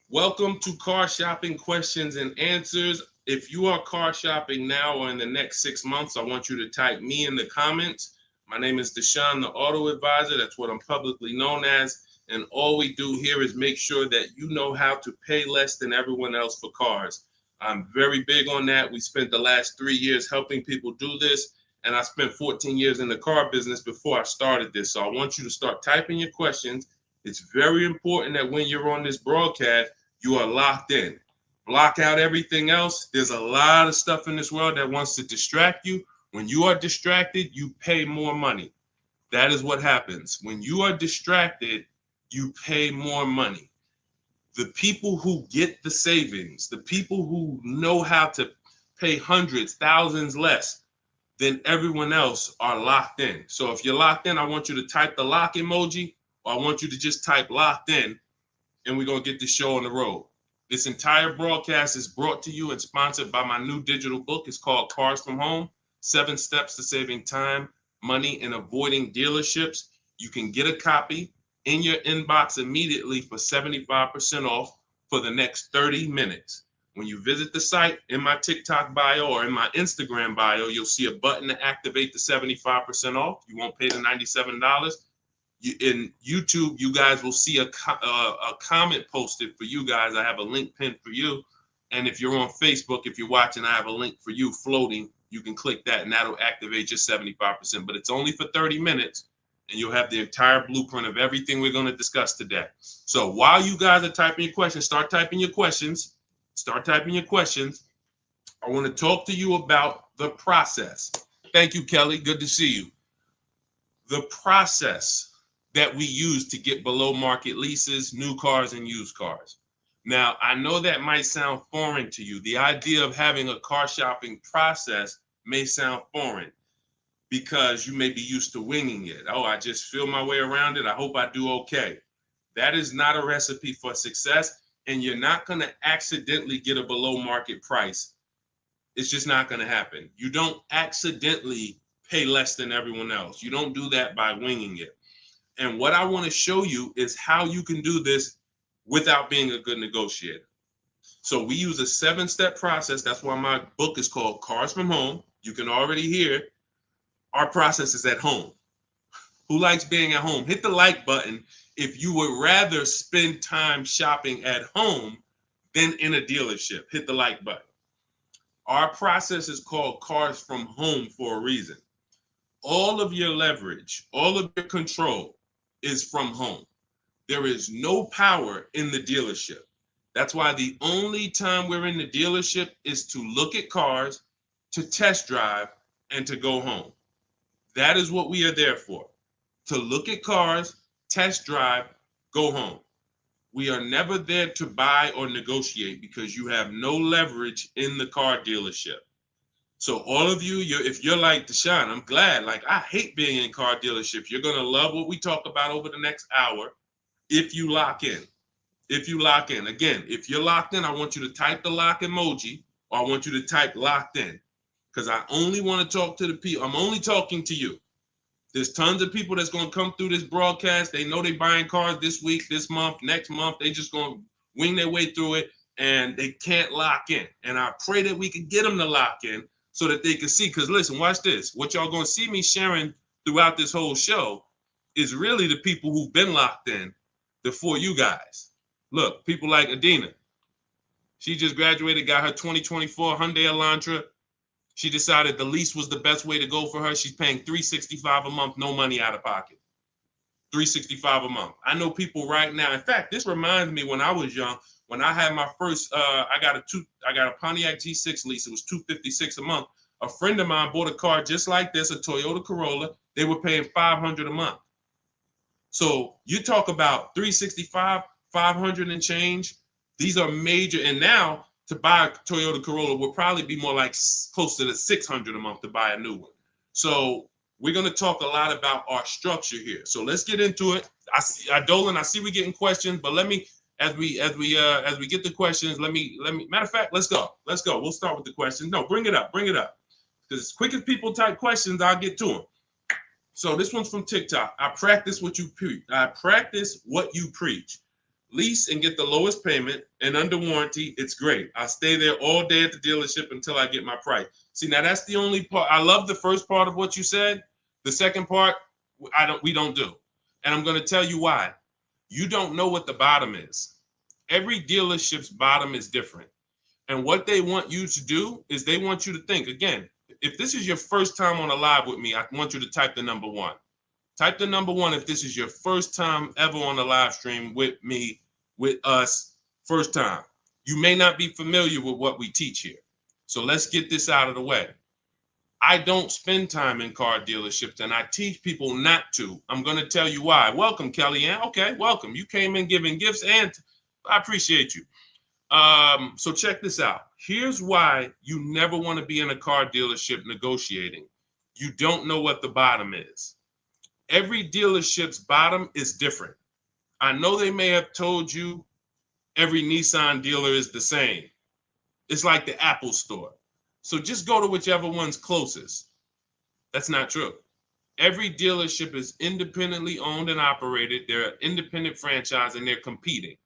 Welcome to Car Shopping Questions and Answers. If you are car shopping now or in the next 6 months, I want you to type me in the comments. My name is Deshone the Auto Advisor. That's what I'm publicly known as. And all we do here is make sure that you know how to pay less than everyone else for cars. I'm very big on that. We spent the last 3 years helping people do this. And I spent 14 years in the car business before I started this. So I want you to start typing your questions. It's very important that when you're on this broadcast, you are locked in. Block out everything else. There's a lot of stuff in this world that wants to distract you. When you are distracted, you pay more money. That is what happens. When you are distracted, you pay more money. The people who get the savings, the people who know how to pay hundreds, thousands less than everyone else are locked in. So if you're locked in, I want you to type the lock emoji, or I want you to just type locked in, and we're going to get this show on the road. This entire broadcast is brought to you and sponsored by my new digital book. It's called Cars from Home, 7 Steps to Saving Time, Money, and Avoiding Dealerships. You can get a copy in your inbox immediately for 75% off for the next 30 minutes. When you visit the site, in my TikTok bio or in my Instagram bio, you'll see a button to activate the 75% off. You won't pay the $97. In YouTube, you guys will see a comment posted for you guys. I have a link pinned for you. And if you're on Facebook, if you're watching, I have a link for you floating. You can click that and that'll activate your 75%. But it's only for 30 minutes and you'll have the entire blueprint of everything we're going to discuss today. So while you guys are typing your questions, start typing your questions. Start typing your questions. I want to talk to you about the process. Thank you, Kelly. Good to see you. The process that we use to get below market leases, new cars, and used cars. Now, I know that might sound foreign to you. The idea of having a car shopping process may sound foreign because you may be used to winging it. Oh, I just feel my way around it. I hope I do okay. That is not a recipe for success, and you're not going to accidentally get a below market price. It's just not going to happen. You don't accidentally pay less than everyone else. You don't do that by winging it. And what I want to show you is how you can do this without being a good negotiator. So we use a 7-step process. That's why my book is called Cars from Home. You can already hear our process is at home. Who likes being at home? Hit the like button if you would rather spend time shopping at home than in a dealership. Hit the like button. Our process is called Cars from Home for a reason. All of your leverage, all of your control is from home. There is no power in the dealership. That's why the only time we're in the dealership is to look at cars, to test drive, and to go home. That is what we are there for. To look at cars, test drive, go home. We are never there to buy or negotiate because you have no leverage in the car dealership. So all of you, if you're like Deshone, I'm glad. Like, I hate being in car dealerships. You're going to love what we talk about over the next hour if you lock in. If you lock in. Again, if you're locked in, I want you to type the lock emoji, or I want you to type locked in, because I only want to talk to the people. I'm only talking to you. There's tons of people that's going to come through this broadcast. They know they're buying cars this week, this month, next month. They just going to wing their way through it, and they can't lock in. And I pray that we can get them to lock in so that they can see. Because listen, watch this. What y'all going to see me sharing throughout this whole show is really the people who've been locked in before you guys. Look, people like Adina. She just graduated, got her 2024 Hyundai Elantra. She decided the lease was the best way to go for her. She's paying $365 a month, no money out of pocket. $365 a month. I know people right now. In fact, this reminds me when I was young, when I had my first, I got a Pontiac G6 lease. It was $256 a month. A friend of mine bought a car just like this, a Toyota Corolla. They were paying $500 a month. So you talk about 365, 500 and change. These are major. And now to buy a Toyota Corolla will probably be more like close to the $600 a month to buy a new one. So we're going to talk a lot about our structure here. So let's get into it. Dolan, I see we getting questions, but let me, as we get the questions, let me, matter of fact, let's go. We'll start with the questions. No, bring it up. Because as quick as people type questions, I'll get to them. So this one's from TikTok. I practice what you preach. lease and get the lowest payment and under warranty, it's great. I stay there all day at the dealership until I get my price. See, now that's the only part. I love the first part of what you said. The second part, we don't do. And I'm going to tell you why. You don't know what the bottom is. Every dealership's bottom is different. And what they want you to do is they want you to think, again, if this is your first time on a live with me, I want you to type the number 1. Type the number 1 if this is your first time ever on a live stream with me, with us, first time. You may not be familiar with what we teach here. So let's get this out of the way. I don't spend time in car dealerships, and I teach people not to. I'm going to tell you why. Welcome, Kellyanne. Okay, welcome. You came in giving gifts, and I appreciate you. So check this out. Here's why you never want to be in a car dealership negotiating. You don't know what the bottom is. Every dealership's bottom is different. I know they may have told you every Nissan dealer is the same. It's like the Apple store. So just go to whichever one's closest. That's not true. Every dealership is independently owned and operated. They're an independent franchise and they're competing.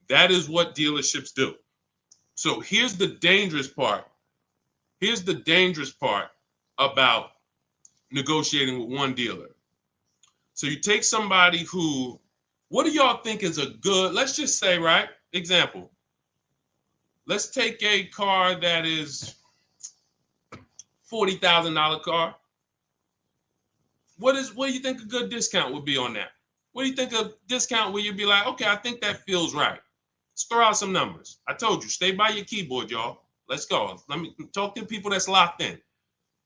That is what dealerships do. So here's the dangerous part. Here's the dangerous part about negotiating with one dealer. So you take somebody who, what do y'all think is a good, let's just say, right? Example. Let's take a car that is $40,000 car. What do you think a good discount would be on that? What do you think a discount where you'd be like, okay, I think that feels right. Let's throw out some numbers. I told you, stay by your keyboard, y'all. Let's go. Let me talk to people that's locked in.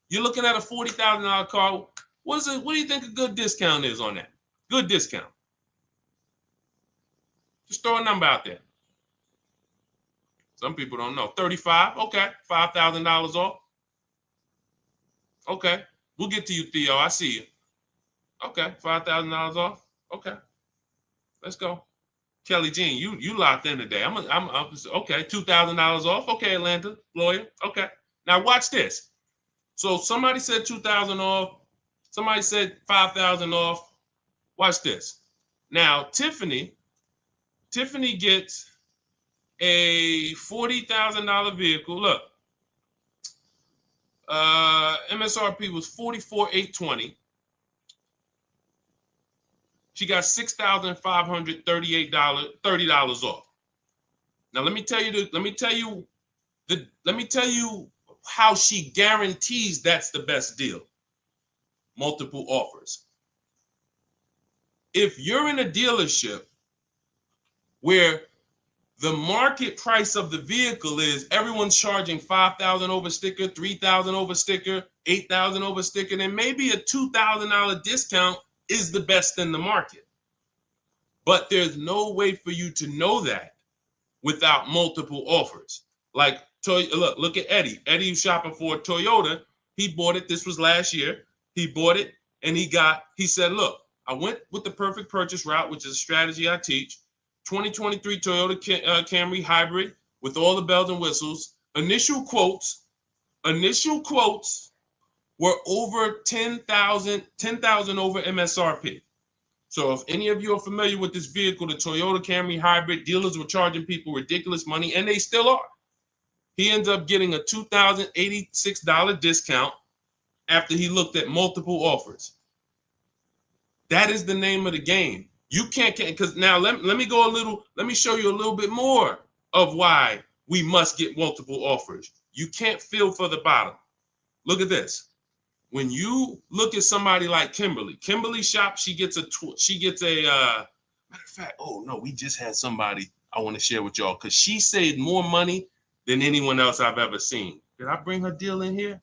You're looking at a $40,000 car. What do you think a good discount is on that? Good discount. Just throw a number out there. Some people don't know. 35, okay. $5,000 off. Okay. We'll get to you, Theo. I see you. Okay. $5,000 off. Okay. Let's go. Kelly Jean, you locked in today. I'm okay. $2,000 off. Okay, Atlanta lawyer. Okay. Now watch this. So somebody said 2,000 off. Somebody said 5,000 off. Watch this. Now Tiffany gets a $40,000 vehicle. Look, MSRP was $44,820. She got $6,538, $30 off. Now let me tell you how she guarantees that's the best deal. Multiple offers. If you're in a dealership where the market price of the vehicle is everyone's charging $5,000 over sticker, $3,000 over sticker, $8,000 over sticker, then maybe a $2,000 discount is the best in the market. But there's no way for you to know that without multiple offers. Like, look at Eddie. Eddie's shopping for a Toyota. He bought it. This was last year. He bought it and he said, look, I went with the perfect purchase route, which is a strategy I teach. 2023 Toyota Camry hybrid with all the bells and whistles. Initial quotes were over 10,000 over MSRP. So if any of you are familiar with this vehicle, the Toyota Camry hybrid, dealers were charging people ridiculous money, and they still are. He ends up getting a $2,086 discount after he looked at multiple offers. That is the name of the game. You can't, because now let me show you a little bit more of why we must get multiple offers. You can't feel for the bottom. Look at this. When you look at somebody like Kimberly shop, she gets a matter of fact, oh no, we just had somebody I want to share with y'all because she saved more money than anyone else I've ever seen. Did I bring her deal in here?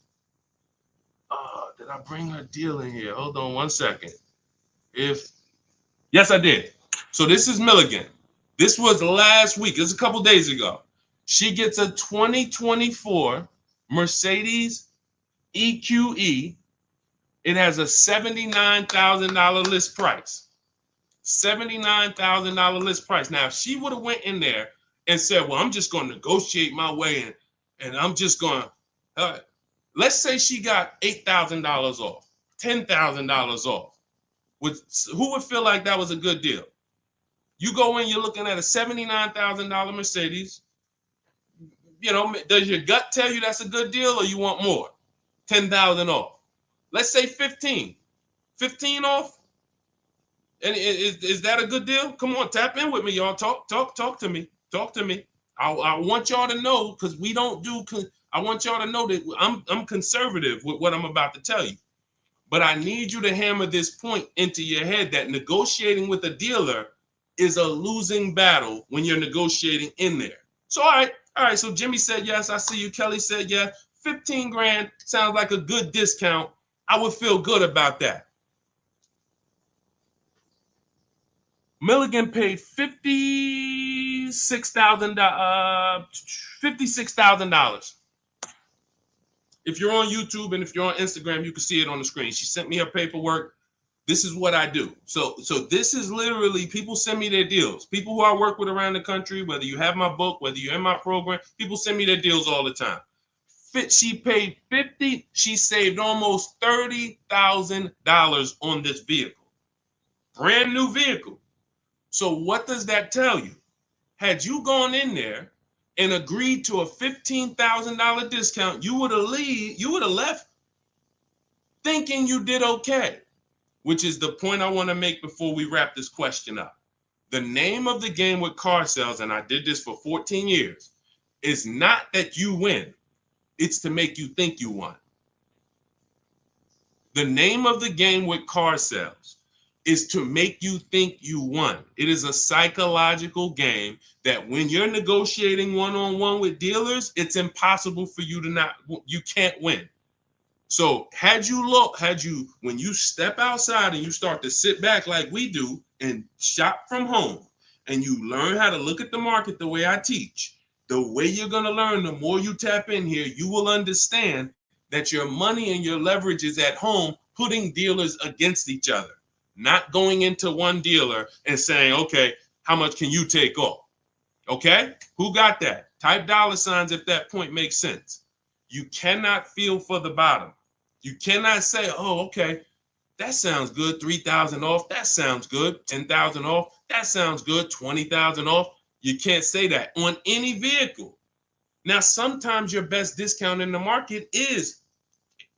Did I bring her deal in here? Hold on one second. Yes, I did. So this is Milligan. This was last week. It was a couple days ago. She gets a 2024 Mercedes EQE. It has a $79,000 list price. $79,000 list price. Now, if she would have went in there and said, well, I'm just going to negotiate my way in, and I'm just going to, let's say she got $8,000 off, $10,000 off. Who would feel like that was a good deal? You go in, you're looking at a $79,000 Mercedes. You know, does your gut tell you that's a good deal, or you want more? 10,000 off. Let's say 15. 15 off. And is that a good deal? Come on, tap in with me, y'all. Talk to me. Talk to me. I want y'all to know, because we don't do. I want y'all to know that I'm conservative with what I'm about to tell you. But I need you to hammer this point into your head that negotiating with a dealer is a losing battle when you're negotiating in there. So all right. So Jimmy said yes. I see you. Kelly said yes. 15 grand sounds like a good discount. I would feel good about that. Milligan paid $56,000. If you're on YouTube and if you're on Instagram, you can see it on the screen. She sent me her paperwork. This is what I do. So this is literally, people send me their deals. People who I work with around the country, whether you have my book, whether you're in my program, people send me their deals all the time. She paid 50. She saved almost $30,000 on this vehicle. Brand new vehicle. So what does that tell you? Had you gone in there and agreed to a $15,000 discount, you would have left thinking you did okay, which is the point I want to make before we wrap this question up. The name of the game with car sales, and I did this for 14 years, is not that you win. It's to make you think you won. The name of the game with car sales is to make you think you won. It is a psychological game that when you're negotiating one-on-one with dealers, it's impossible for you to you can't win. So when you step outside and you start to sit back like we do and shop from home, and you learn how to look at the market the way I teach, the way you're going to learn, the more you tap in here, you will understand that your money and your leverage is at home, putting dealers against each other. Not going into one dealer and saying, okay, how much can you take off? Okay, who got that? Type $ if that point makes sense. You cannot feel for the bottom. You cannot say, oh, okay, that sounds good. 3,000 off. That sounds good. 10,000 off. That sounds good. 20,000 off. You can't say that on any vehicle. Now, sometimes your best discount in the market is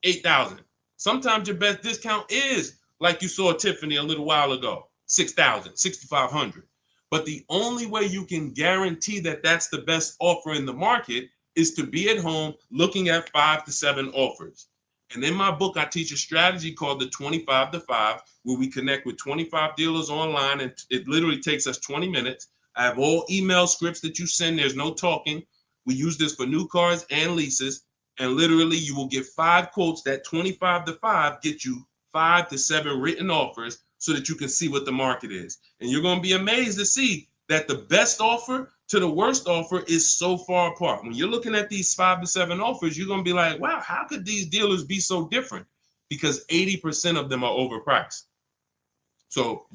8,000. Sometimes your best discount is, like you saw Tiffany a little while ago, 6,000, 6,500. But the only way you can guarantee that that's the best offer in the market is to be at home looking at 5 to 7 offers. And in my book, I teach a strategy called the 25 to 5, where we connect with 25 dealers online, and it literally takes us 20 minutes. I have all email scripts that you send. There's no talking. We use this for new cars and leases. And literally, you will get 5 quotes. That 25 to 5 get you 5 to 7 written offers so that you can see what the market is. And you're going to be amazed to see that the best offer to the worst offer is so far apart. When you're looking at these 5 to 7 offers, you're going to be like, wow, how could these dealers be so different? Because 80% of them are overpriced. So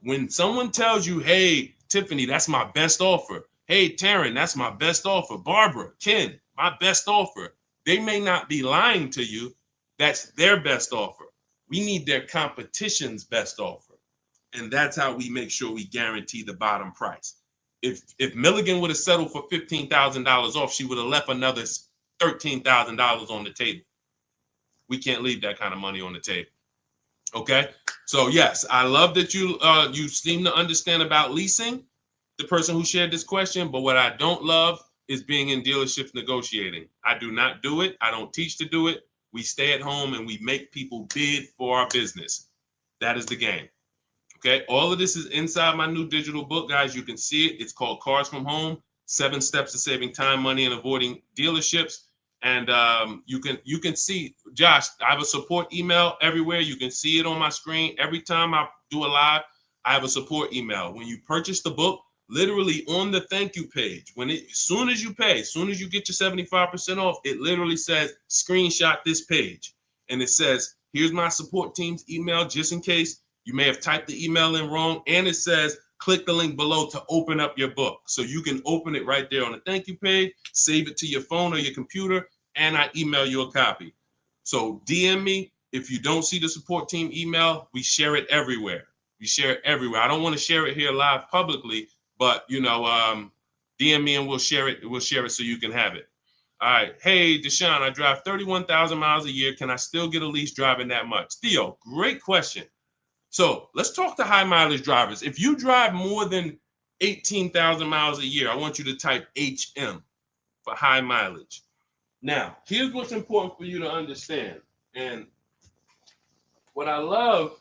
when someone tells you, hey, Tiffany, that's my best offer. Hey, Taryn, that's my best offer. Barbara, Ken, my best offer. They may not be lying to you. That's their best offer. We need their competition's best offer. And that's how we make sure we guarantee the bottom price. If Milligan would have settled for $15,000 off, she would have left another $13,000 on the table. We can't leave that kind of money on the table. Okay? So yes, I love that you seem to understand about leasing, the person who shared this question, but what I don't love is being in dealerships negotiating. I do not do it. I don't teach to do it. We stay at home and we make people bid for our business. That is the game. Okay, all of this is inside my new digital book, guys. You can see it. It's called Cars from Home, 7 Steps to Saving Time, Money, and Avoiding Dealerships. And you can see, Josh, I have a support email everywhere. You can see it on my screen. Every time I do a live, I have a support email. When you purchase the book, literally on the thank you page, as soon as you pay, as soon as you get your 75% off, it literally says, screenshot this page. And it says, here's my support team's email, just in case you may have typed the email in wrong. And it says, click the link below to open up your book. So you can open it right there on the thank you page, save it to your phone or your computer, and I email you a copy. So DM me. If you don't see the support team email, we share it everywhere. We share it everywhere. I don't want to share it here live publicly, but DM me and we'll share it. We'll share it so you can have it. All right. Hey, Deshone, I drive 31,000 miles a year. Can I still get a lease driving that much? Theo, great question. So let's talk to high mileage drivers. If you drive more than 18,000 miles a year, I want you to type HM for high mileage. Now, here's what's important for you to understand. And what I love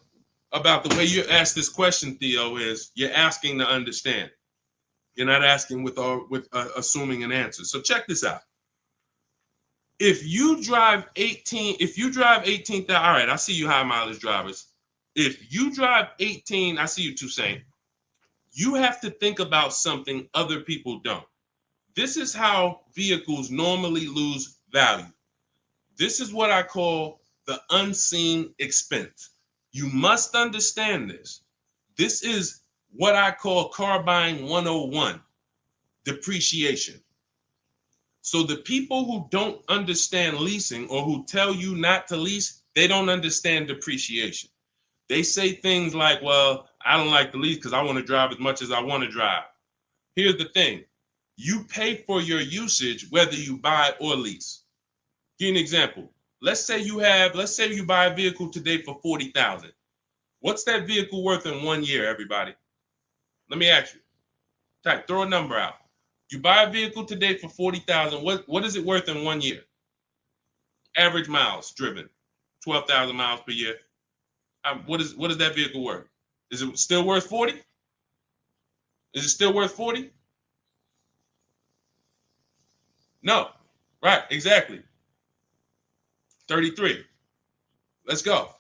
about the way you ask this question, Theo, is you're asking to understand. You're not asking with assuming an answer. So check this out. If you drive 18,000, all right, I see you high mileage drivers. If you drive 18, I see you Toussaint. You have to think about something other people don't. This is how vehicles normally lose value. This is what I call the unseen expense. You must understand this. This is what I call car buying 101, depreciation. So the people who don't understand leasing or who tell you not to lease, they don't understand depreciation. They say things like, well, I don't like to lease because I want to drive as much as I want to drive. Here's the thing. You pay for your usage whether you buy or lease. Give you an example. Let's say you buy a vehicle today for $40,000. What's that vehicle worth in 1 year, everybody? Let me ask you. Throw a number out. You buy a vehicle today for $40,000. What is it worth in 1 year? Average miles driven, 12,000 miles per year. What is that vehicle worth? Is it still worth 40? Is it still worth 40? No. Right, exactly. 33. Let's go.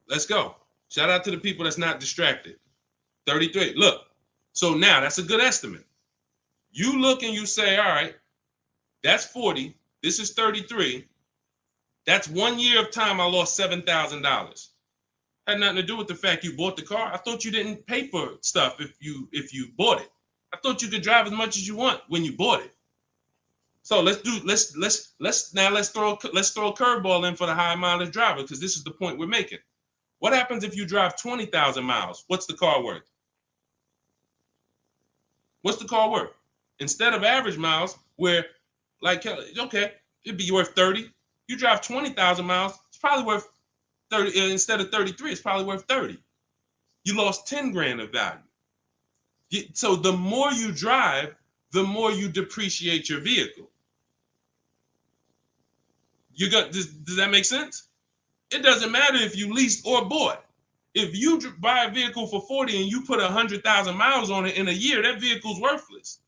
Let's go. Shout out to the people that's not distracted. 33. Look. So now that's a good estimate. You look and you say, all right, that's 40. This is 33. That's 1 year of time I lost $7,000. Had nothing to do with the fact you bought the car. I thought you didn't pay for stuff if you bought it. I thought you could drive as much as you want when you bought it. So let's throw a curveball in for the high mileage driver, because this is the point we're making. What happens if you drive 20,000 miles? What's the car worth? What's the car worth? Instead of average miles, where like, okay, it'd be worth 30. You drive 20,000 miles, it's probably worth 30. Instead of 33, it's probably worth 30. You lost 10 grand of value. So the more you drive, the more you depreciate your vehicle. Does that make sense? It doesn't matter if you leased or bought. If you buy a vehicle for 40 and you put 100,000 miles on it in a year, that vehicle's worthless.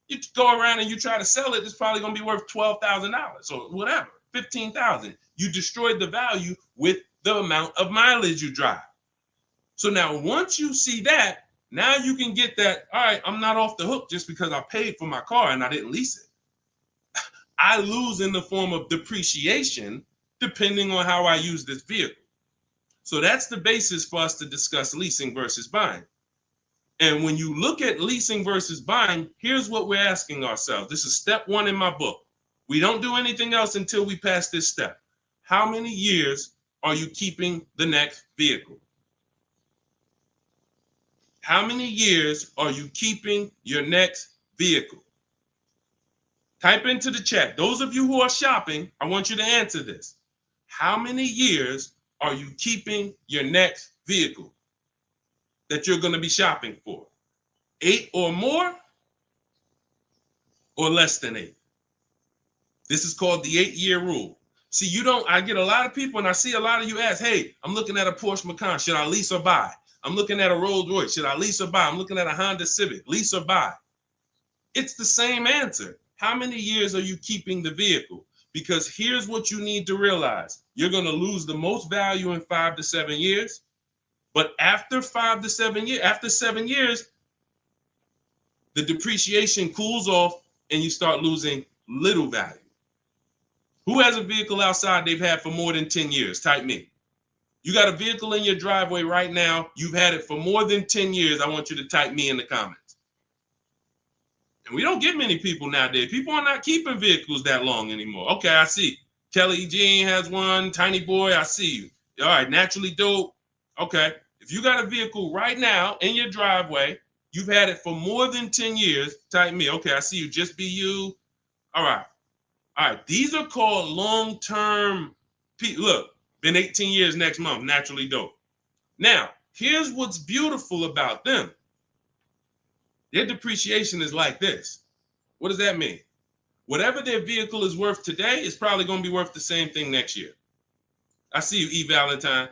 You go around and you try to sell it, it's probably going to be worth $12,000 or whatever, $15,000. You destroyed the value with the amount of mileage you drive. So now once you see that, now you can get that, all right, I'm not off the hook just because I paid for my car and I didn't lease it. I lose in the form of depreciation depending on how I use this vehicle. So that's the basis for us to discuss leasing versus buying. And when you look at leasing versus buying, here's what we're asking ourselves. This is step one in my book. We don't do anything else until we pass this step. How many years are you keeping the next vehicle? How many years are you keeping your next vehicle? Type into the chat. Those of you who are shopping, I want you to answer this. How many years are you keeping your next vehicle that you're going to be shopping for? 8 or more, or less than 8? This is called the 8-year rule. See, I get a lot of people, and I see a lot of you ask, hey, I'm looking at a Porsche Macan. Should I lease or buy? I'm looking at a Rolls Royce. Should I lease or buy? I'm looking at a Honda Civic. Lease or buy? It's the same answer. How many years are you keeping the vehicle? Because here's what you need to realize. You're going to lose the most value in 5 to 7 years. But after 5 to 7 years, after 7 years, the depreciation cools off and you start losing little value. Who has a vehicle outside they've had for more than 10 years? Type me. You got a vehicle in your driveway right now. You've had it for more than 10 years. I want you to type me in the comments. And we don't get many people nowadays. People are not keeping vehicles that long anymore. Okay, I see. Kelly Jean has one. Tiny Boy, I see you. All right, Naturally Dope. Okay. If you got a vehicle right now in your driveway, you've had it for more than 10 years, type me. Okay, I see you, just be you. All right. All right. These are called long-term. Look, been 18 years next month, naturally dope. Now, here's what's beautiful about them. Their depreciation is like this. What does that mean? Whatever their vehicle is worth today is probably going to be worth the same thing next year. I see you, E. Valentine.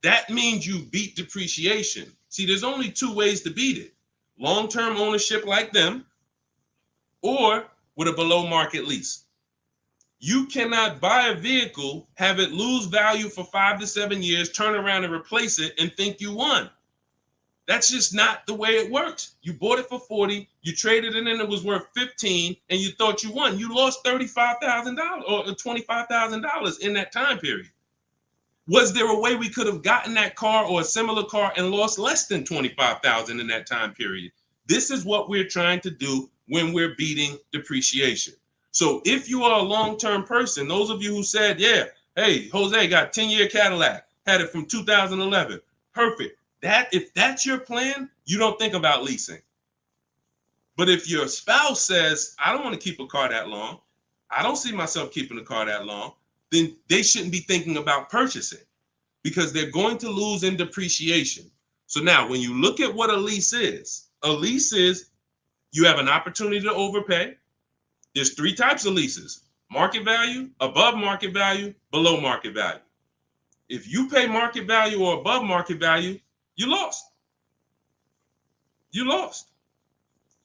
That means you beat depreciation. See, there's only two ways to beat it. Long-term ownership like them, or with a below market lease. You cannot buy a vehicle, have it lose value for 5 to 7 years, turn around and replace it and think you won. That's just not the way it works. You bought it for 40, you traded it in, it was worth 15, and you thought you won. You lost $35,000 or $25,000 in that time period. Was there a way we could have gotten that car or a similar car and lost less than $25,000 in that time period? This is what we're trying to do when we're beating depreciation. So if you are a long-term person, those of you who said, yeah, hey, Jose got 10-year Cadillac, had it from 2011, perfect. If that's your plan, you don't think about leasing. But if your spouse says, I don't want to keep a car that long, I don't see myself keeping a car that long, then they shouldn't be thinking about purchasing because they're going to lose in depreciation. So now when you look at what a lease is you have an opportunity to overpay. There's 3 types of leases: market value, above market value, below market value. If you pay market value or above market value, you lost. You lost.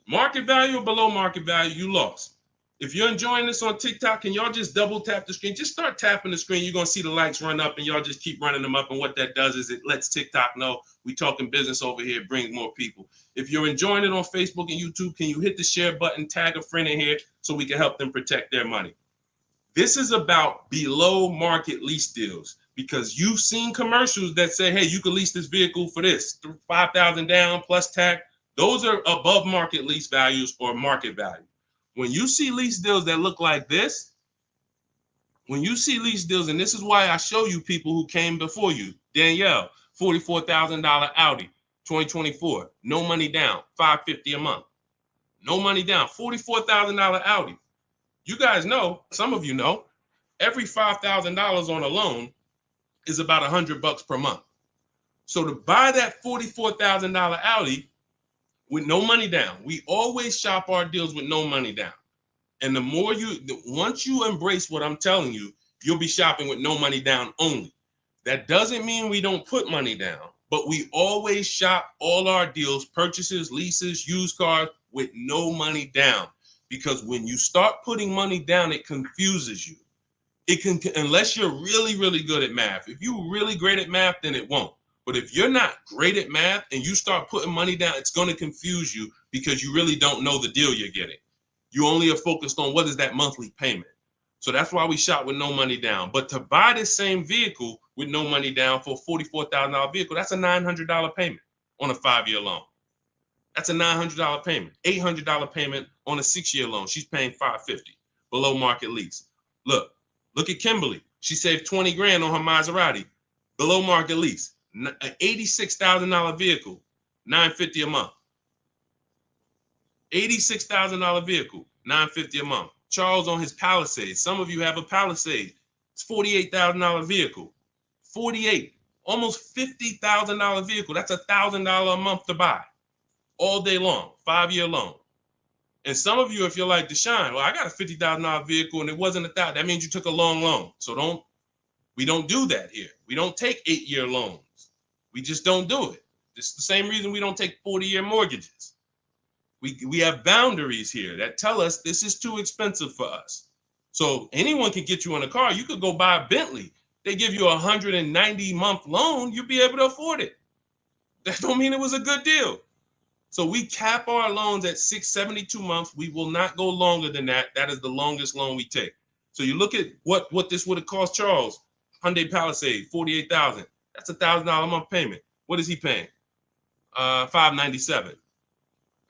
Market value or below market value, you lost. If you're enjoying this on TikTok, can y'all just double tap the screen? Just start tapping the screen. You're going to see the likes run up, and y'all just keep running them up. And what that does is it lets TikTok know we talking business over here, bring more people. If you're enjoying it on Facebook and YouTube, can you hit the share button, tag a friend in here so we can help them protect their money? This is about below market lease deals because you've seen commercials that say, hey, you can lease this vehicle for this, $5,000 down plus tax. Those are above market lease values or market value. When you see lease deals that look like this, and this is why I show you people who came before you. Danielle, $44,000 Audi, 2024, no money down, $550 a month. No money down, $44,000 Audi. You guys know, some of you know, every $5,000 on a loan is about $100 per month. So to buy that $44,000 Audi with no money down, we always shop our deals with no money down. And once you embrace what I'm telling you, you'll be shopping with no money down only. That doesn't mean we don't put money down, but we always shop all our deals, purchases, leases, used cars with no money down. Because when you start putting money down, it confuses you. Unless you're really, really good at math. If you're really great at math, then it won't. But if you're not great at math and you start putting money down, it's going to confuse you because you really don't know the deal you're getting. You only are focused on what is that monthly payment. So that's why we shop with no money down. But to buy this same vehicle with no money down for a $44,000 vehicle, that's a $900 payment on a 5-year loan. That's a $900 payment, $800 payment on a 6-year loan. She's paying $550 below market lease. Look at Kimberly. She saved 20 grand on her Maserati, below market lease, an $86,000 vehicle, $950 a month. $86,000 vehicle, $950 a month. Charles on his Palisade. Some of you have a Palisade. It's $48,000 vehicle. 48, almost $50,000 vehicle. That's $1,000 a month to buy. All day long, 5-year loan. And some of you, if you're like Deshone, well, I got a $50,000 vehicle and it wasn't $1,000. That means you took a long loan. So we don't do that here. We don't take 8-year loans. We just don't do it. It's the same reason we don't take 40-year mortgages. We have boundaries here that tell us this is too expensive for us. So anyone can get you in a car. You could go buy a Bentley. They give you a 190-month loan. You'll be able to afford it. That don't mean it was a good deal. So we cap our loans at 672 months. We will not go longer than that. That is the longest loan we take. So you look at what this would have cost Charles. Hyundai Palisade, $48,000. That's $1,000 a month payment. What is he paying? $597.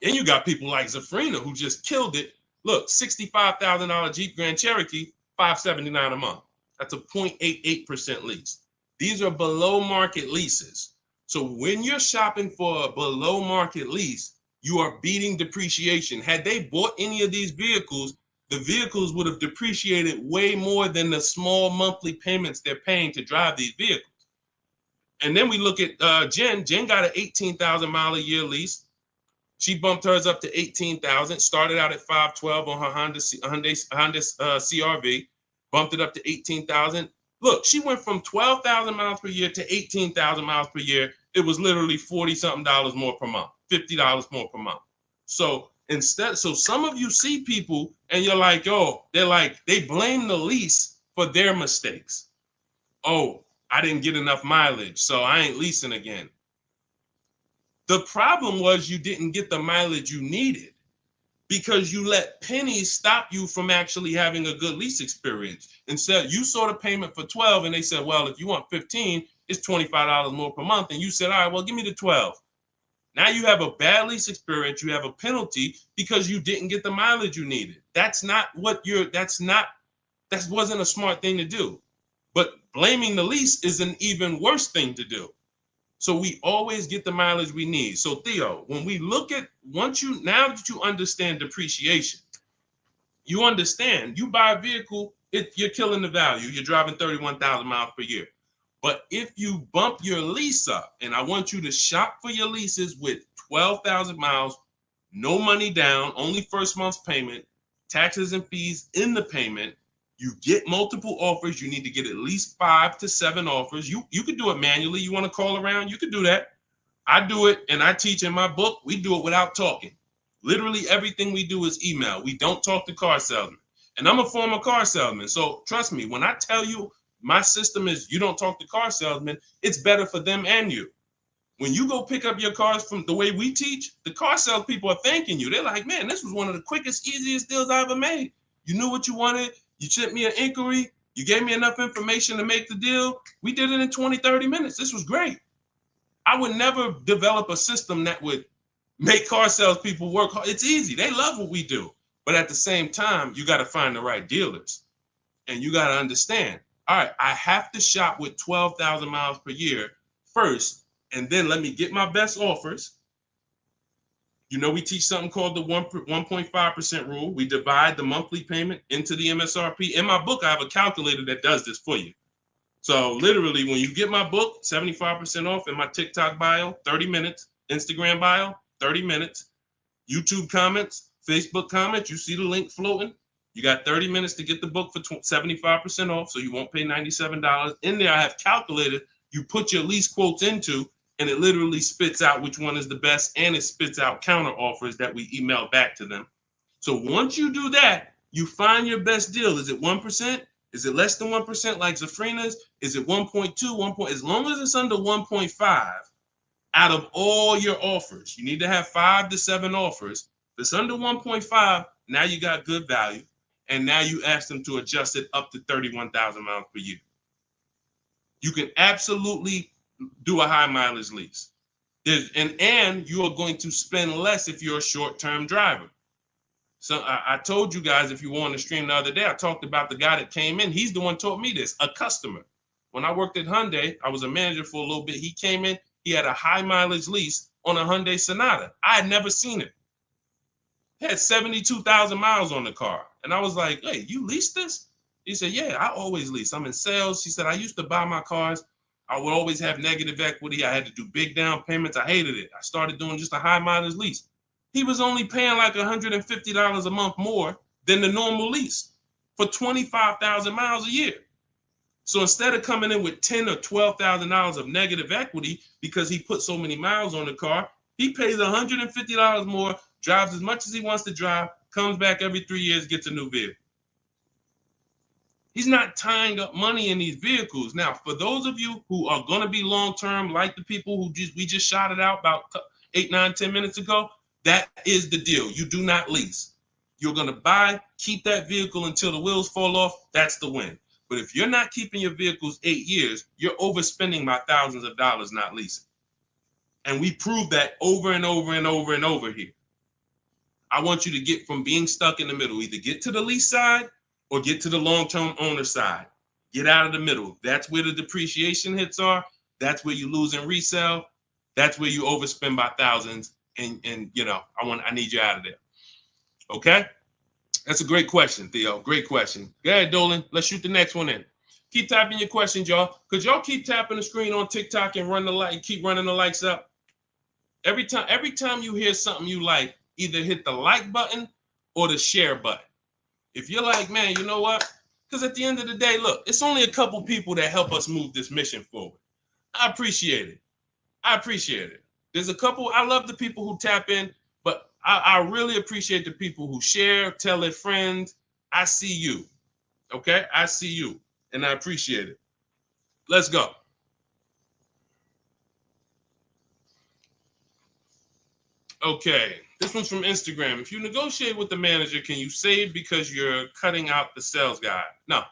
And you got people like Zafrina who just killed it. Look, $65,000 Jeep Grand Cherokee, $579 a month. That's a 0.88% lease. These are below market leases. So when you're shopping for a below market lease, you are beating depreciation. Had they bought any of these vehicles, the vehicles would have depreciated way more than the small monthly payments they're paying to drive these vehicles. And then we look at Jen. Jen got an 18,000 mile a year lease. She bumped hers up to 18,000. Started out at 512 on her Honda CRV. Bumped it up to 18,000. Look, she went from 12,000 miles per year to 18,000 miles per year. It was literally 40 something dollars more per month, $50 more per month. So some of you see people and you're like, oh, they blame the lease for their mistakes. Oh, I didn't get enough mileage, so I ain't leasing again. The problem was you didn't get the mileage you needed because you let pennies stop you from actually having a good lease experience. Instead, you saw the payment for 12 and they said, well, if you want 15, it's $25 more per month. And you said, all right, well, give me the 12. Now you have a bad lease experience. You have a penalty because you didn't get the mileage you needed. That wasn't a smart thing to do. But blaming the lease is an even worse thing to do. So we always get the mileage we need. So Theo, when we look at now that you understand depreciation, you understand you buy a vehicle, you're killing the value. You're driving 31,000 miles per year. But if you bump your lease up, and I want you to shop for your leases with 12,000 miles, no money down, only first month's payment, taxes and fees in the payment. You get multiple offers. You need to get at least 5 to 7 offers. You could do it manually. You want to call around? You could do that. I do it, and I teach in my book. We do it without talking. Literally everything we do is email. We don't talk to car salesmen. And I'm a former car salesman. So trust me, when I tell you my system is you don't talk to car salesmen, it's better for them and you. When you go pick up your cars from the way we teach, the car sales people are thanking you. They're like, man, this was one of the quickest, easiest deals I ever made. You knew what you wanted. You sent me an inquiry. You gave me enough information to make the deal. We did it in 20, 30 minutes. This was great. I would never develop a system that would make car sales people work hard. It's easy. They love what we do. But at the same time, you got to find the right dealers. And you got to understand, all right, I have to shop with 12,000 miles per year first, and then let me get my best offers. You know, we teach something called the 1.5% rule. We divide the monthly payment into the MSRP. In my book, I have a calculator that does this for you. So literally, when you get my book, 75% off in my TikTok bio, 30 minutes, Instagram bio, 30 minutes, YouTube comments, Facebook comments, you see the link floating. You got 30 minutes to get the book for 75% off, so you won't pay $97. In there, I have calculated, you put your lease quotes into, and it literally spits out which one is the best, and it spits out counter offers that we email back to them. So once you do that, you find your best deal. Is it 1%? Is it less than 1% like Zafrina's? Is it 1.2, 1. As long as it's under 1.5, out of all your offers, you need to have 5 to 7 offers. If it's under 1.5, now you got good value. And now you ask them to adjust it up to 31,000 miles per year. You can absolutely do a high mileage lease. And you are going to spend less if you're a short-term driver. So I told you guys, if you were on the stream the other day, I talked about the guy that came in. He's the one taught me this, a customer. When I worked at Hyundai, I was a manager for a little bit. He came in, he had a high mileage lease on a Hyundai Sonata. I had never seen it. He had 72,000 miles on the car. And I was like, hey, you leased this? He said, yeah, I always lease. I'm in sales. He said, I used to buy my cars. I would always have negative equity. I had to do big down payments. I hated it. I started doing just a high mileage lease. He was only paying like $150 a month more than the normal lease for 25,000 miles a year. So instead of coming in with $10,000 or $12,000 of negative equity because he put so many miles on the car, he pays $150 more, drives as much as he wants to drive, comes back every 3 years, gets a new vehicle. He's not tying up money in these vehicles. Now, for those of you who are going to be long-term, like the people who we just shouted out about 8, 9, 10 minutes ago, that is the deal. You do not lease. You're going to buy, keep that vehicle until the wheels fall off. That's the win. But if you're not keeping your vehicles 8 years, you're overspending by thousands of dollars not leasing. And we prove that over and over and over and over here. I want you to get from being stuck in the middle, either get to the lease side or get to the long-term owner side. Get out of the middle. That's where the depreciation hits are. That's where you lose in resale. That's where you overspend by thousands, and I need you out of there. Okay, that's a great question, Theo. Great question. Go ahead, Dolan. Let's shoot the next one in. Keep typing your questions, y'all. Could y'all keep tapping the screen on TikTok and keep running the likes up? Every time you hear something you like, either hit the like button or the share button. If you're like, man, you know what? Because at the end of the day, look, it's only a couple people that help us move this mission forward. I appreciate it. There's a couple. I love the people who tap in, but I really appreciate the people who share, tell their friends. I see you. Okay? I see you, and I appreciate it. Let's go. Okay, this one's from Instagram. If you negotiate with the manager, can you save because you're cutting out the sales guy? No.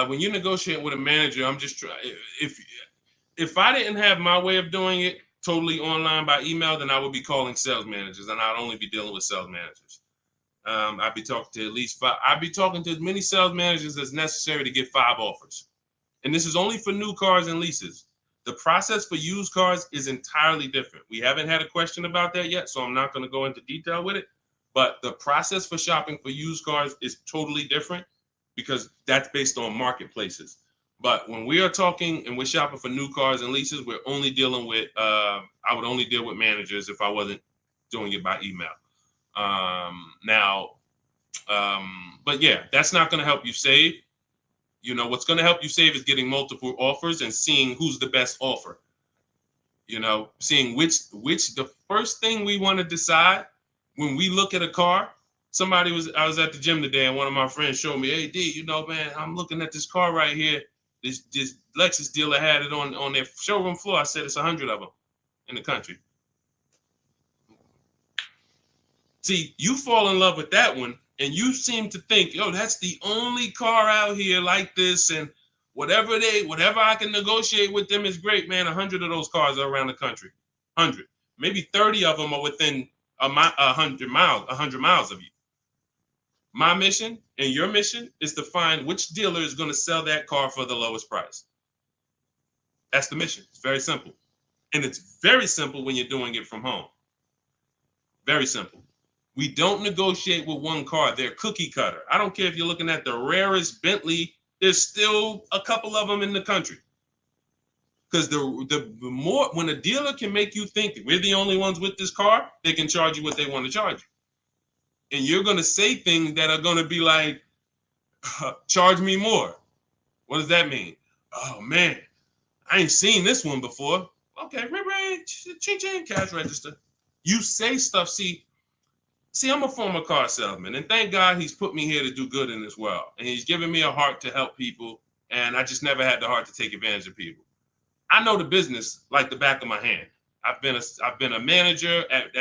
When you negotiate with a manager, I'm just trying. If I didn't have my way of doing it totally online by email, then I would be calling sales managers, and I'd only be dealing with sales managers. I'd be talking to at least 5. I'd be talking to as many sales managers as necessary to get 5 offers. And this is only for new cars and leases. The process for used cars is entirely different. We haven't had a question about that yet, so I'm not going to go into detail with it. But the process for shopping for used cars is totally different because that's based on marketplaces. But when we are talking and we're shopping for new cars and leases, we're only dealing with, I would only deal with managers if I wasn't doing it by email. But yeah, that's not going to help you save. What's going to help you save is getting multiple offers and seeing who's the best offer. Seeing which the first thing we want to decide when we look at a car. I was at the gym today and one of my friends showed me, hey, D, man, I'm looking at this car right here. This Lexus dealer had it on their showroom floor. I said it's 100 of them in the country. See, you fall in love with that one. And you seem to think, that's the only car out here like this, and whatever I can negotiate with them is great, man. 100 of those cars are around the country. 100, maybe 30 of them are within 100 miles of you. My mission and your mission is to find which dealer is going to sell that car for the lowest price. That's the mission. It's very simple, and it's very simple when you're doing it from home. Very simple. We don't negotiate with one car. They're cookie cutter. I don't care if you're looking at the rarest Bentley. There's still a couple of them in the country. Because the more, when a dealer can make you think we're the only ones with this car, they can charge you what they want to charge you. And you're going to say things that are going to be like, charge me more. What does that mean? Oh, man, I ain't seen this one before. Okay, ching, cash register. You say stuff, See, I'm a former car salesman, and thank God he's put me here to do good in this world. And he's given me a heart to help people, and I just never had the heart to take advantage of people. I know the business like the back of my hand. I've been a manager at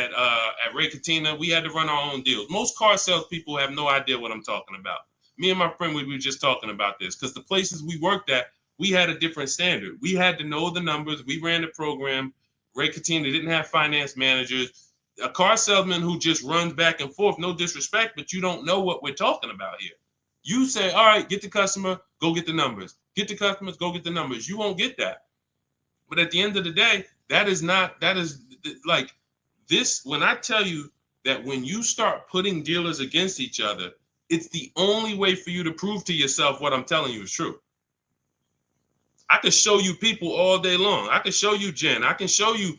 Ray Katina. We had to run our own deals. Most car salespeople have no idea what I'm talking about. Me and my friend, we were just talking about this because the places we worked at, we had a different standard. We had to know the numbers. We ran the program. Ray Katina didn't have finance managers. A car salesman who just runs back and forth, no disrespect, but you don't know what we're talking about here. You say, all right, get the customer, go get the numbers. Get the customers, go get the numbers. You won't get that. But at the end of the day, that is like this. When I tell you that when you start putting dealers against each other, it's the only way for you to prove to yourself what I'm telling you is true. I can show you people all day long. I can show you Jen. I can show you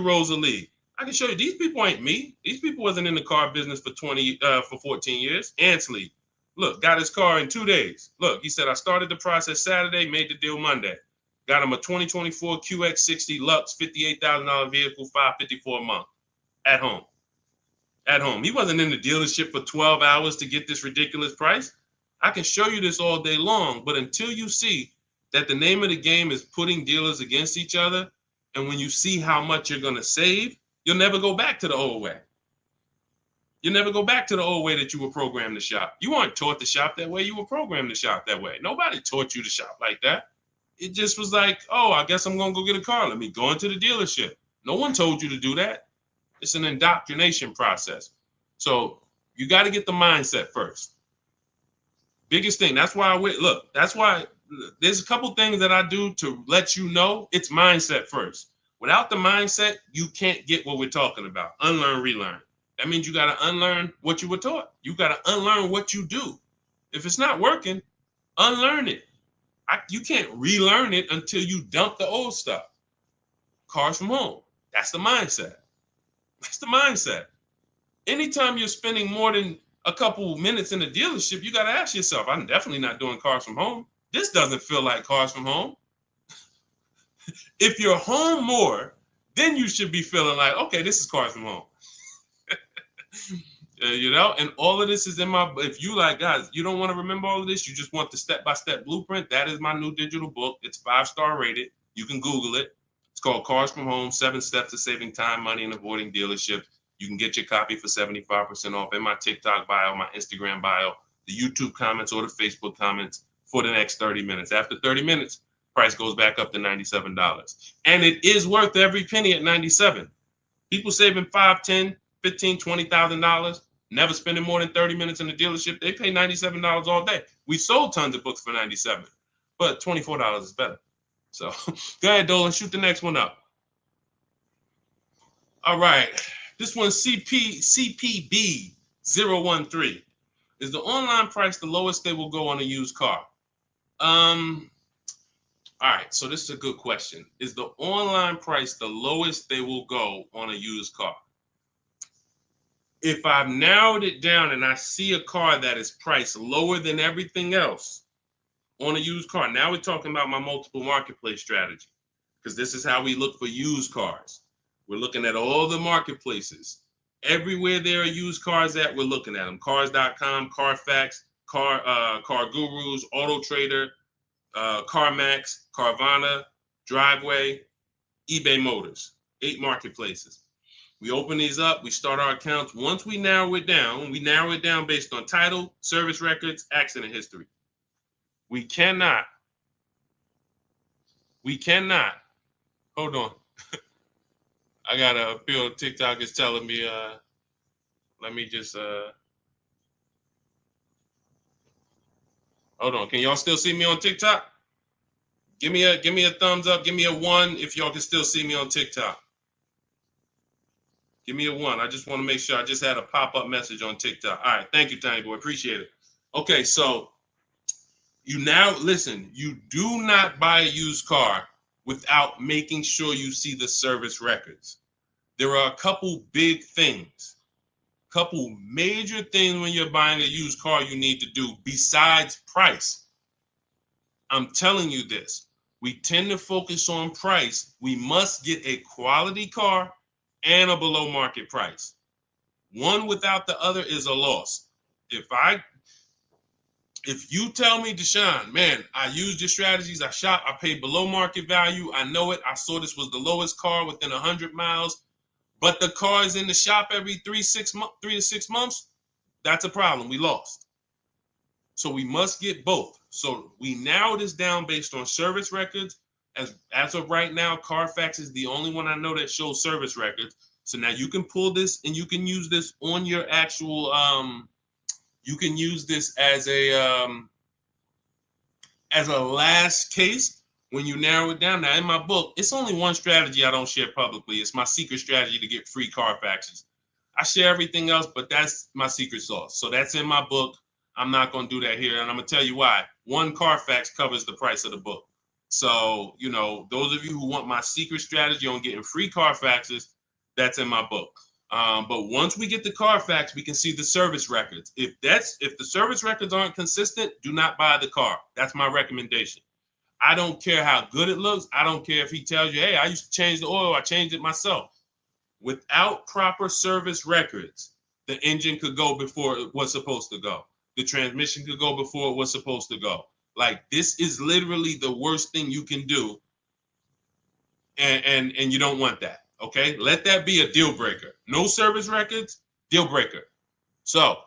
Rosalie. I can show you these people ain't me. These people wasn't in the car business for 14 years. Ansley, look, got his car in 2 days. Look, he said, I started the process Saturday, made the deal Monday. Got him a 2024 QX60 Lux, $58,000 vehicle, $554 a month at home. At home. He wasn't in the dealership for 12 hours to get this ridiculous price. I can show you this all day long, but until you see that the name of the game is putting dealers against each other, and when you see how much you're going to save, you'll never go back to the old way. You'll never go back to the old way that you were programmed to shop. You weren't taught to shop that way. You were programmed to shop that way. Nobody taught you to shop like that. It just was like, oh, I guess I'm going to go get a car. Let me go into the dealership. No one told you to do that. It's an indoctrination process. So you got to get the mindset first. Biggest thing. That's why that's why there's a couple things that I do to let you know it's mindset first. Without the mindset, you can't get what we're talking about. Unlearn, relearn. That means you got to unlearn what you were taught. You got to unlearn what you do. If it's not working, unlearn it. You can't relearn it until you dump the old stuff. Cars from home. That's the mindset. That's the mindset. Anytime you're spending more than a couple minutes in the dealership, you got to ask yourself, I'm definitely not doing cars from home. This doesn't feel like cars from home. If you're home more, then you should be feeling like, okay, this is cars from home. And all of this is in my, if you like, guys, you don't want to remember all of this, you just want the step-by-step blueprint, that is my new digital book. It's 5-star rated. You can Google it. It's called Cars from Home, 7 Steps to Saving Time, Money, and Avoiding Dealerships. You can get your copy for 75% off in my TikTok bio, my Instagram bio, the YouTube comments, or the Facebook comments for the next 30 minutes. After 30 minutes, price goes back up to $97. And it is worth every penny at $97. People saving $5, $10, $15, $20,000, never spending more than 30 minutes in the dealership. They pay $97 all day. We sold tons of books for $97, but $24 is better. So go ahead, Dolan, shoot the next one up. All right. This one's CPB013. Is the online price the lowest they will go on a used car? All right, so this is a good question. Is the online price the lowest they will go on a used car? If I've narrowed it down and I see a car that is priced lower than everything else on a used car, now we're talking about my multiple marketplace strategy, because this is how we look for used cars. We're looking at all the marketplaces. Everywhere there are used cars at, we're looking at them. Cars.com, Carfax, Car Gurus, Auto Trader, CarMax, Carvana, Driveway, eBay Motors. 8 marketplaces. We open these up, we start our accounts. Once we narrow it down based on title, service records, accident history. We cannot, hold on. I got a feel TikTok is telling me, let me just, hold on. Can y'all still see me on TikTok? Give me a thumbs up. Give me a 1 if y'all can still see me on TikTok. Give me a 1. I just want to make sure. I just had a pop-up message on TikTok. All right. Thank you, Tiny Boy. Appreciate it. Okay, so you do not buy a used car without making sure you see the service records. There are a couple big things, couple major things when you're buying a used car you need to do besides price. I'm telling you this. We tend to focus on price. We must get a quality car and a below market price. One without the other is a loss. If you tell me, Deshone, man, I used your strategies, I shop, I paid below market value, I know it, I saw this was the lowest car within 100 miles, but the car is in the shop every 3 to 6 months, that's a problem. We lost. So we must get both. So we narrow this down based on service records. As of right now, Carfax is the only one I know that shows service records. So now you can pull this and you can use this on your actual, you can use this as a last case when you narrow it down. Now in my book, it's only one strategy I don't share publicly. It's my secret strategy to get free Carfaxes. I share everything else, but that's my secret sauce. So that's in my book. I'm not going to do that here. And I'm going to tell you why. One Carfax covers the price of the book. So, those of you who want my secret strategy on getting free Carfaxes, that's in my book. But once we get the Carfax, we can see the service records. If the service records aren't consistent, do not buy the car. That's my recommendation. I don't care how good it looks. I don't care if he tells you, hey, I used to change the oil. I changed it myself. Without proper service records, the engine could go before it was supposed to go. The transmission could go before it was supposed to go. Like, this is literally the worst thing you can do. And you don't want that. Okay, let that be a deal breaker. No service records, deal breaker. So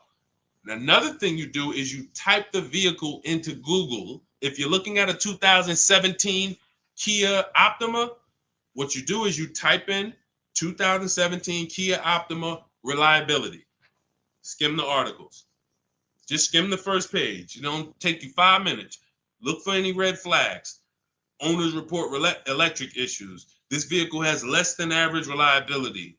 another thing you do is you type the vehicle into Google. If you're looking at a 2017 Kia Optima, what you do is you type in 2017 Kia Optima reliability. Skim the articles. Just skim the first page. It don't take you 5 minutes. Look for any red flags. Owners report electric issues. This vehicle has less than average reliability.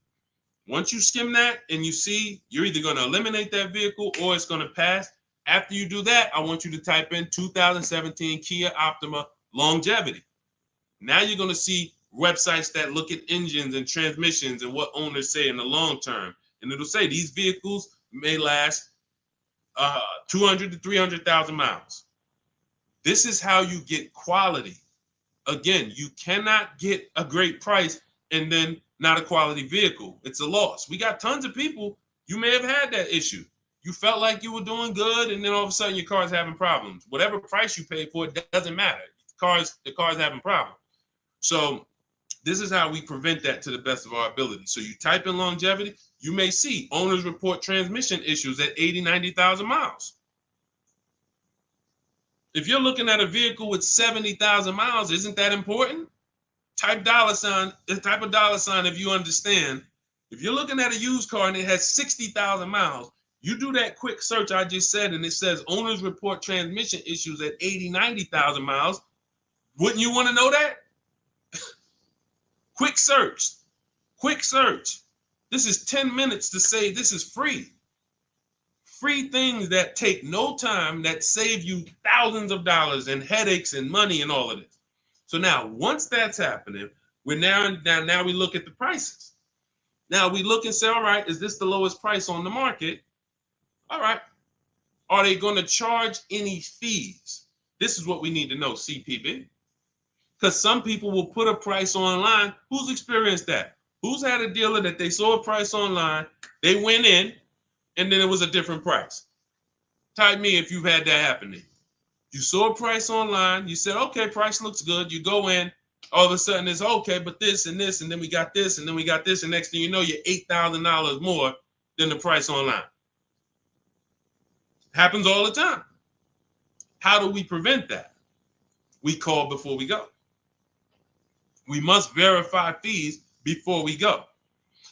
Once you skim that and you see you're either going to eliminate that vehicle or it's going to pass, after you do that, I want you to type in 2017 Kia Optima longevity. Now you're going to see websites that look at engines and transmissions and what owners say in the long term. And it'll say these vehicles may last 200 to 300,000 miles. This is how you get quality. Again, you cannot get a great price and then not a quality vehicle. It's a loss. We got tons of people, you may have had that issue. You felt like you were doing good, and then all of a sudden your car's having problems. Whatever price you paid for it doesn't matter. The car's having problems. So this is how we prevent that to the best of our ability. So you type in longevity, you may see owners report transmission issues at 80, 90,000 miles. If you're looking at a vehicle with 70,000 miles, isn't that important? Type dollar sign if you understand. If you're looking at a used car and it has 60,000 miles, you do that quick search I just said, and it says owners report transmission issues at 80, 90,000 miles. Wouldn't you want to know that? Quick search. This is 10 minutes to say this is free. Free things that take no time, that save you thousands of dollars and headaches and money and all of this. So now, once that's happening, we look at the prices. Now we look and say, all right, is this the lowest price on the market? All right. Are they going to charge any fees? This is what we need to know, CPB. Because some people will put a price online. Who's experienced that? Who's had a dealer that they saw a price online, they went in, and then it was a different price? Type me if you've had that happen to you. You saw a price online, you said, okay, price looks good. You go in, all of a sudden it's okay, but this and this, and then we got this, and then we got this, and next thing you know, you're $8,000 more than the price online. Happens all the time. How do we prevent that? We call before we go. We must verify fees before we go.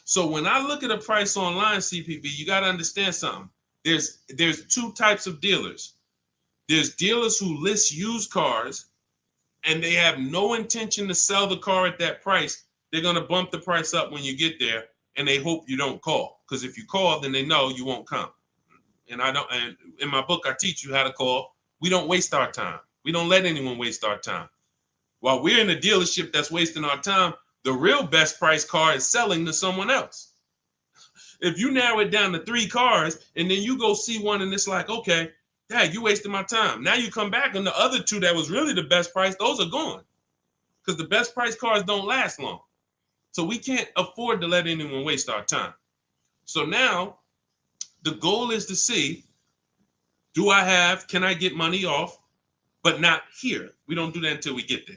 So when I look at a price online, CPV, you got to understand something. There's two types of dealers. There's dealers who list used cars and they have no intention to sell the car at that price. They're going to bump the price up when you get there, and they hope you don't call. Because if you call, then they know you won't come. And in my book, I teach you how to call. We don't waste our time. We don't let anyone waste our time. While we're in a dealership that's wasting our time, the real best price car is selling to someone else. If you narrow it down to 3 cars and then you go see one and it's like, okay, Dad, you wasted my time. Now you come back and the other 2 that was really the best price, those are gone. Because the best price cars don't last long. So we can't afford to let anyone waste our time. So now the goal is to see, can I get money off, but not here. We don't do that until we get there.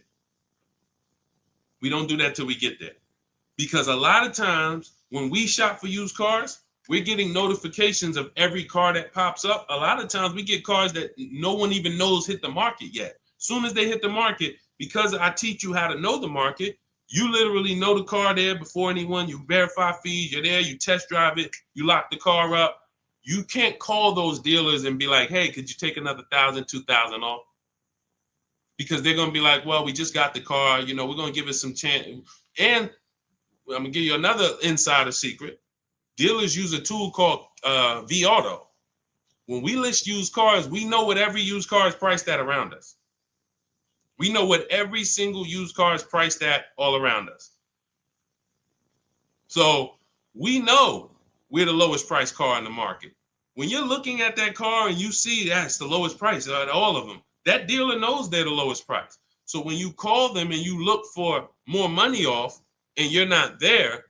Because a lot of times when we shop for used cars, we're getting notifications of every car that pops up. A lot of times we get cars that no one even knows hit the market yet. Soon as they hit the market, because I teach you how to know the market, you literally know the car there before anyone. You verify fees, you're there, you test drive it, you lock the car up. You can't call those dealers and be like, hey, could you take another $1,000, $2,000 off? Because they're going to be like, well, we just got the car. We're going to give it some chance. And I'm going to give you another insider secret. Dealers use a tool called V-Auto. When we list used cars, we know what every used car is priced at around us. We know what every single used car is priced at all around us. So we know we're the lowest priced car in the market. When you're looking at that car and you see that's the lowest price out of all of them, that dealer knows they're the lowest price. So when you call them and you look for more money off and you're not there,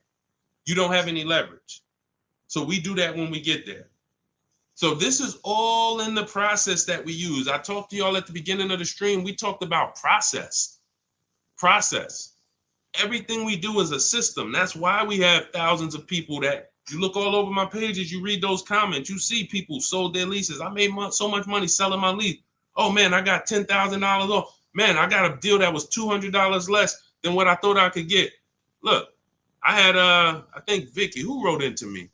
you don't have any leverage. So we do that when we get there. So this is all in the process that we use. I talked to y'all at the beginning of the stream. We talked about process. Everything we do is a system. That's why we have thousands of people that you look all over my pages, you read those comments, you see people sold their leases. I made so much money selling my lease. Oh man, I got $10,000 off. Man, I got a deal that was $200 less than what I thought I could get. Look, I had, I think Vicky, who wrote into me?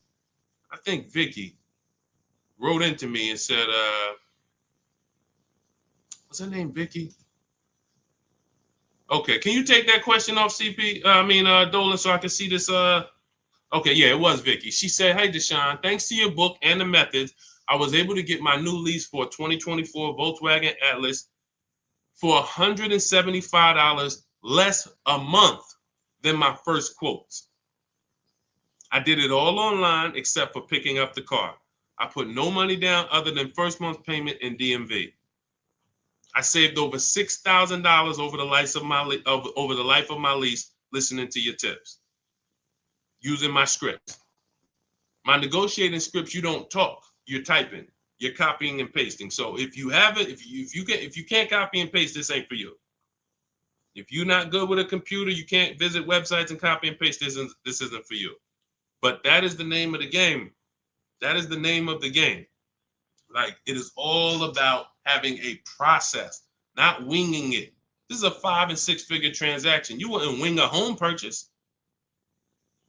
I think Vicky wrote into me and said, What's her name, Vicky? Okay, can you take that question off, CP? Dolan, so I can see this. Okay, yeah, it was Vicky. She said, "Hey, Deshone, thanks to your book and the methods, I was able to get my new lease for a 2024 Volkswagen Atlas for $175 less a month than my first quotes. I did it all online except for picking up the car. I put no money down other than first month's payment and DMV. I saved over $6,000 over the life of my lease listening to your tips, using my scripts. My negotiating scripts, you don't talk, you're typing, you're copying and pasting. So if you have it, if you can't copy and paste, this ain't for you. If you're not good with a computer, you can't visit websites and copy and paste. This isn't for you. But that is the name of the game. That is the name of the game. Like, it is all about having a process, not winging it. This is a 5 and 6 figure transaction. You wouldn't wing a home purchase.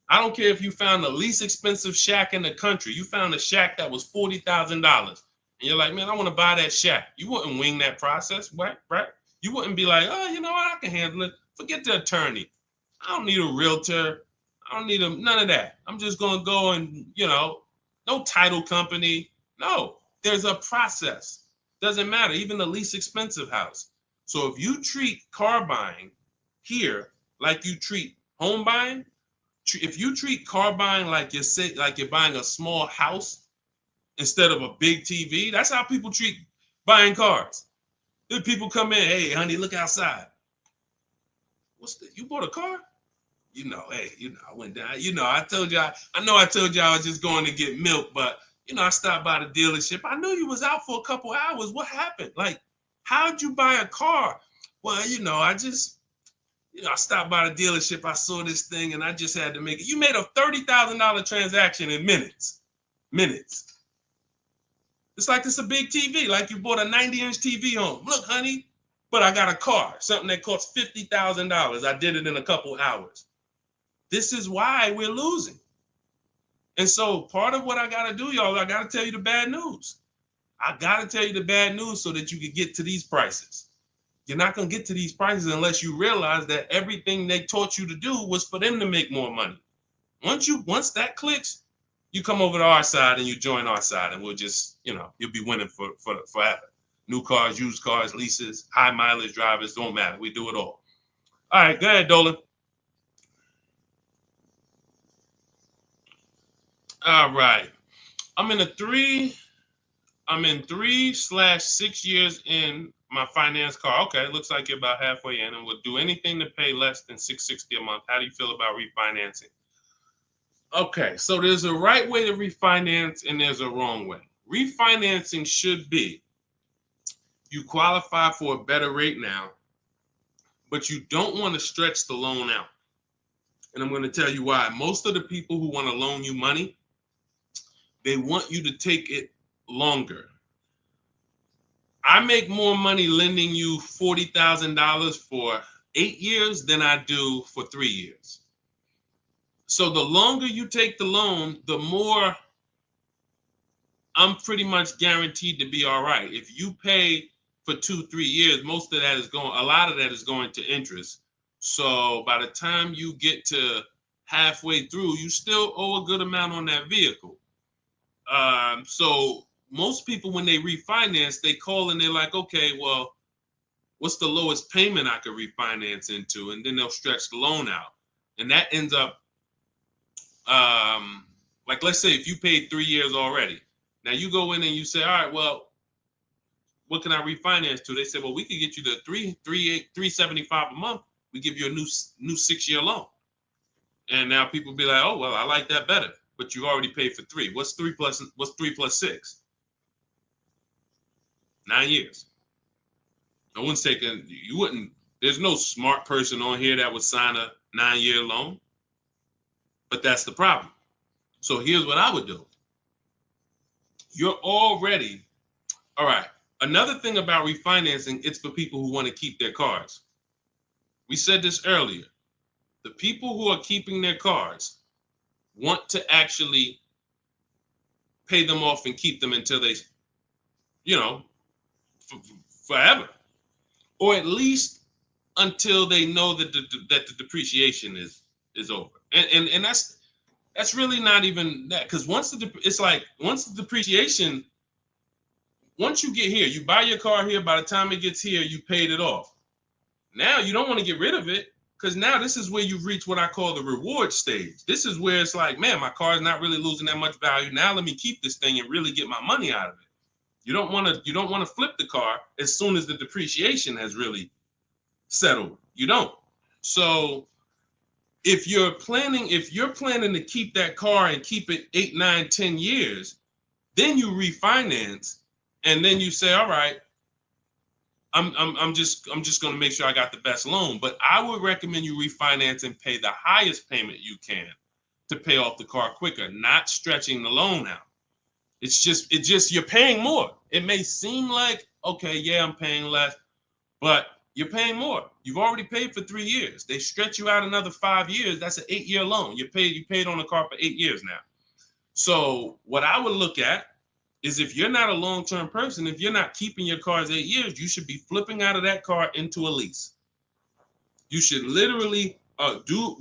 I don't care if you found the least expensive shack in the country. You found a shack that was $40,000. And you're like, man, I want to buy that shack. You wouldn't wing that process, right? You wouldn't be like, oh, you know what? I can handle it. Forget the attorney. I don't need a realtor. I don't need none of that. I'm just going to go and, no title company. No, there's a process. Doesn't matter. Even the least expensive house. So if you treat car buying here like you treat home buying, if you treat car buying like you're buying a small house instead of a big TV, that's how people treat buying cars. Then people come in, hey, honey, look outside. You bought a car? Hey, I went down. I told you, I told you I was just going to get milk, but I stopped by the dealership. I knew you was out for a couple hours. What happened? Like, how'd you buy a car? Well, I stopped by the dealership. I saw this thing and I just had to make it. You made a $30,000 transaction in minutes. It's like it's a big TV, like you bought a 90-inch TV home. Look, honey, but I got a car, something that costs $50,000. I did it in a couple hours. This is why we're losing. And so part of what I got to do, y'all, I got to tell you the bad news. I got to tell you the bad news so that you can get to these prices. You're not going to get to these prices unless you realize that everything they taught you to do was for them to make more money. Once that clicks, you come over to our side and you join our side, and we'll just, you'll be winning for forever. New cars, used cars, leases, high mileage drivers, don't matter. We do it all. All right, go ahead, Dolan. All right. I'm in 3/6 years in my finance car. Okay, it looks like you're about halfway in, and would do anything to pay less than $660 a month. How do you feel about refinancing? Okay, so there's a right way to refinance and there's a wrong way. Refinancing should be you qualify for a better rate now, but you don't want to stretch the loan out. And I'm going to tell you why. Most of the people who want to loan you money, they want you to take it longer. I make more money lending you $40,000 for 8 years than I do for 3 years. So the longer you take the loan, the more I'm pretty much guaranteed to be all right. If you pay for 2-3 years, a lot of that is going to interest. So by the time you get to halfway through, you still owe a good amount on that vehicle. So most people, when they refinance, they call and they're like, okay, well, what's the lowest payment I could refinance into? And then they'll stretch the loan out. And that ends up, like, let's say if you paid 3 years already. Now you go in and you say, all right, well, what can I refinance to? They say, well, we could get you the $375 a month. We give you a new 6-year loan. And now people be like, oh, well, I like that better. But you already paid for 3. What's 3 plus 6? 9 years. No one's taking, there's no smart person on here that would sign a 9-year loan. But that's the problem. So here's what I would do. You're already, all right. Another thing about refinancing, it's for people who want to keep their cars. We said this earlier. The people who are keeping their cars want to actually pay them off and keep them until they, forever. or at least until they know that the depreciation is over. And that's really not even that, because once the depreciation, once you get here, you buy your car here, by the time it gets here, you paid it off. Now you don't want to get rid of it, because now this is where you've reached what I call the reward stage. This is where it's like, man, my car is not really losing that much value. Now let me keep this thing and really get my money out of it. You don't want to flip the car as soon as the depreciation has really settled. You don't. So if you're planning to keep that car and keep it 8, 9, 10 years, then you refinance, and then you say, all right, I'm just going to make sure I got the best loan. But I would recommend you refinance and pay the highest payment you can to pay off the car quicker, not stretching the loan out. It's just you're paying more. It may seem like, okay, yeah, I'm paying less, but you're paying more. You've already paid for 3 years. They stretch you out another 5 years. That's an 8-year loan. You paid on the car for 8 years now. So what I would look at is, if you're not a long-term person, if you're not keeping your cars 8 years, you should be flipping out of that car into a lease. You should literally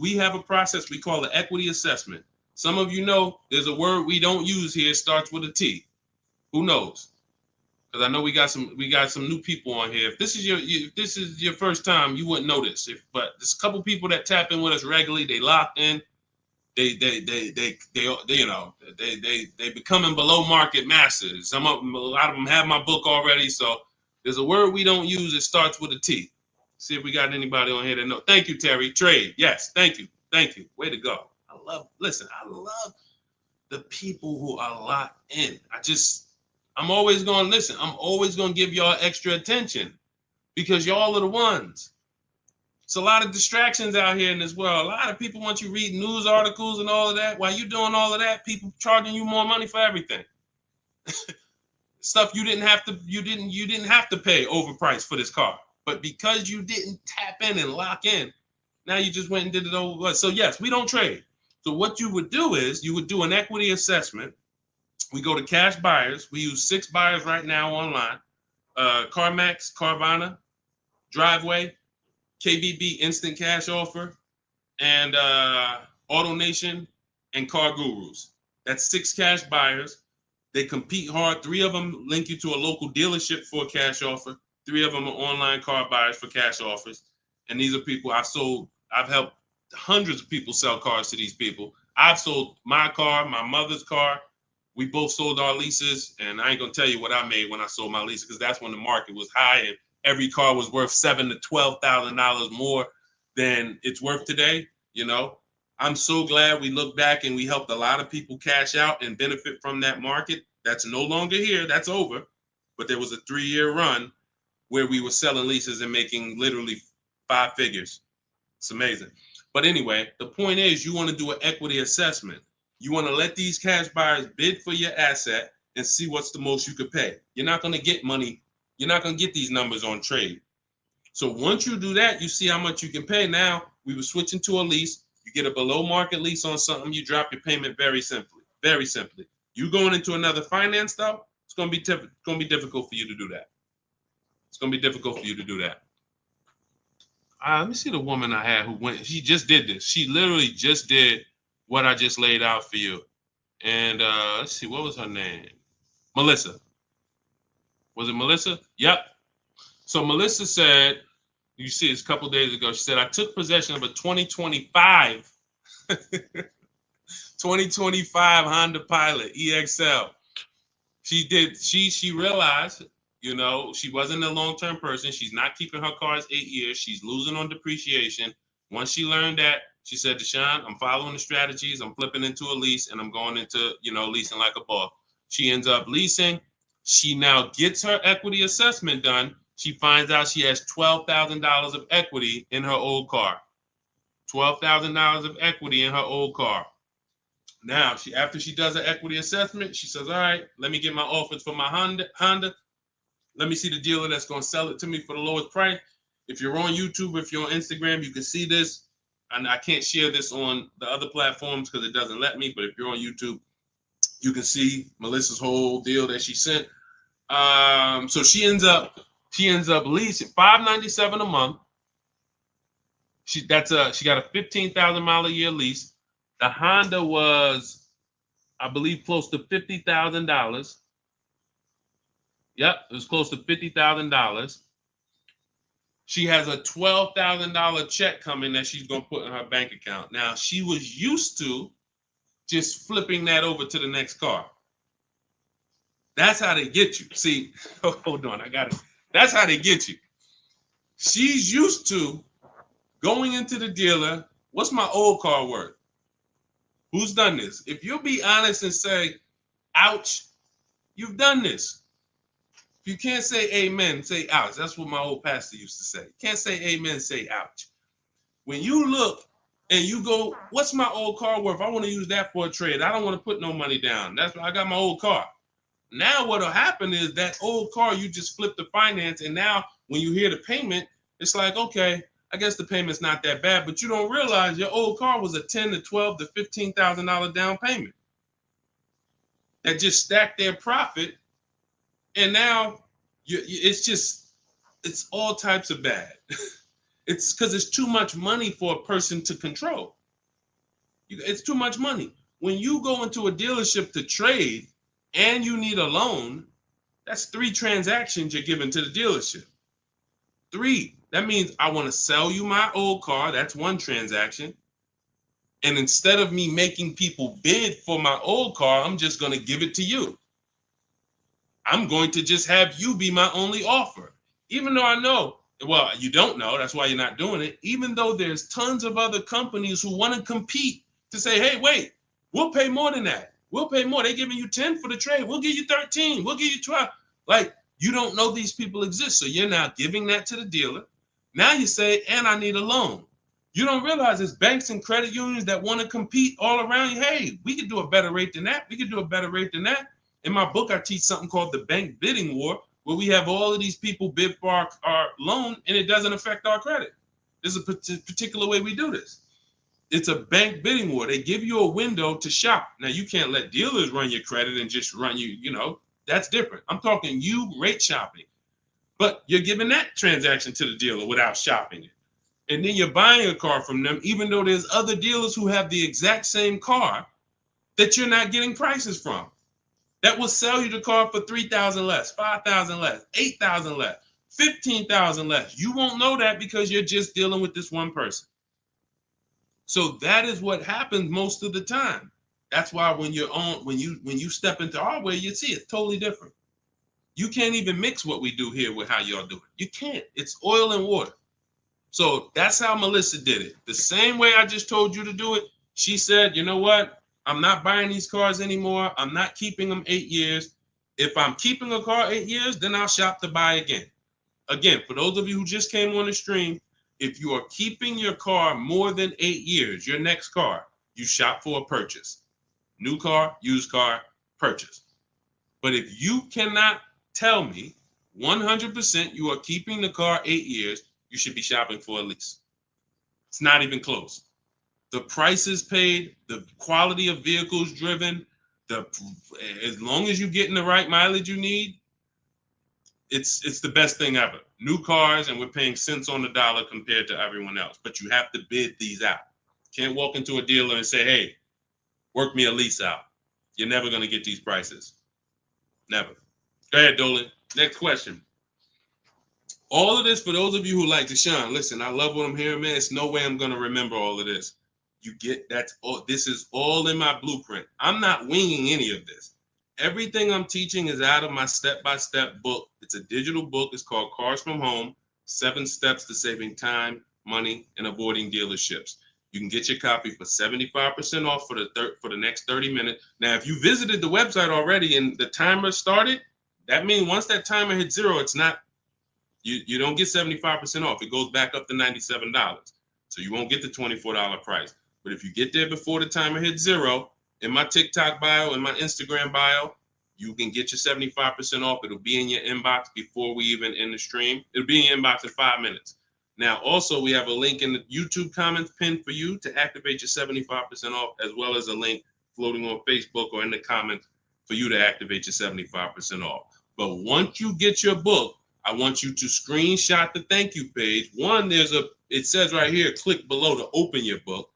we have a process we call the equity assessment. Some of you know there's a word we don't use here. It starts with a T. Who knows? Because I know we got some new people on here. If this is your first time, you wouldn't know this. But there's a couple people that tap in with us regularly. They locked in. They becoming below market masters. A lot of them have my book already. So there's a word we don't use. It starts with a T. See if we got anybody on here that know. Thank you, Terry. Trade. Yes. Thank you. Way to go. I love the people who are locked in. I'm always going to listen. I'm always going to give y'all extra attention, because y'all are the ones. It's a lot of distractions out here in this world. A lot of people want you reading news articles and all of that. While you doing all of that, people charging you more money for everything. Stuff you didn't have to pay overpriced for this car. But because you didn't tap in and lock in, now you just went and did it over. So yes, we don't trade. So what you would do is you would do an equity assessment. We go to cash buyers. We use 6 buyers right now online. CarMax, Carvana, Driveway, KBB Instant Cash Offer, and AutoNation and Car Gurus. That's 6 cash buyers. They compete hard. 3 of them link you to a local dealership for a cash offer. 3 of them are online car buyers for cash offers. And these are people I've helped hundreds of people sell cars to these people. I've sold my car, my mother's car. We both sold our leases, and I ain't gonna tell you what I made when I sold my leases, because that's when the market was high and every car was worth $7,000 to $12,000 more than it's worth today. You know, I'm so glad we look back and we helped a lot of people cash out and benefit from that market. That's no longer here. That's over. But there was a 3-year run where we were selling leases and making literally 5 figures. It's amazing. But anyway, the point is, you want to do an equity assessment. You want to let these cash buyers bid for your asset and see what's the most you could pay. You're not going to get money. You're not going to get these numbers on trade. So once you do that, you see how much you can pay. Now, we were switching to a lease. You get a below market lease on something, you drop your payment very simply. Very simply. You going into another finance though, it's going to be difficult for you to do that. It's going to be difficult for you to do that. Let me see the woman I had who went. She just did this. She literally just did what I just laid out for you. And let's see, what was her name? Melissa. Was it Melissa? Yep. So Melissa said, you see this a couple days ago, she said, I took possession of a 2025 Honda Pilot EXL. She realized, you know, she wasn't a long-term person. She's not keeping her cars 8 years. She's losing on depreciation. Once she learned that, she said, Deshone, I'm following the strategies. I'm flipping into a lease and I'm going into, leasing like a boss. She ends up leasing. She now gets her equity assessment done. She finds out she has $12,000 of equity in her old car. $12,000 of equity in her old car. Now, after she does her equity assessment, she says, all right, let me get my offers for my Honda. Let me see the dealer that's going to sell it to me for the lowest price. If you're on YouTube, if you're on Instagram, you can see this. And I can't share this on the other platforms because it doesn't let me. But if you're on YouTube, you can see Melissa's whole deal that she sent. So she ends up She ends up leasing $597 a month. She got a 15,000 mile a year lease. The Honda was, I believe, close to $50,000. Yep, it was close to $50,000. She has a $12,000 check coming that she's gonna put in her bank account. Now she was used to just flipping that over to the next car. That's how they get you. See, hold on, I got it. That's how they get you. She's used to going into the dealer. What's my old car worth? Who's done this? If you'll be honest and say, ouch, you've done this. If you can't say amen, say ouch. That's what my old pastor used to say. Can't say amen, say ouch. When you look and you go, what's my old car worth? I want to use that for a trade. I don't want to put no money down. That's why I got my old car. Now what'll happen is that old car, you just flip the finance, and now when you hear the payment, it's like, okay, I guess the payment's not that bad, but you don't realize your old car was a $10,000 to $12,000 to $15,000 down payment that just stacked their profit, and now it's all types of bad. It's because it's too much money for a person to control. It's too much money. When you go into a dealership to trade and you need a loan, that's 3 transactions you're giving to the dealership. 3. That means I want to sell you my old car. That's 1 transaction. And instead of me making people bid for my old car, I'm just going to give it to you. I'm going to just have you be my only offer. Even though I know, well, you don't know, that's why you're not doing it. Even though there's tons of other companies who want to compete to say, hey, wait, we'll pay more than that. We'll pay more. They're giving you 10 for the trade. We'll give you 13. We'll give you 12. Like, you don't know these people exist. So you're now giving that to the dealer. Now you say, and I need a loan. You don't realize there's banks and credit unions that want to compete all around you. Hey, we could do a better rate than that. We could do a better rate than that. In my book, I teach something called the bank bidding war, where we have all of these people bid for our loan, and it doesn't affect our credit. There's a particular way we do this. It's a bank bidding war. They give you a window to shop. Now, you can't let dealers run your credit and just run you, that's different. I'm talking you rate shopping. But you're giving that transaction to the dealer without shopping it. And then you're buying a car from them, even though there's other dealers who have the exact same car that you're not getting prices from. That will sell you the car for $3,000 less, $5,000 less, $8,000 less, $15,000 less. You won't know that because you're just dealing with this one person. So that is what happens most of the time. That's why when you step into our way, you see it's totally different. You can't even mix what we do here with how y'all do it. You can't. It's oil and water. So that's how Melissa did it. The same way I just told you to do it. She said, you know what? I'm not buying these cars anymore. I'm not keeping them 8 years. If I'm keeping a car 8 years, then I'll shop to buy again. Again, for those of you who just came on the stream, if you are keeping your car more than 8 years, your next car, you shop for a purchase. New car, used car, purchase. But if you cannot tell me 100% you are keeping the car 8 years, you should be shopping for a lease. It's not even close. The prices paid, the quality of vehicles driven, as long as you're getting the right mileage you need, it's the best thing ever. New cars, and we're paying cents on the dollar compared to everyone else. But you have to bid these out. Can't walk into a dealer and say, hey, work me a lease out. You're never going to get these prices. Never. Go ahead, Dolan. Next question. All of this, for those of you who like Deshone, listen, I love what I'm hearing, man. It's no way I'm going to remember all of this. You get that's all. This is all in my blueprint. I'm not winging any of this. Everything I'm teaching is out of my step-by-step book. It's a digital book. It's called Cars from Home, 7 Steps to Saving Time, Money, and Avoiding Dealerships. You can get your copy for 75% off for the next 30 minutes. Now, if you visited the website already and the timer started, that means once that timer hits 0, it's not, you don't get 75% off. It goes back up to $97. So you won't get the $24 price. But if you get there before the timer hits 0, in my TikTok bio, in my Instagram bio, you can get your 75% off. It'll be in your inbox before we even end the stream. It'll be in your inbox in 5 minutes. Now, also, we have a link in the YouTube comments pinned for you to activate your 75% off, as well as a link floating on Facebook or in the comments for you to activate your 75% off. But once you get your book, I want you to screenshot the thank you page. One, it says right here, click below to open your book.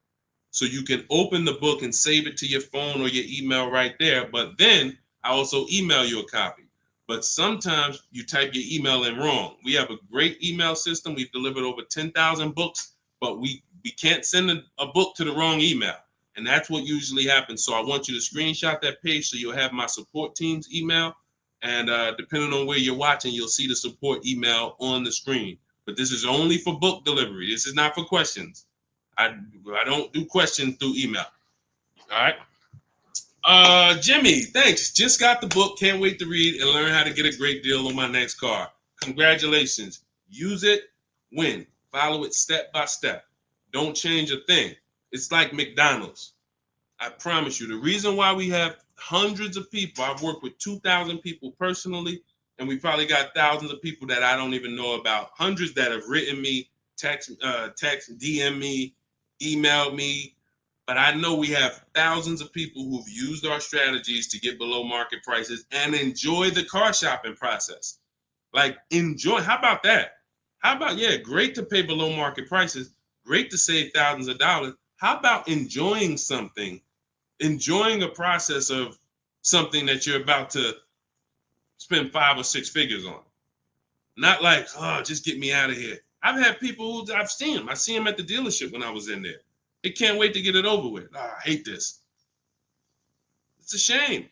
So you can open the book and save it to your phone or your email right there. But then I also email you a copy. But sometimes you type your email in wrong. We have a great email system. We've delivered over 10,000 books, but we can't send a book to the wrong email. And that's what usually happens. So I want you to screenshot that page so you'll have my support team's email. And depending on where you're watching, you'll see the support email on the screen. But this is only for book delivery. This is not for questions. I don't do questions through email. All right. Jimmy, thanks. Just got the book. Can't wait to read and learn how to get a great deal on my next car. Congratulations. Use it, win. Follow it step by step. Don't change a thing. It's like McDonald's. I promise you. The reason why we have hundreds of people, I've worked with 2,000 people personally, and we probably got thousands of people that I don't even know about. Hundreds that have written me, text, DM me, emailed me. But I know we have thousands of people who've used our strategies to get below market prices and enjoy the car shopping process. Like, enjoy. How about that? How about, yeah, great to pay below market prices, great to save thousands of dollars. How about enjoying something, enjoying a process of something that you're about to spend 5 or 6 figures on? Not like, oh, just get me out of here. I've had people who I've seen them. I see them at the dealership when I was in there. They can't wait to get it over with. Oh, I hate this. It's a shame.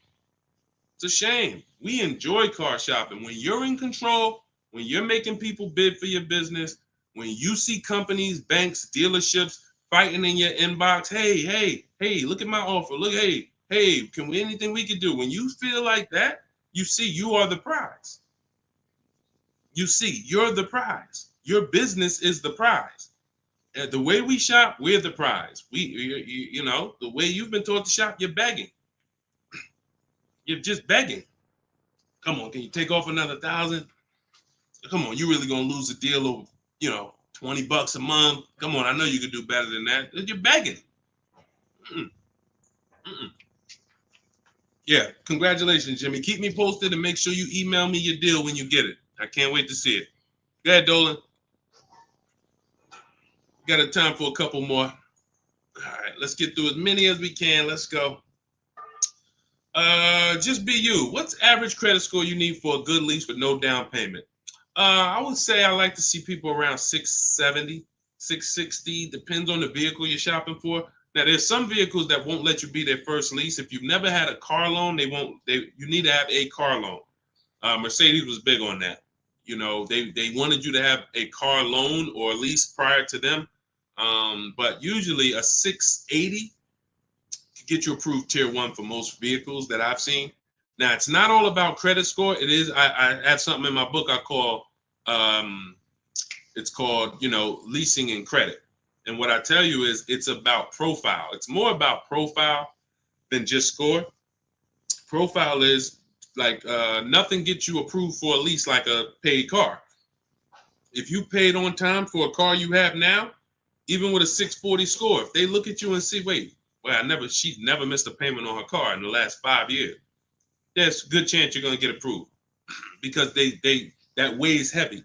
It's a shame. We enjoy car shopping. When you're in control, when you're making people bid for your business, when you see companies, banks, dealerships fighting in your inbox, hey, look at my offer. Look, hey, can we anything we can do? When you feel like that, you see you are the prize. You see, you're the prize. Your business is the prize. The way we shop, we're the prize. You know, the way you've been taught to shop, you're begging. You're just begging. Come on, can you take off another 1,000? Come on, you really gonna lose a deal over, $20 a month? Come on, I know you could do better than that. You're begging. Mm-mm. Mm-mm. Yeah, congratulations, Jimmy. Keep me posted and make sure you email me your deal when you get it. I can't wait to see it. Go ahead, Dolan. Got a time for a couple more. All right, let's get through as many as we can. Let's go. Just be you. What's average credit score you need for a good lease with no down payment? I would say I like to see people around 670, 660. Depends on the vehicle you're shopping for. Now, there's some vehicles that won't let you be their first lease. If you've never had a car loan, you need to have a car loan. Mercedes was big on that. They wanted you to have a car loan or lease prior to them. But usually a 680 can get you approved tier 1 for most vehicles that I've seen. Now, it's not all about credit score. It is. I have something in my book I call, it's called, leasing and credit. And what I tell you is it's about profile. It's more about profile than just score. Profile is like nothing gets you approved for a lease like a paid car. If you paid on time for a car you have now, even with a 640 score, if they look at you and see, wait, well, she's never missed a payment on her car in the last 5 years. There's a good chance you're going to get approved because that weighs heavy,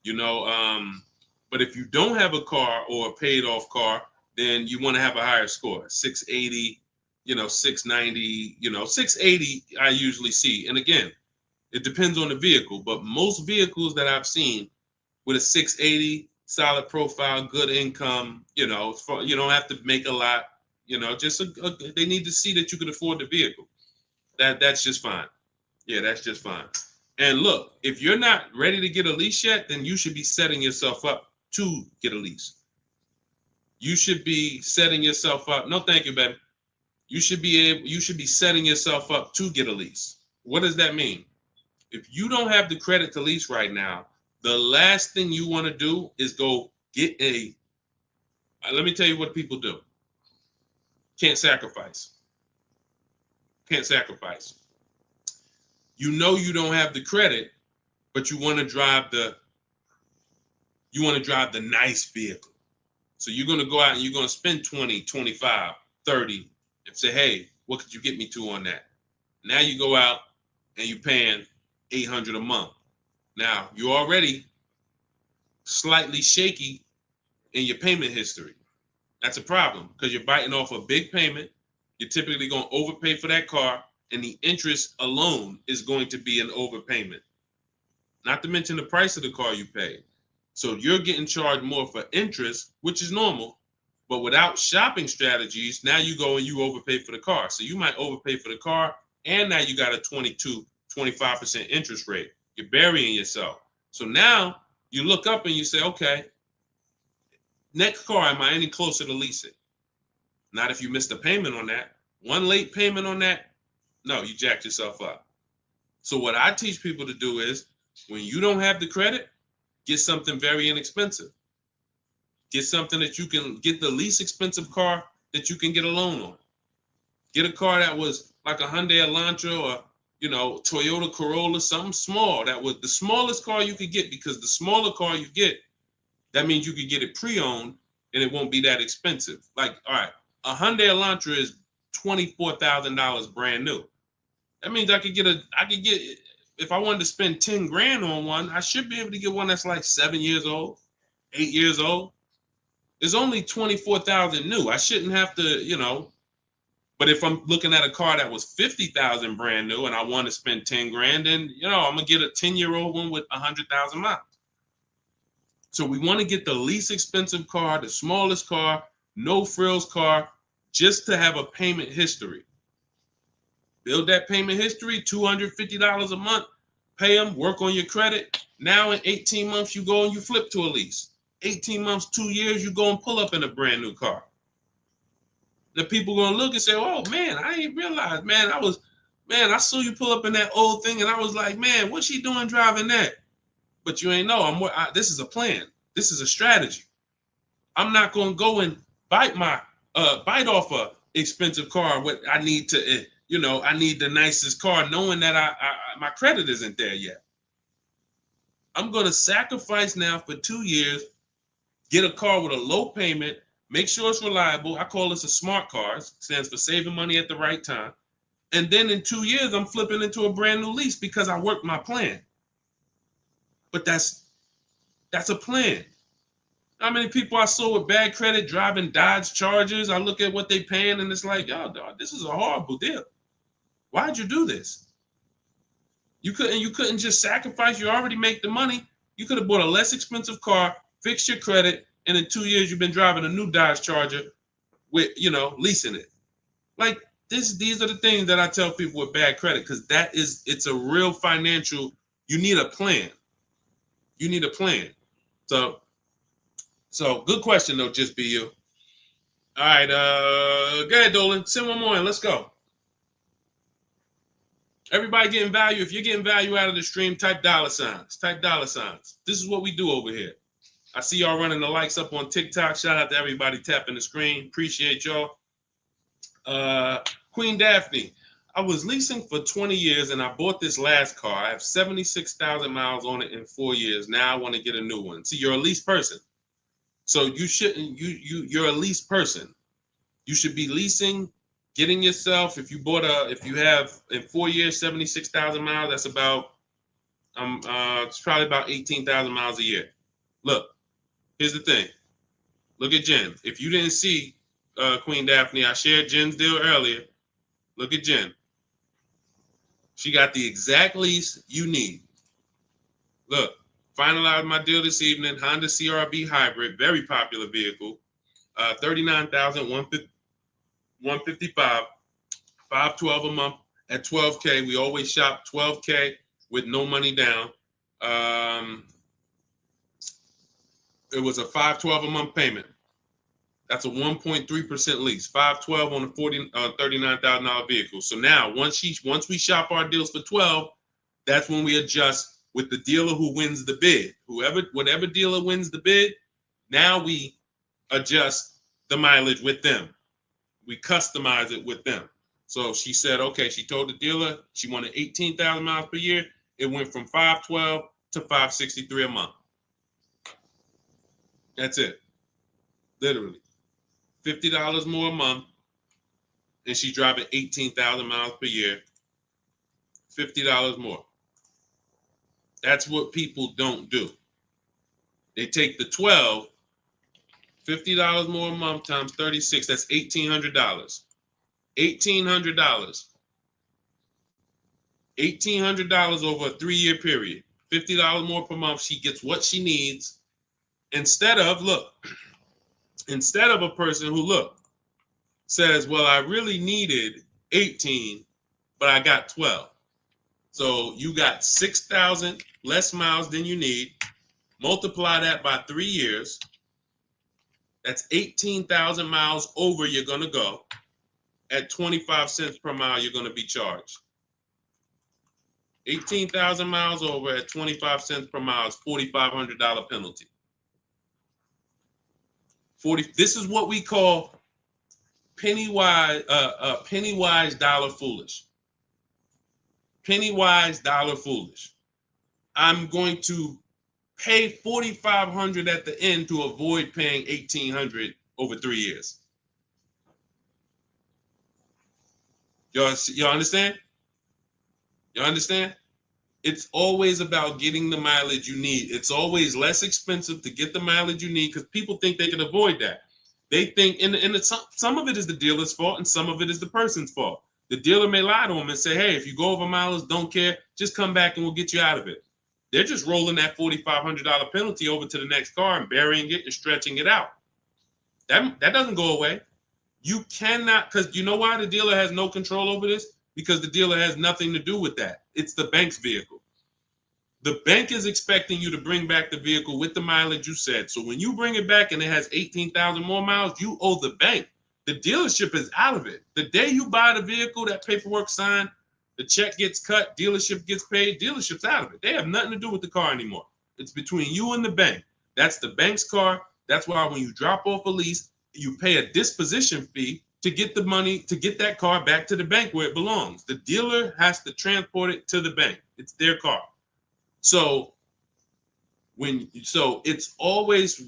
But if you don't have a car or a paid off car, then you want to have a higher score, 680, 690, 680 I usually see. And again, it depends on the vehicle, but most vehicles that I've seen with a 680, solid profile, good income, you don't have to make a lot, they need to see that you can afford the vehicle. That's just fine. Yeah, that's just fine. And look, if you're not ready to get a lease yet, then you should be setting yourself up to get a lease. You should be setting yourself up. No, thank you, baby. You should be setting yourself up to get a lease. What does that mean? If you don't have the credit to lease right now, the last thing you want to do is go get let me tell you what people do. Can't sacrifice. Can't sacrifice. You don't have the credit, but you want to drive the nice vehicle. So you're going to go out and you're going to spend 20, 25, 30 and say, hey, what could you get me to on that? Now you go out and you're paying $800 a month. Now, you're already slightly shaky in your payment history. That's a problem because you're biting off a big payment. You're typically going to overpay for that car, and the interest alone is going to be an overpayment. Not to mention the price of the car you pay. So you're getting charged more for interest, which is normal. But without shopping strategies, now you go and you overpay for the car. So you might overpay for the car, and now you got a 25% interest rate. You're burying yourself. So now you look up and you say, okay, next car, am I any closer to leasing? Not if you missed a payment on that. One late payment on that, no, you jacked yourself up. So what I teach people to do is, when you don't have the credit, get something very inexpensive. Get something that you can get, the least expensive car that you can get a loan on. Get a car that was like a Hyundai Elantra or, Toyota Corolla, something small. That was the smallest car you could get, because the smaller car you get, that means you could get it pre-owned and it won't be that expensive. Like, all right, a Hyundai Elantra is $24,000 brand new. That means I could get, if I wanted to spend 10 grand on one, I should be able to get one that's like 7 years old, 8 years old. It's only 24,000 new. I shouldn't have to, but if I'm looking at a car that was 50,000 brand new and I want to spend 10 grand, then, I'm going to get a 10-year-old one with 100,000 miles. So we want to get the least expensive car, the smallest car, no frills car, just to have a payment history. Build that payment history, $250 a month, pay them, work on your credit. Now in 18 months, you go and you flip to a lease. 18 months, 2 years, you go and pull up in a brand new car. The people going to look and say, oh, man, I ain't realized, man, I saw you pull up in that old thing, and I was like, man, what's she doing driving that? But you ain't know, this is a plan. This is a strategy. I'm not going to go and bite off a expensive car. What I need to, I need the nicest car, knowing that my credit isn't there yet. I'm going to sacrifice now for 2 years, get a car with a low payment, make sure it's reliable. I call this a smart car. It stands for saving money at the right time. And then in 2 years, I'm flipping into a brand new lease because I worked my plan. But that's a plan. How many people I saw with bad credit driving Dodge Chargers? I look at what they paying and it's like, yo, dog, this is a horrible deal. Why'd you do this? You couldn't just sacrifice. You already make the money. You could have bought a less expensive car, fixed your credit, and in 2 years you've been driving a new Dodge Charger with, leasing it. Like these are the things that I tell people with bad credit, because it's a real financial, you need a plan. You need a plan. So good question though, just be you. All right, go ahead, Dolan. Send one more in. Let's go. Everybody getting value. If you're getting value out of the stream, type dollar signs. Type dollar signs. This is what we do over here. I see y'all running the likes up on TikTok. Shout out to everybody tapping the screen. Appreciate y'all. Queen Daphne, I was leasing for 20 years and I bought this last car. I have 76,000 miles on it in 4 years. Now I want to get a new one. See, you're a lease person. So you shouldn't, you're a lease person. You should be leasing, getting yourself, if you have in 4 years, 76,000 miles, that's about, it's probably about 18,000 miles a year. Look, here's the thing. Look at Jen. If you didn't see Queen Daphne, I shared Jen's deal earlier. Look at Jen. She got the exact lease you need. Look, finalized my deal this evening. Honda CR-V hybrid, very popular vehicle. 39,155, 512 a month at 12K. We always shop 12K with no money down. It was a 512 a month payment. That's a 1.3% lease. 512 on a $39,000 vehicle. So now once we shop our deals for 12, that's when we adjust with the dealer who wins the bid. Whatever dealer wins the bid, now we adjust the mileage with them. We customize it with them. So she said, okay, she told the dealer she wanted 18,000 miles per year. It went from 512 to 563 a month. That's it. Literally. $50 more a month. And she's driving 18,000 miles per year. $50 more. That's what people don't do. They take the 12, $50 more a month times 36, that's $1,800. $1,800. $1,800 over a 3-year period. $50 more per month. She gets what she needs instead of a person who says, well, I really needed 18, but I got 12. So you got 6,000 less miles than you need. Multiply that by 3 years. That's 18,000 miles over you're going to go. At 25 cents per mile, you're going to be charged. 18,000 miles over at 25 cents per mile is $4,500 penalty. This is what we call penny wise, dollar foolish. Penny wise, dollar foolish. I'm going to pay $4,500 at the end to avoid paying $1,800 over 3 years. Y'all understand? You understand? It's always about getting the mileage you need. It's always less expensive to get the mileage you need because people think they can avoid that. They think, some of it is the dealer's fault and some of it is the person's fault. The dealer may lie to them and say, hey, if you go over mileage, don't care, just come back and we'll get you out of it. They're just rolling that $4,500 penalty over to the next car and burying it and stretching it out. That doesn't go away. You cannot, because you know why the dealer has no control over this? Because the dealer has nothing to do with that. It's the bank's vehicle. The bank is expecting you to bring back the vehicle with the mileage you said. So when you bring it back and it has 18,000 more miles, you owe the bank. The dealership is out of it. The day you buy the vehicle, that paperwork signed, the check gets cut, dealership gets paid, dealership's out of it. They have nothing to do with the car anymore. It's between you and the bank. That's the bank's car. That's why when you drop off a lease, you pay a disposition fee to get the money, to get that car back to the bank where it belongs. The dealer has to transport it to the bank. It's their car. So it's always,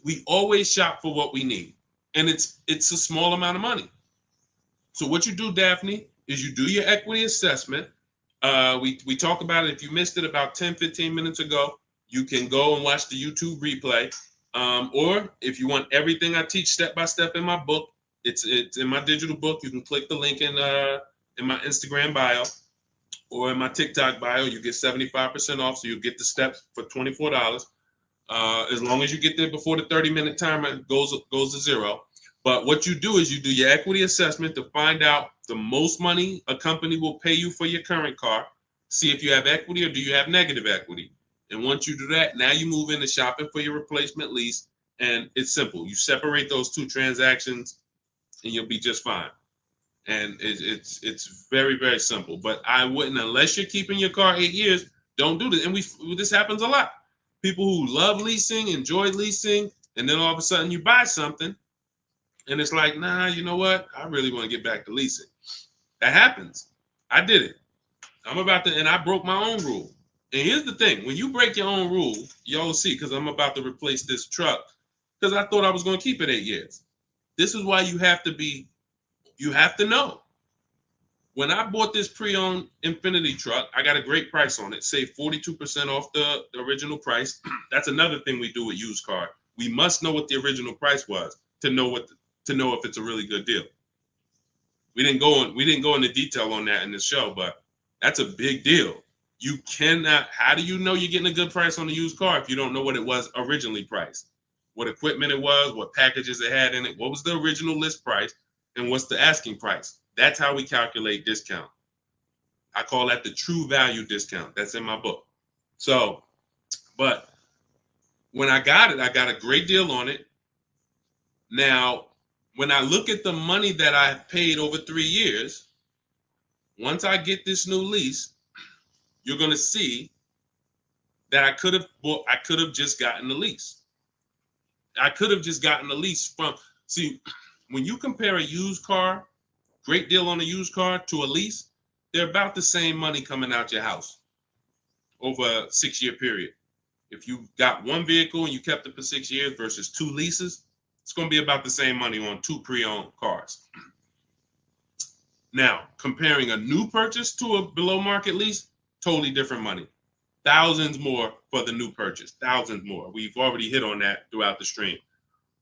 we always shop for what we need. And it's a small amount of money. So what you do, Daphne, is you do your equity assessment. We talked about it. If you missed it about 10, 15 minutes ago, you can go and watch the YouTube replay. Or if you want everything I teach step by step in my book, it's in my digital book. You can click the link in my Instagram bio or in my TikTok bio. You get 75% off, so you get the steps for $24. As long as you get there before the 30-minute timer goes to zero. But what you do is you do your equity assessment to find out the most money a company will pay you for your current car. See if you have equity or do you have negative equity. And once you do that, now you move into shopping for your replacement lease. And it's simple. You separate those two transactions and you'll be just fine. And it's very, very simple. But I wouldn't, unless you're keeping your car 8 years, don't do this. And this happens a lot. People who love leasing, enjoy leasing, and then all of a sudden you buy something and it's like, nah, you know what? I really want to get back to leasing. That happens. I did it. And I broke my own rule. And here's the thing. When you break your own rule, y'all see, because I'm about to replace this truck, because I thought I was going to keep it 8 years. This is why you have to know. When I bought this pre-owned Infiniti truck, I got a great price on it. Saved 42% off the original price. That's another thing we do with used car. We must know what the original price was to know if it's a really good deal. We didn't go into detail on that in this show, but that's a big deal. You cannot. How do you know you're getting a good price on a used car if you don't know what it was originally priced? What equipment it was, what packages it had in it, what was the original list price, and what's the asking price? That's how we calculate discount. I call that the true value discount. That's in my book. So, but when I got it, I got a great deal on it. Now, when I look at the money that I paid over 3 years, once I get this new lease, you're going to see that I could have just gotten the lease. I could have just gotten the lease when you compare a used car, great deal on a used car, to a lease, they're about the same money coming out your house over a 6-year period. If you got one vehicle and you kept it for 6 years versus 2 leases, it's going to be about the same money on 2 pre-owned cars. Now, comparing a new purchase to a below market lease, totally different money. thousands more for the new purchase, thousands more. We've already hit on that throughout the stream.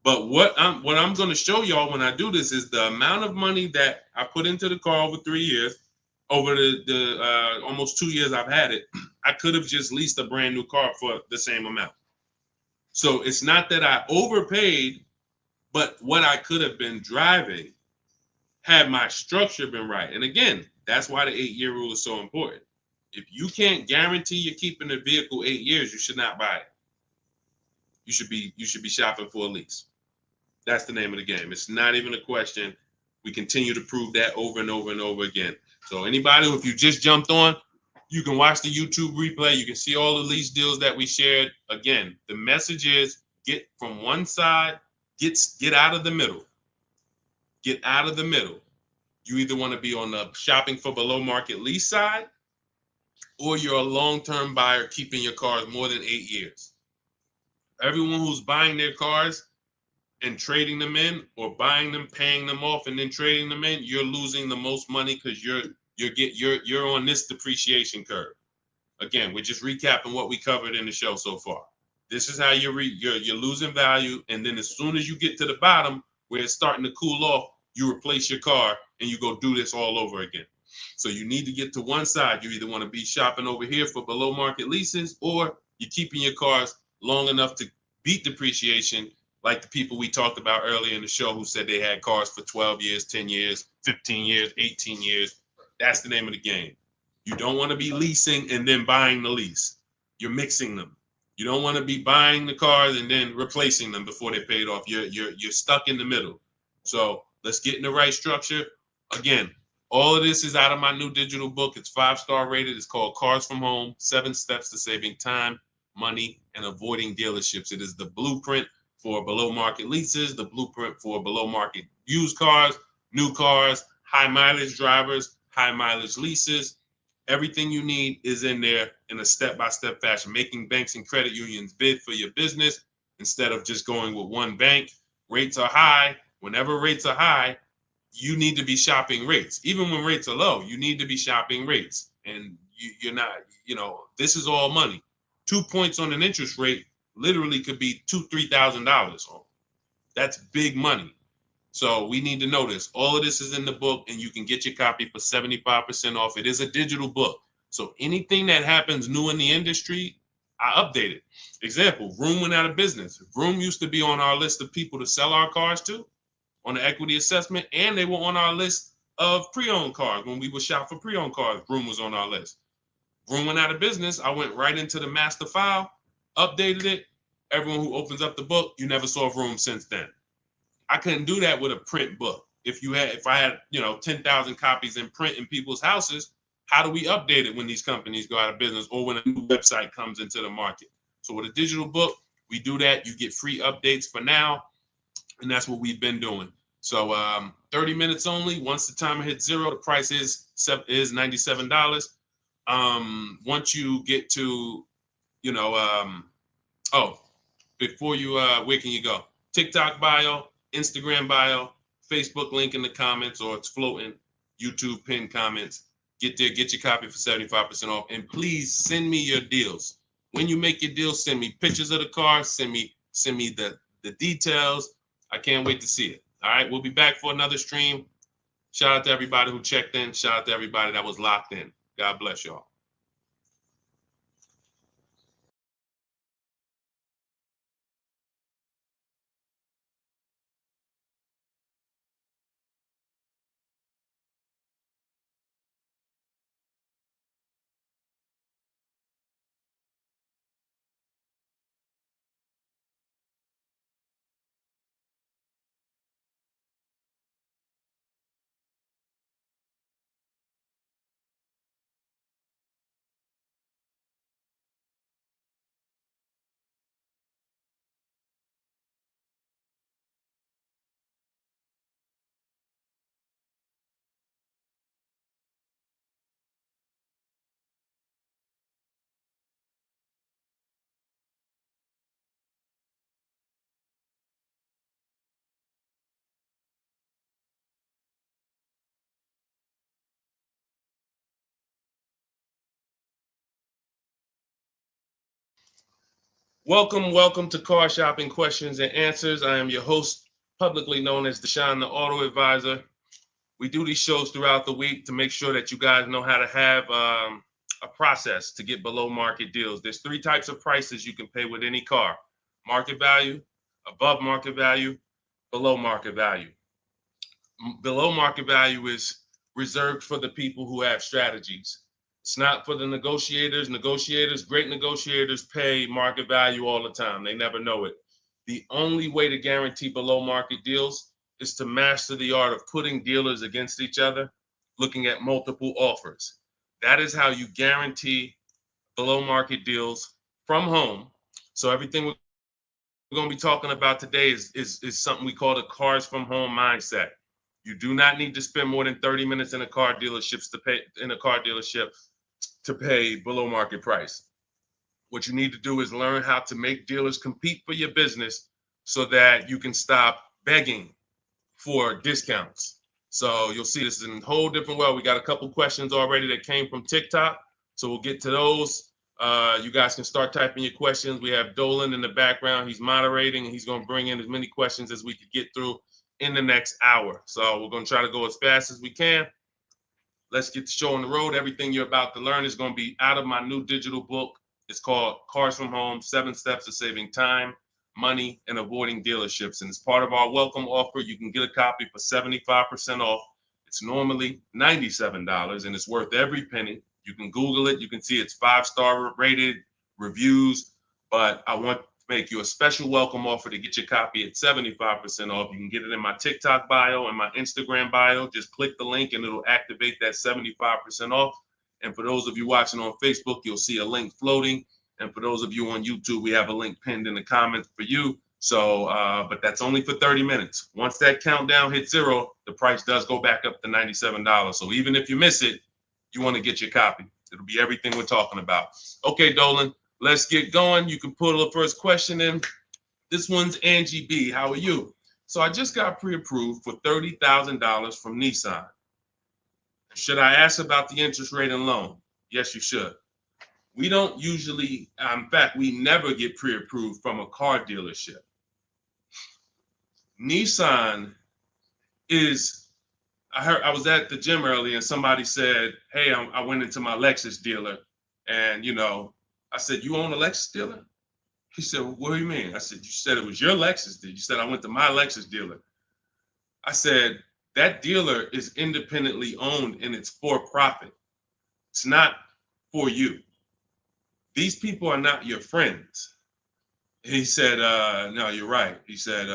But what I'm going to show y'all when I do this is the amount of money that I put into the car over 3 years, over the almost 2 years I've had it. I could have just leased a brand new car for the same amount. So it's not that I overpaid, but what I could have been driving had my structure been right. And again, that's why the 8-year rule is so important. If you can't guarantee you're keeping the vehicle 8 years, you should not buy it. You should be shopping for a lease. That's the name of the game. It's not even a question. We continue to prove that over and over and over again. So anybody, if you just jumped on, you can watch the YouTube replay. You can see all the lease deals that we shared. Again, the message is get from one side, get out of the middle. Get out of the middle. You either want to be on the shopping for below market lease side, or you're a long-term buyer keeping your cars more than 8 years. Everyone who's buying their cars and trading them in, or buying them, paying them off, and then trading them in, you're losing the most money because you're on this depreciation curve. Again, we're just recapping what we covered in the show so far. This is how you're losing value, and then as soon as you get to the bottom where it's starting to cool off, you replace your car and you go do this all over again. So you need to get to one side. You either want to be shopping over here for below market leases, or you're keeping your cars long enough to beat depreciation, like the people we talked about earlier in the show who said they had cars for 12 years, 10 years, 15 years, 18 years. That's the name of the game. You don't want to be leasing and then buying the lease. You're mixing them. You don't want to be buying the cars and then replacing them before they're paid off. You're stuck in the middle. So let's get in the right structure. Again, all of this is out of my new digital book. It's 5-star rated. It's called Cars from Home, 7 Steps to Saving Time, Money, and Avoiding Dealerships. It is the blueprint for below market leases, the blueprint for below market used cars, new cars, high mileage drivers, high mileage leases. Everything you need is in there in a step-by-step fashion, making banks and credit unions bid for your business instead of just going with one bank. Rates are high. Whenever rates are high, you need to be shopping rates. Even when rates are low, you need to be shopping rates. And you're not, this is all money. 2 points on an interest rate literally could be $2,000-$3,000. That's big money. So we need to know this. All of this is in the book, and you can get your copy for 75% off. It is a digital book. So anything that happens new in the industry, I update it. Example, Vroom went out of business. Vroom used to be on our list of people to sell our cars to on the equity assessment, and they were on our list of pre-owned cars. When we would shop for pre-owned cars, Vroom was on our list. Vroom went out of business. I went right into the master file, updated it. Everyone who opens up the book, you never saw Vroom since then. I couldn't do that with a print book. If I had 10,000 copies in print in people's houses, how do we update it when these companies go out of business or when a new website comes into the market? So with a digital book, we do that. You get free updates for now, and that's what we've been doing. So 30 minutes only. Once the timer hits 0, the price is $97. Once you get to, before you, where can you go? TikTok bio, Instagram bio, Facebook link in the comments, or it's floating, YouTube pinned comments. Get there, get your copy for 75% off. And please send me your deals. When you make your deals, send me pictures of the car, send me the details. I can't wait to see it. All right, we'll be back for another stream. Shout out to everybody who checked in. Shout out to everybody that was locked in. God bless y'all. Welcome to Car Shopping Questions and Answers. I am your host, publicly known as Deshone the Auto Advisor. We do these shows throughout the week to make sure that you guys know how to have a process to get below market deals. There's three types of prices you can pay with any car: market value, above market value, below market value. Below market value is reserved for the people who have strategies. It's not for the negotiators. Great negotiators pay market value all the time. They never know it. The only way to guarantee below market deals is to master the art of putting dealers against each other, looking at multiple offers. That is how you guarantee below market deals from home. So everything we're going to be talking about today is something we call the cars from home mindset. You do not need to spend more than 30 minutes in a car dealership to pay below market price. What you need to do is learn how to make dealers compete for your business so that you can stop begging for discounts. So you'll see this in a whole different way. We got a couple questions already that came from TikTok. So we'll get to those. You guys can start typing your questions. We have Dolan in the background. He's moderating and he's going to bring in as many questions as we could get through in the next hour. So we're going to try to go as fast as we can. Let's get the show on the road. Everything you're about to learn is going to be out of my new digital book. It's called Cars from Home, 7 Steps to Saving Time, Money, and Avoiding Dealerships. And as part of our welcome offer, you can get a copy for 75% off. It's normally $97 and it's worth every penny. You can Google it. You can see it's 5-star rated reviews, but I want to make you a special welcome offer to get your copy at 75% off. You can get it in my TikTok bio and my Instagram bio. Just click the link and it'll activate that 75% off. And for those of you watching on Facebook, you'll see a link floating. And for those of you on YouTube, we have a link pinned in the comments for you. So, but that's only for 30 minutes. Once that countdown hits 0, the price does go back up to $97. So even if you miss it, you want to get your copy. It'll be everything we're talking about. Okay, Dolan, let's get going. You can put the first question in. This one's Angie B. How are you? So I just got pre-approved for $30,000 from Nissan. Should I ask about the interest rate and loan? Yes, you should. We don't usually, in fact, we never get pre-approved from a car dealership. Nissan is, I was at the gym earlier and somebody said, hey, I went into my Lexus dealer and, I said, you own a Lexus dealer? He said, well, what do you mean? I said, you said it was your Lexus dealer. You said, I went to my Lexus dealer. I said, that dealer is independently owned and it's for profit. It's not for you. These people are not your friends. He said, no, you're right. He said,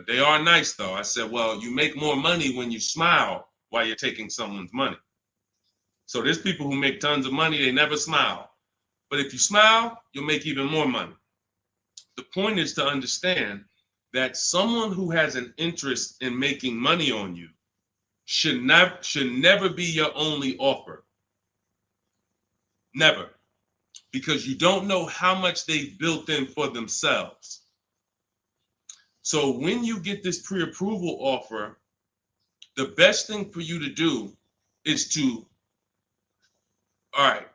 they are nice though. I said, well, you make more money when you smile while you're taking someone's money. So there's people who make tons of money, they never smile. But if you smile, you'll make even more money. The point is to understand that someone who has an interest in making money on you should never be your only offer. Never. Because you don't know how much they've built in for themselves. So when you get this pre-approval offer, the best thing for you to do is to, all right,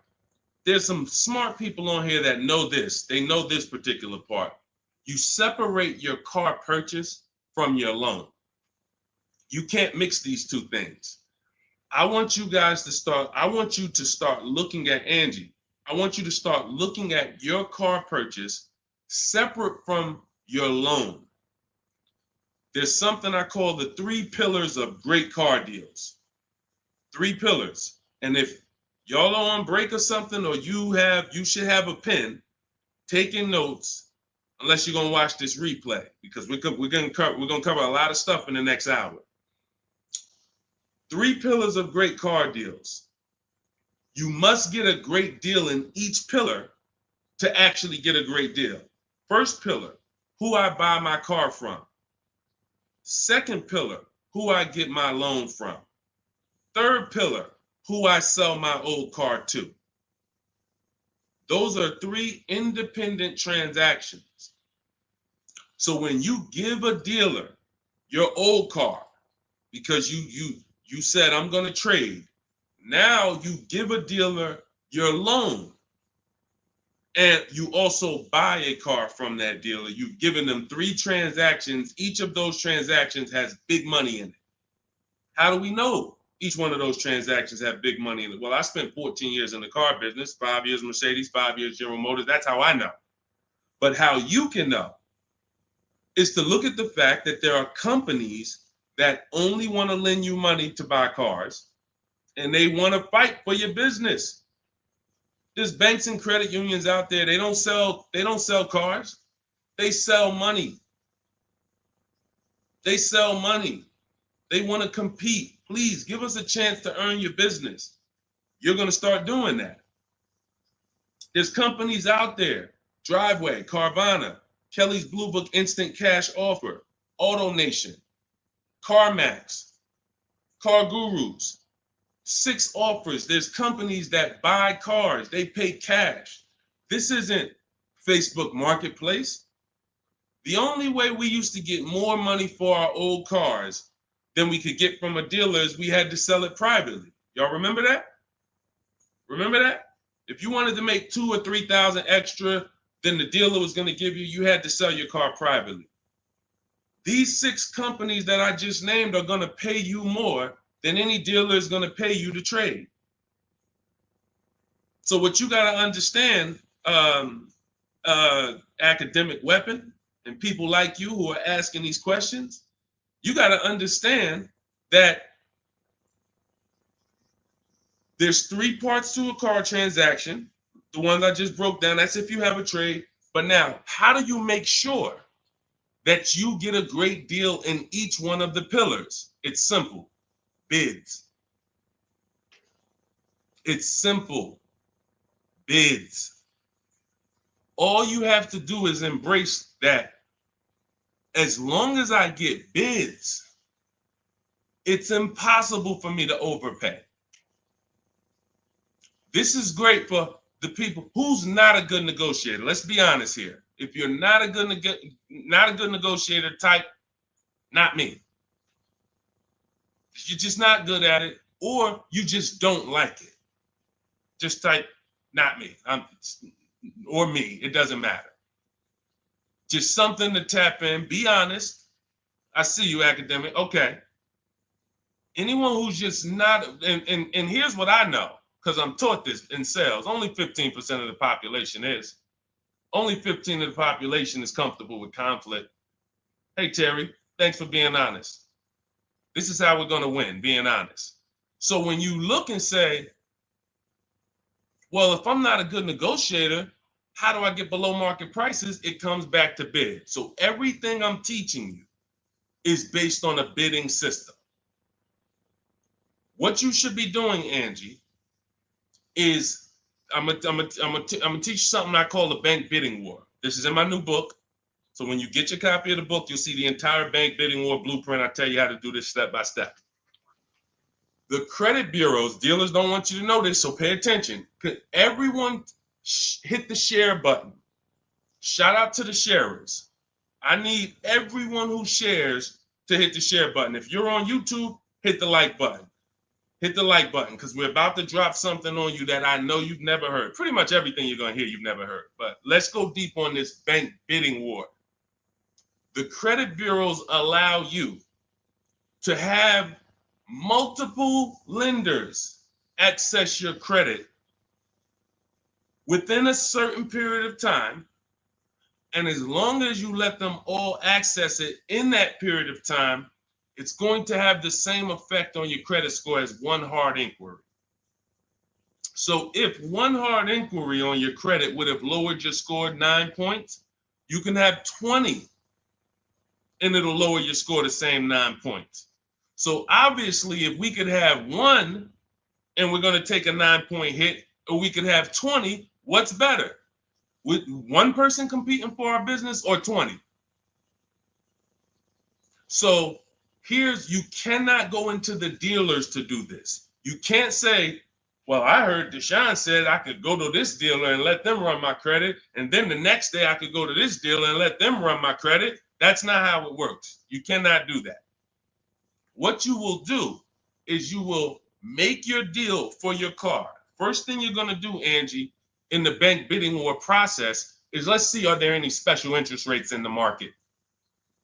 there's some smart people on here that know this. They know this particular part. You separate your car purchase from your loan. You can't mix these two things. I want you to start looking at Angie. I want you to start looking at your car purchase separate from your loan. There's something I call the 3 pillars of great car deals. 3 pillars. And if y'all are on break or something, or you should have a pen taking notes, unless you're gonna watch this replay, because we're gonna cover a lot of stuff in the next hour. 3 pillars of great car deals. You must get a great deal in each pillar to actually get a great deal. First pillar, who I buy my car from. Second pillar, who I get my loan from. Third pillar, who I sell my old car to. Those are 3 independent transactions. So when you give a dealer your old car, because you said I'm going to trade, now you give a dealer your loan. And you also buy a car from that dealer. You've given them 3 transactions. Each of those transactions has big money in it. How do we know each one of those transactions have big money in it? Well, I spent 14 years in the car business, 5 years Mercedes, 5 years General Motors. That's how I know. But how you can know is to look at the fact that there are companies that only want to lend you money to buy cars, and they want to fight for your business. There's banks and credit unions out there. They don't sell cars. They sell money. They sell money. They want to compete. Please give us a chance to earn your business. You're going to start doing that. There's companies out there, Driveway, Carvana, Kelly's Blue Book Instant Cash Offer, AutoNation, CarMax, Car Gurus, 6 offers. There's companies that buy cars. They pay cash. This isn't Facebook Marketplace. The only way we used to get more money for our old cars than we could get from a dealer is we had to sell it privately. Y'all remember that? Remember that? If you wanted to make 2,000 or 3,000 extra than the dealer was going to give you, you had to sell your car privately. These 6 companies that I just named are going to pay you more than any dealer is going to pay you to trade. So what you got to understand, academic weapon, and people like you who are asking these questions, you got to understand that there's 3 parts to a car transaction. The ones I just broke down, that's if you have a trade. But now, how do you make sure that you get a great deal in each one of the pillars? It's simple. Bids. It's simple. Bids. All you have to do is embrace that. As long as I get bids, it's impossible for me to overpay. This is great for the people who's not a good negotiator. Let's be honest here. If you're not a good negotiator, type not me. You're just not good at it, or you just don't like it. Just type not me. Or me. It doesn't matter. Just something to tap in. Be honest. I see you, academic. Okay. Anyone who's just not, and here's what I know, because I'm taught this in sales. Only 15% of the population is. Only 15% of the population is comfortable with conflict. Hey, Terry, thanks for being honest. This is how we're going to win, being honest. So when you look and say, well, if I'm not a good negotiator, how do I get below market prices? It comes back to bid. So everything I'm teaching you is based on a bidding system. What you should be doing, Angie, is I'm gonna teach you something I call the bank bidding war. This is in my new book. So when you get your copy of the book, you'll see the entire bank bidding war blueprint. I tell you how to do this step by step. The credit bureaus, dealers don't want you to know this, so pay attention. Everyone hit the share button. Shout out to the sharers. I need everyone who shares to hit the share button. If you're on YouTube, hit the like button. Hit the like button, because we're about to drop something on you that I know you've never heard. Pretty much everything you're going to hear you've never heard. But let's go deep on this bank bidding war. The credit bureaus allow you to have multiple lenders access your credit within a certain period of time. And as long as you let them all access it in that period of time, it's going to have the same effect on your credit score as one hard inquiry. So if one hard inquiry on your credit would have lowered your score 9 points, you can have 20 and it'll lower your score the same 9 points. So obviously, if we could have one and we're going to take a 9-point hit, or we could have 20, what's better? With one person competing for our business or 20? So you cannot go into the dealers to do this. You can't say, well, I heard Deshone said I could go to this dealer and let them run my credit, and then the next day I could go to this dealer and let them run my credit. That's not how it works. You cannot do that. What you will do is you will make your deal for your car. First thing you're going to do, Angie, in the bank bidding war process is let's see, are there any special interest rates in the market?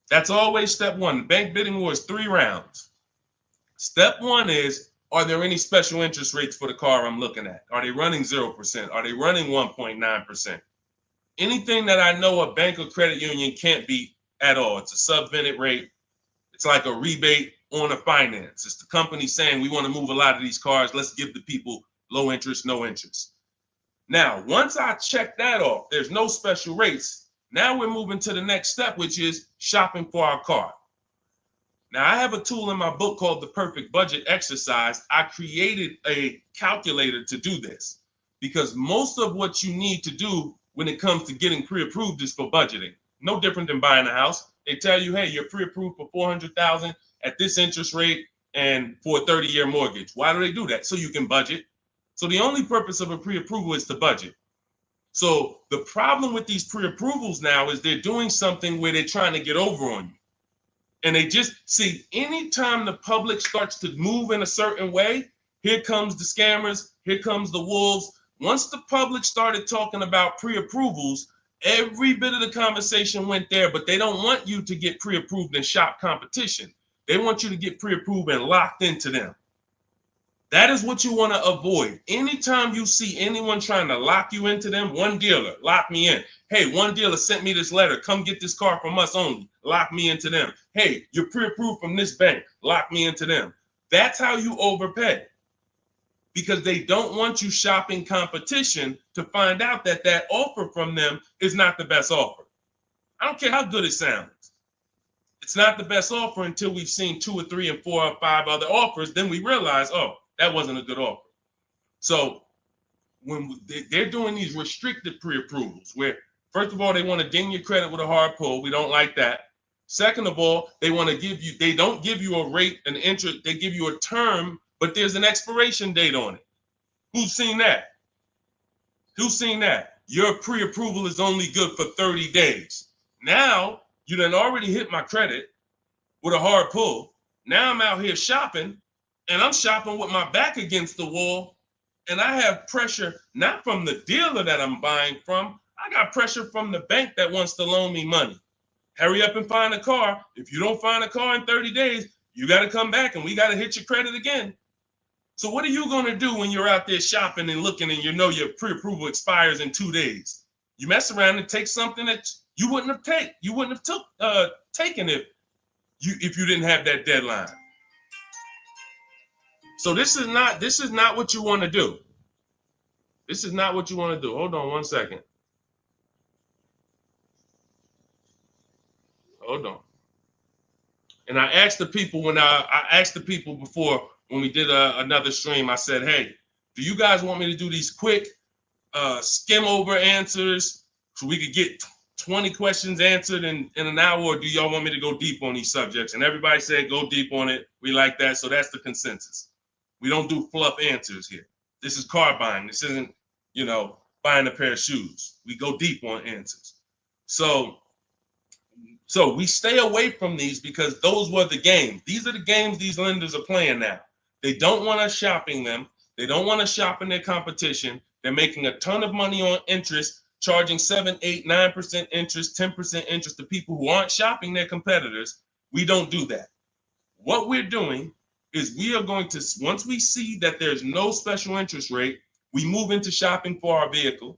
That's always step one. The bank bidding war is 3 rounds. Step one is, are there any special interest rates for the car I'm looking at? Are they running 0%? Are they running 1.9%? Anything that I know a bank or credit union can't beat at all. It's a subvented rate. It's like a rebate on a finance. It's the company saying we want to move a lot of these cars. Let's give the people low interest, no interest. Now, once I check that off, there's no special rates. Now we're moving to the next step, which is shopping for our car. Now, I have a tool in my book called the Perfect Budget Exercise. I created a calculator to do this because most of what you need to do when it comes to getting pre-approved is for budgeting. No different than buying a house. They tell you, hey, you're pre-approved for $400,000 at this interest rate and for a 30-year mortgage. Why do they do that? So you can budget. So the only purpose of a pre-approval is to budget. So the problem with these pre-approvals now is they're doing something where they're trying to get over on you. And they just see anytime the public starts to move in a certain way, here comes the scammers, here comes the wolves. Once the public started talking about pre-approvals, every bit of the conversation went there, but they don't want you to get pre-approved and shop competition. They want you to get pre-approved and locked into them. That is what you want to avoid. Anytime you see anyone trying to lock you into them, one dealer, lock me in. Hey, one dealer sent me this letter. Come get this car from us only. Lock me into them. Hey, you're pre-approved from this bank. Lock me into them. That's how you overpay. Because they don't want you shopping competition to find out that that offer from them is not the best offer. I don't care how good it sounds. It's not the best offer until we've seen 2 or 3 and 4 or 5 other offers. Then we realize, oh, that wasn't a good offer. So when they're doing these restricted pre-approvals, where first of all, they want to ding your credit with a hard pull. We don't like that. Second of all, they want to give you, they don't give you a rate, an interest, they give you a term, but there's an expiration date on it. Who's seen that? Who's seen that? Your pre-approval is only good for 30 days. Now, you done already hit my credit with a hard pull. Now I'm out here shopping, and I'm shopping with my back against the wall, and I have pressure not from the dealer that I'm buying from. I got pressure from the bank that wants to loan me money. Hurry up and find a car. If you don't find a car in 30 days, you got to come back and we got to hit your credit again. So what are you going to do when you're out there shopping and looking and you know your pre-approval expires in 2 days? You mess around and take something that you wouldn't have taken if you didn't have that deadline. So this is not what you want to do. This is not what you want to do. Hold on one second. Hold on. And I asked the people before when we did another stream, I said, hey, do you guys want me to do these quick skim over answers so we could get 20 questions answered in an hour, or do y'all want me to go deep on these subjects? And everybody said go deep on it. We like that. So that's the consensus. We don't do fluff answers here. This is car buying. This isn't, buying a pair of shoes. We go deep on answers. So we stay away from these because those were the games. These are the games these lenders are playing now. They don't want us shopping them. They don't want us shopping their competition. They're making a ton of money on interest, charging 7, 8, 9% interest, 10% interest to people who aren't shopping their competitors. We don't do that. What we're doing is we are going to, once we see that there's no special interest rate, we move into shopping for our vehicle.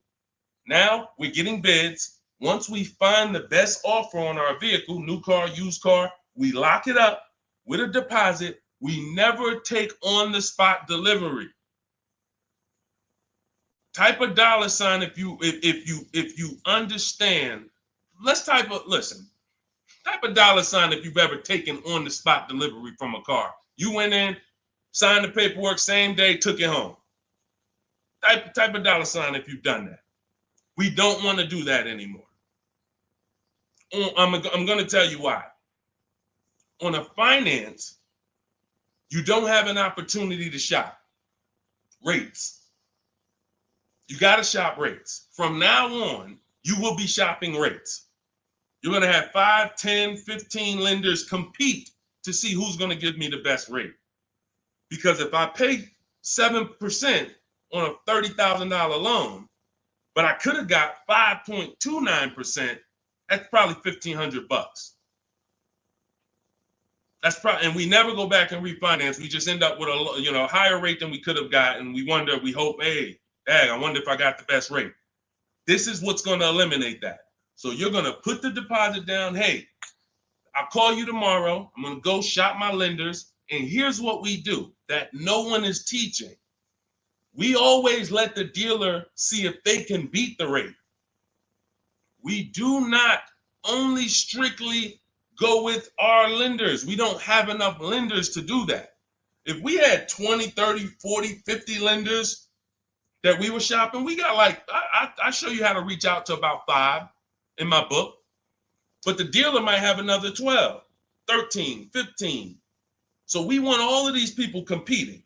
Now we're getting bids. Once we find the best offer on our vehicle, new car, used car, we lock it up with a deposit. We never take on the spot delivery. Type a $sign if you understand. Type a $sign if you've ever taken on the spot delivery from a car. You went in, signed the paperwork, same day, took it home. Type a $sign if you've done that. We don't want to do that anymore. I'm going to tell you why. On a finance, you don't have an opportunity to shop rates. You got to shop rates. From now on, you will be shopping rates. You're going to have 5, 10, 15 lenders compete to see who's going to give me the best rate. Because if I pay 7% on a $30,000 loan, but I could have got 5.29%. That's probably $1,500. That's probably, and we never go back and refinance. We just end up with a higher rate than we could have gotten. We wonder, we hope, hey, dang, I wonder if I got the best rate. This is what's going to eliminate that. So you're going to put the deposit down. Hey, I'll call you tomorrow. I'm going to go shop my lenders. And here's what we do that no one is teaching. We always let the dealer see if they can beat the rate. We do not only strictly go with our lenders. We don't have enough lenders to do that. If we had 20, 30, 40, 50 lenders that we were shopping, we got like, I show you how to reach out to about 5 in my book, but the dealer might have another 12, 13, 15. So we want all of these people competing.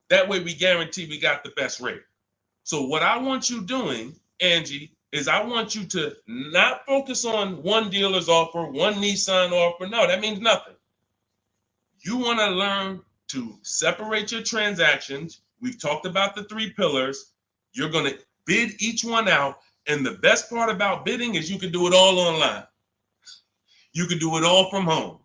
That way we guarantee we got the best rate. So what I want you doing, Angie, is I want you to not focus on one dealer's offer, one Nissan offer. No, that means nothing. You want to learn to separate your transactions. We've talked about the 3 pillars. You're going to bid each one out. And the best part about bidding is you can do it all online. You can do it all from home.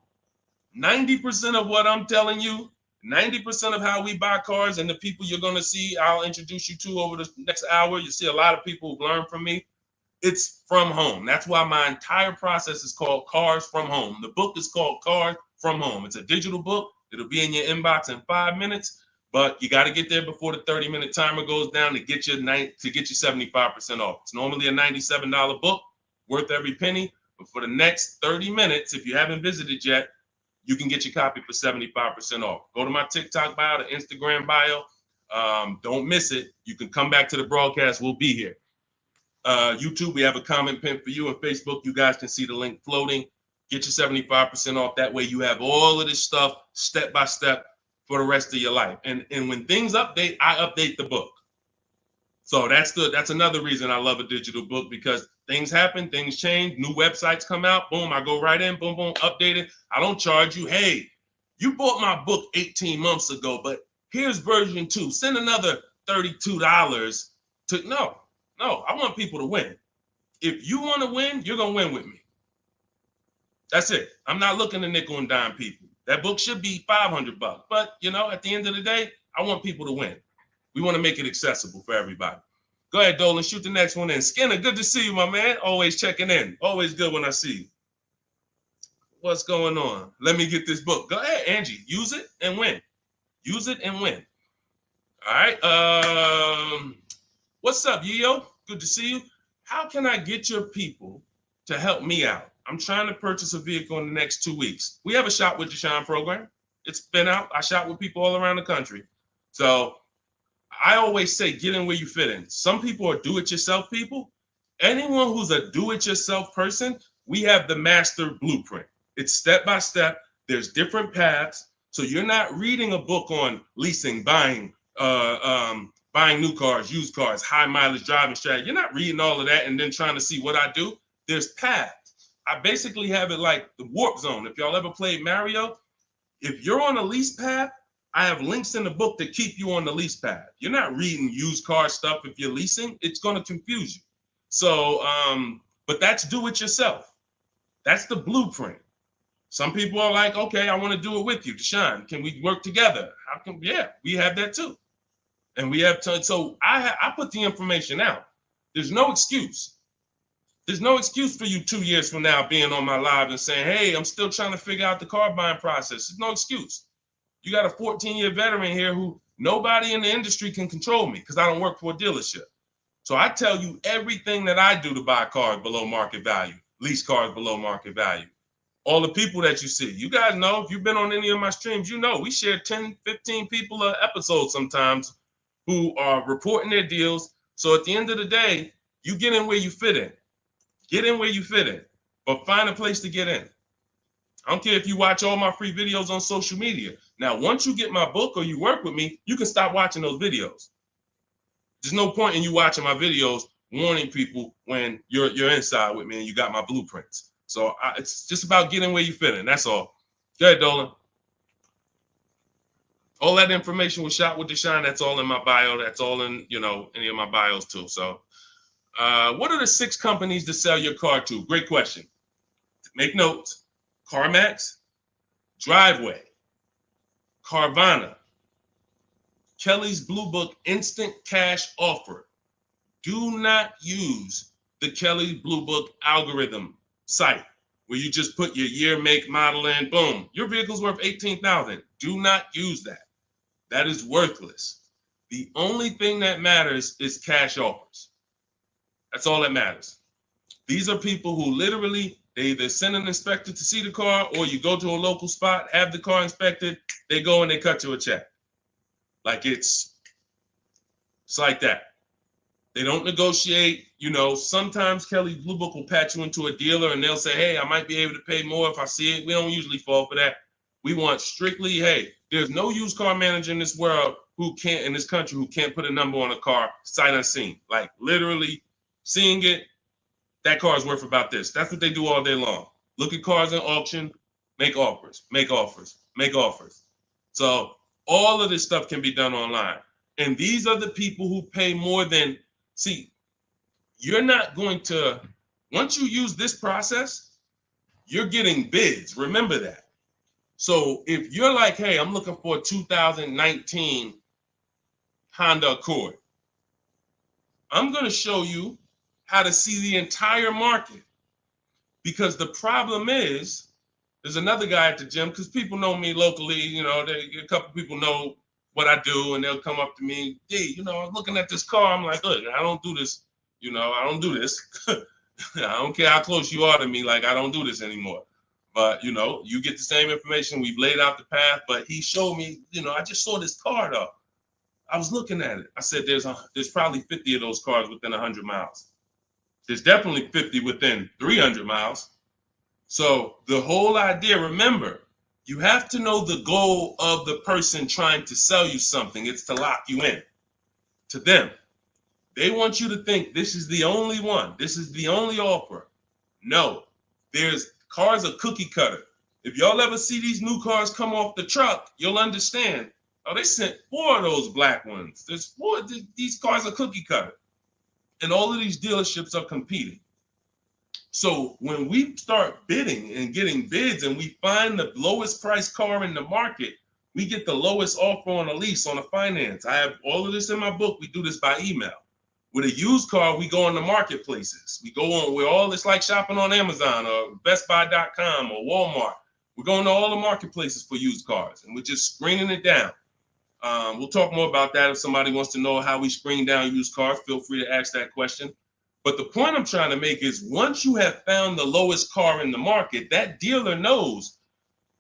90% of what I'm telling you, 90% of how we buy cars and the people you're going to see, I'll introduce you to over the next hour. You see a lot of people who've learned from me. It's from home. That's why my entire process is called Cars from Home. The book is called Cars from Home. It's a digital book. It'll be in your inbox in 5 minutes, but you got to get there before the 30-minute timer goes down to get you 75% off. It's normally a $97 book, worth every penny. But for the next 30 minutes, if you haven't visited yet, you can get your copy for 75% off. Go to my TikTok bio, the Instagram bio. Don't miss it. You can come back to the broadcast. We'll be here. YouTube, we have a comment pin for you. On Facebook, you guys can see the link floating. Get your 75% off. That way you have all of this stuff step by step for the rest of your life. And when things update, I update the book. So that's another reason I love a digital book, because things happen, things change, new websites come out, boom, I go right in, boom, boom, update it. I don't charge you. Hey, you bought my book 18 months ago, but here's version 2. Send another $32 to, no, I want people to win. If you want to win, you're going to win with me. That's it. I'm not looking to nickel and dime people. That book should be $500, but at the end of the day, I want people to win. We want to make it accessible for everybody. Go ahead, Dolan, shoot the next one in. Skinner, good to see you, my man. Always checking in. Always good when I see you. What's going on? Let me get this book. Go ahead, Angie. Use it and win. Use it and win. All right. What's up, Yo? Good to see you. How can I get your people to help me out? I'm trying to purchase a vehicle in the next 2 weeks. We have a Shop with Deshone program. It's been out. I shop with people all around the country. So I always say, get in where you fit in. Some people are do-it-yourself people. Anyone who's a do-it-yourself person, we have the master blueprint. It's step-by-step. There's different paths. So you're not reading a book on leasing, buying new cars, used cars, high mileage driving strategy. You're not reading all of that and then trying to see what I do. There's paths. I basically have it like the warp zone. If y'all ever played Mario, if you're on a lease path, I have links in the book to keep you on the lease path. You're not reading used car stuff if you're leasing. It's going to confuse you. So, but that's do it yourself. That's the blueprint. Some people are like, okay, I want to do it with you, Deshone. Can we work together? How can? Yeah, we have that too. And we have to. So I put the information out. There's no excuse. There's no excuse for you 2 years from now being on my live and saying, hey, I'm still trying to figure out the car buying process. There's no excuse. You got a 14-year veteran here who nobody in the industry can control me because I don't work for a dealership. So I tell you everything that I do to buy cars below market value, lease cars below market value. All the people that you see, you guys know, if you've been on any of my streams, you know we share 10, 15 people an episode sometimes who are reporting their deals. So at the end of the day, you get in where you fit in. Get in where you fit in, but find a place to get in. I don't care if you watch all my free videos on social media. Now, once you get my book or you work with me, you can stop watching those videos. There's no point in you watching my videos warning people when you're inside with me and you got my blueprints. So it's just about getting where you fit in. That's all. Go ahead, Dolan. All that information was Shop with Deshone. That's all in my bio. That's all in, any of my bios too. So what are the 6 companies to sell your car to? Great question. Make notes. CarMax, Driveway, Carvana, Kelly's Blue Book Instant Cash Offer. Do not use the Kelly Blue Book algorithm site where you just put your year, make, model in, boom. Your vehicle's worth $18,000. Do not use that. That is worthless. The only thing that matters is cash offers. That's all that matters. These are people who literally, they either send an inspector to see the car, or you go to a local spot, have the car inspected, they go and they cut you a check. Like it's like that. They don't negotiate. Sometimes Kelly Blue Book will patch you into a dealer and they'll say, hey, I might be able to pay more if I see it. We don't usually fall for that. We want strictly, hey, there's no used car manager in this world in this country who can't put a number on a car sight unseen. Like literally seeing it, that car is worth about this. That's what they do all day long. Look at cars in auction, make offers, make offers, make offers. So all of this stuff can be done online. And these are the people who pay more than, see, you're not going to, once you use this process, you're getting bids. Remember that. So if you're like, hey, I'm looking for a 2019 Honda Accord, I'm going to show you how to see the entire market. Because the problem is, there's another guy at the gym, because people know me locally, a couple people know what I do, and they'll come up to me, hey, I'm looking at this car. I'm like, look, I don't do this. I don't do this. I don't care how close you are to me. Like, I don't do this anymore. But, you get the same information. We've laid out the path. But he showed me, I just saw this car, though. I was looking at it. I said, there's probably 50 of those cars within 100 miles. There's definitely 50 within 300 miles. So the whole idea, remember, you have to know the goal of the person trying to sell you something. It's to lock you in to them. They want you to think this is the only one. This is the only offer. No, there's cars are cookie cutter. If y'all ever see these new cars come off the truck, you'll understand. Oh, they sent 4 of those black ones. There's 4. These cars are cookie cutter. And all of these dealerships are competing. So when we start bidding and getting bids and we find the lowest price car in the market, we get the lowest offer on a lease, on a finance. I have all of this in my book. We do this by email. With a used car, we go on the marketplaces. We go on, it's like shopping on Amazon or BestBuy.com or Walmart. We're going to all the marketplaces for used cars, and we're just screening it down. We'll talk more about that. If somebody wants to know how we screen down used cars, feel free to ask that question. But the point I'm trying to make is, once you have found the lowest car in the market, that dealer knows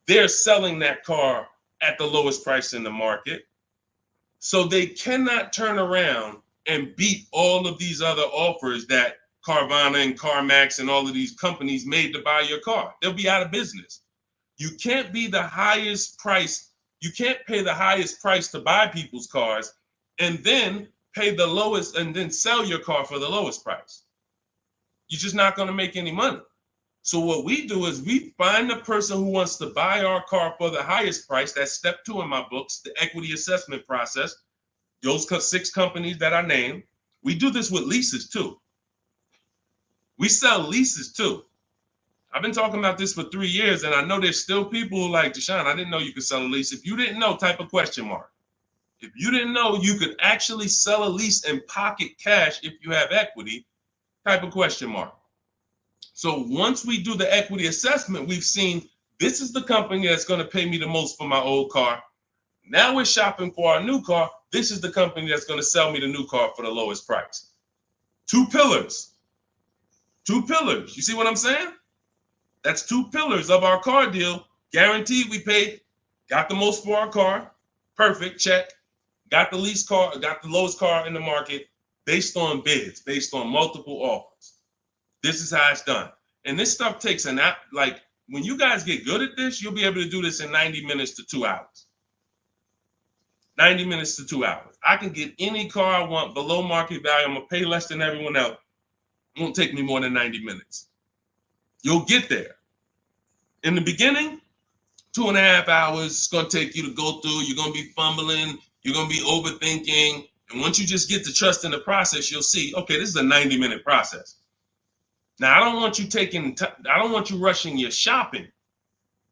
they're selling that car at the lowest price in the market. So they cannot turn around and beat all of these other offers that Carvana and CarMax and all of these companies made to buy your car. They'll be out of business. You can't be the highest price. You can't pay the highest price to buy people's cars and then pay the lowest and then sell your car for the lowest price. You're just not going to make any money. So what we do is we find the person who wants to buy our car for the highest price. That's step 2 in my books, the equity assessment process. Those 6 companies that I named. We do this with leases too. We sell leases too. I've been talking about this for 3 years, and I know there's still people who like, Deshone, I didn't know you could sell a lease. If you didn't know, type a question mark. If you didn't know you could actually sell a lease and pocket cash if you have equity, type a question mark. So once we do the equity assessment, we've seen this is the company that's going to pay me the most for my old car. Now we're shopping for our new car. This is the company that's going to sell me the new car for the lowest price. 2 pillars. 2 pillars. You see what I'm saying? That's 2 pillars of our car deal. Guaranteed we paid, got the most for our car. Perfect, check. Got the least car, got the lowest car in the market based on bids, based on multiple offers. This is how it's done. And this stuff takes an app. Like, when you guys get good at this, you'll be able to do this in 90 minutes to 2 hours. 90 minutes to 2 hours. I can get any car I want below market value. I'm going to pay less than everyone else. It won't take me more than 90 minutes. You'll get there. In the beginning, 2.5 hours it's going to take you to go through. You're going to be fumbling. You're going to be overthinking. And once you just get to trust in the process, you'll see, okay, this is a 90-minute process. Now, I don't want you rushing your shopping.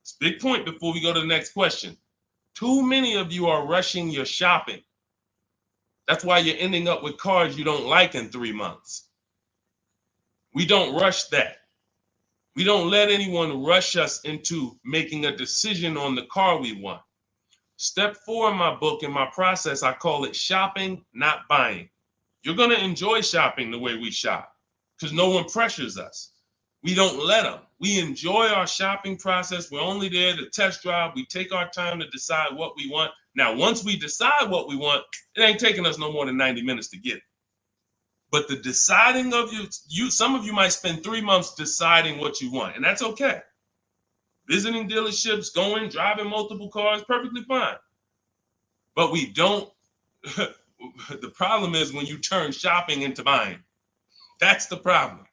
It's a big point before we go to the next question. Too many of you are rushing your shopping. That's why you're ending up with cars you don't like in 3 months. We don't rush that. We don't let anyone rush us into making a decision on the car we want. Step 4 in my book, in my process, I call it shopping, not buying. You're going to enjoy shopping the way we shop because no one pressures us. We don't let them. We enjoy our shopping process. We're only there to test drive. We take our time to decide what we want. Now, once we decide what we want, it ain't taking us no more than 90 minutes to get it. But the deciding of some of you might spend 3 months deciding what you want, and that's okay. Visiting dealerships, driving multiple cars, perfectly fine. But we don't, the problem is when you turn shopping into buying. That's the problem.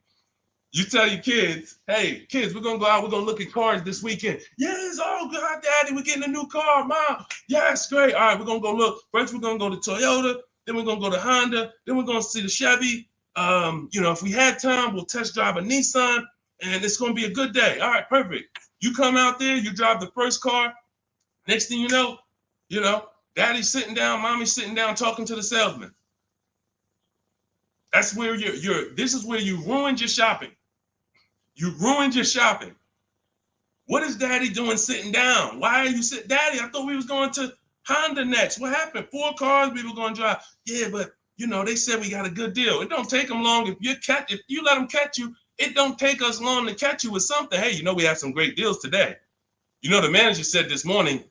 You tell your kids, hey, kids, we're going to go out, we're going to look at cars this weekend. Yes, oh, God, Daddy, we're getting a new car, Mom. Yes, great. All right, we're going to go look. First, we're going to go to Toyota. Then we're going to go to Honda. Then we're going to see the Chevy. If we had time, we'll test drive a Nissan, and it's going to be a good day. All right, perfect. You come out there, you drive the first car. Next thing you know, Daddy's sitting down, Mommy's sitting down talking to the salesman. That's where this is where you ruined your shopping. You ruined your shopping. What is Daddy doing sitting down? Why are you sitting? Daddy, I thought we was going to Honda next. What happened? 4 cars we were going to drive. Yeah, but they said we got a good deal. It don't take them long. If you let them catch you, it don't take us long to catch you with something. Hey, we have some great deals today. The manager said this morning,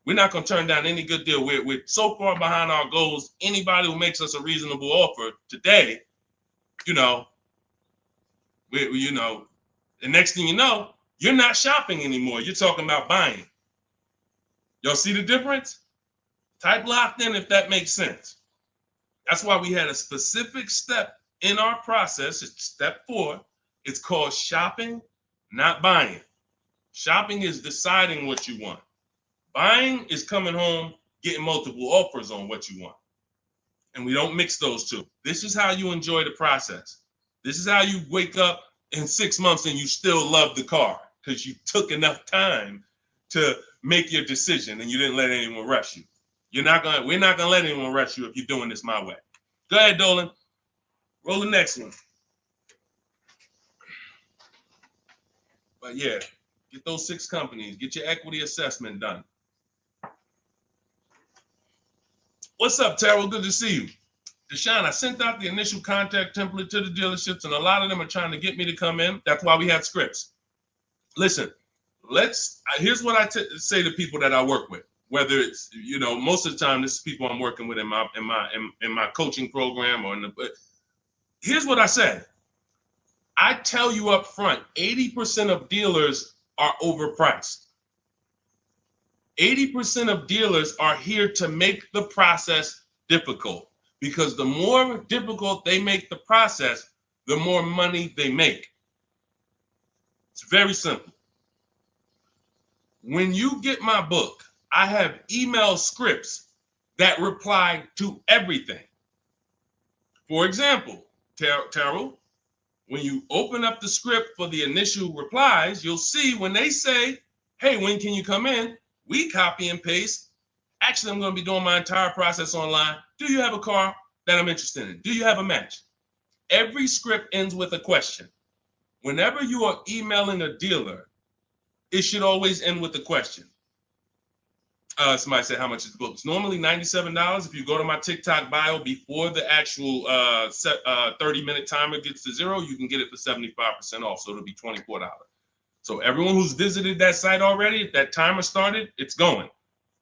we're not going to turn down any good deal. We're so far behind our goals. Anybody who makes us a reasonable offer today, the next thing you know, you're not shopping anymore. You're talking about buying. Y'all see the difference? Type locked in if that makes sense. That's why we had a specific step in our process. It's step 4. It's called shopping, not buying. Shopping is deciding what you want. Buying is coming home, getting multiple offers on what you want. And we don't mix those two. This is how you enjoy the process. This is how you wake up in 6 months and you still love the car because you took enough time to make your decision and you didn't let anyone rush you. We're not gonna let anyone rush you if you're doing this my way. Go ahead, Dolan. Roll the next one. But yeah, get those 6 companies. Get your equity assessment done. What's up, Terrell? Good to see you. Deshone, I sent out the initial contact template to the dealerships, and a lot of them are trying to get me to come in. That's why we had scripts. Listen, here's what I say to people that I work with. Whether it's most of the time this is people I'm working with in my coaching program here's what I say. I tell you up front, 80% of dealers are overpriced. 80% of dealers are here to make the process difficult because the more difficult they make the process, the more money they make. It's very simple. When you get my book, I have email scripts that reply to everything. For example, Terrell, when you open up the script for the initial replies, you'll see when they say, hey, when can you come in? We copy and paste. Actually, I'm going to be doing my entire process online. Do you have a car that I'm interested in? Do you have a match? Every script ends with a question. Whenever you are emailing a dealer, it should always end with a question. Somebody said, how much is the book? It's normally $97. If you go to my TikTok bio before the actual 30-minute timer gets to 0, you can get it for 75% off. So it'll be $24. So everyone who's visited that site already, if that timer started, it's going.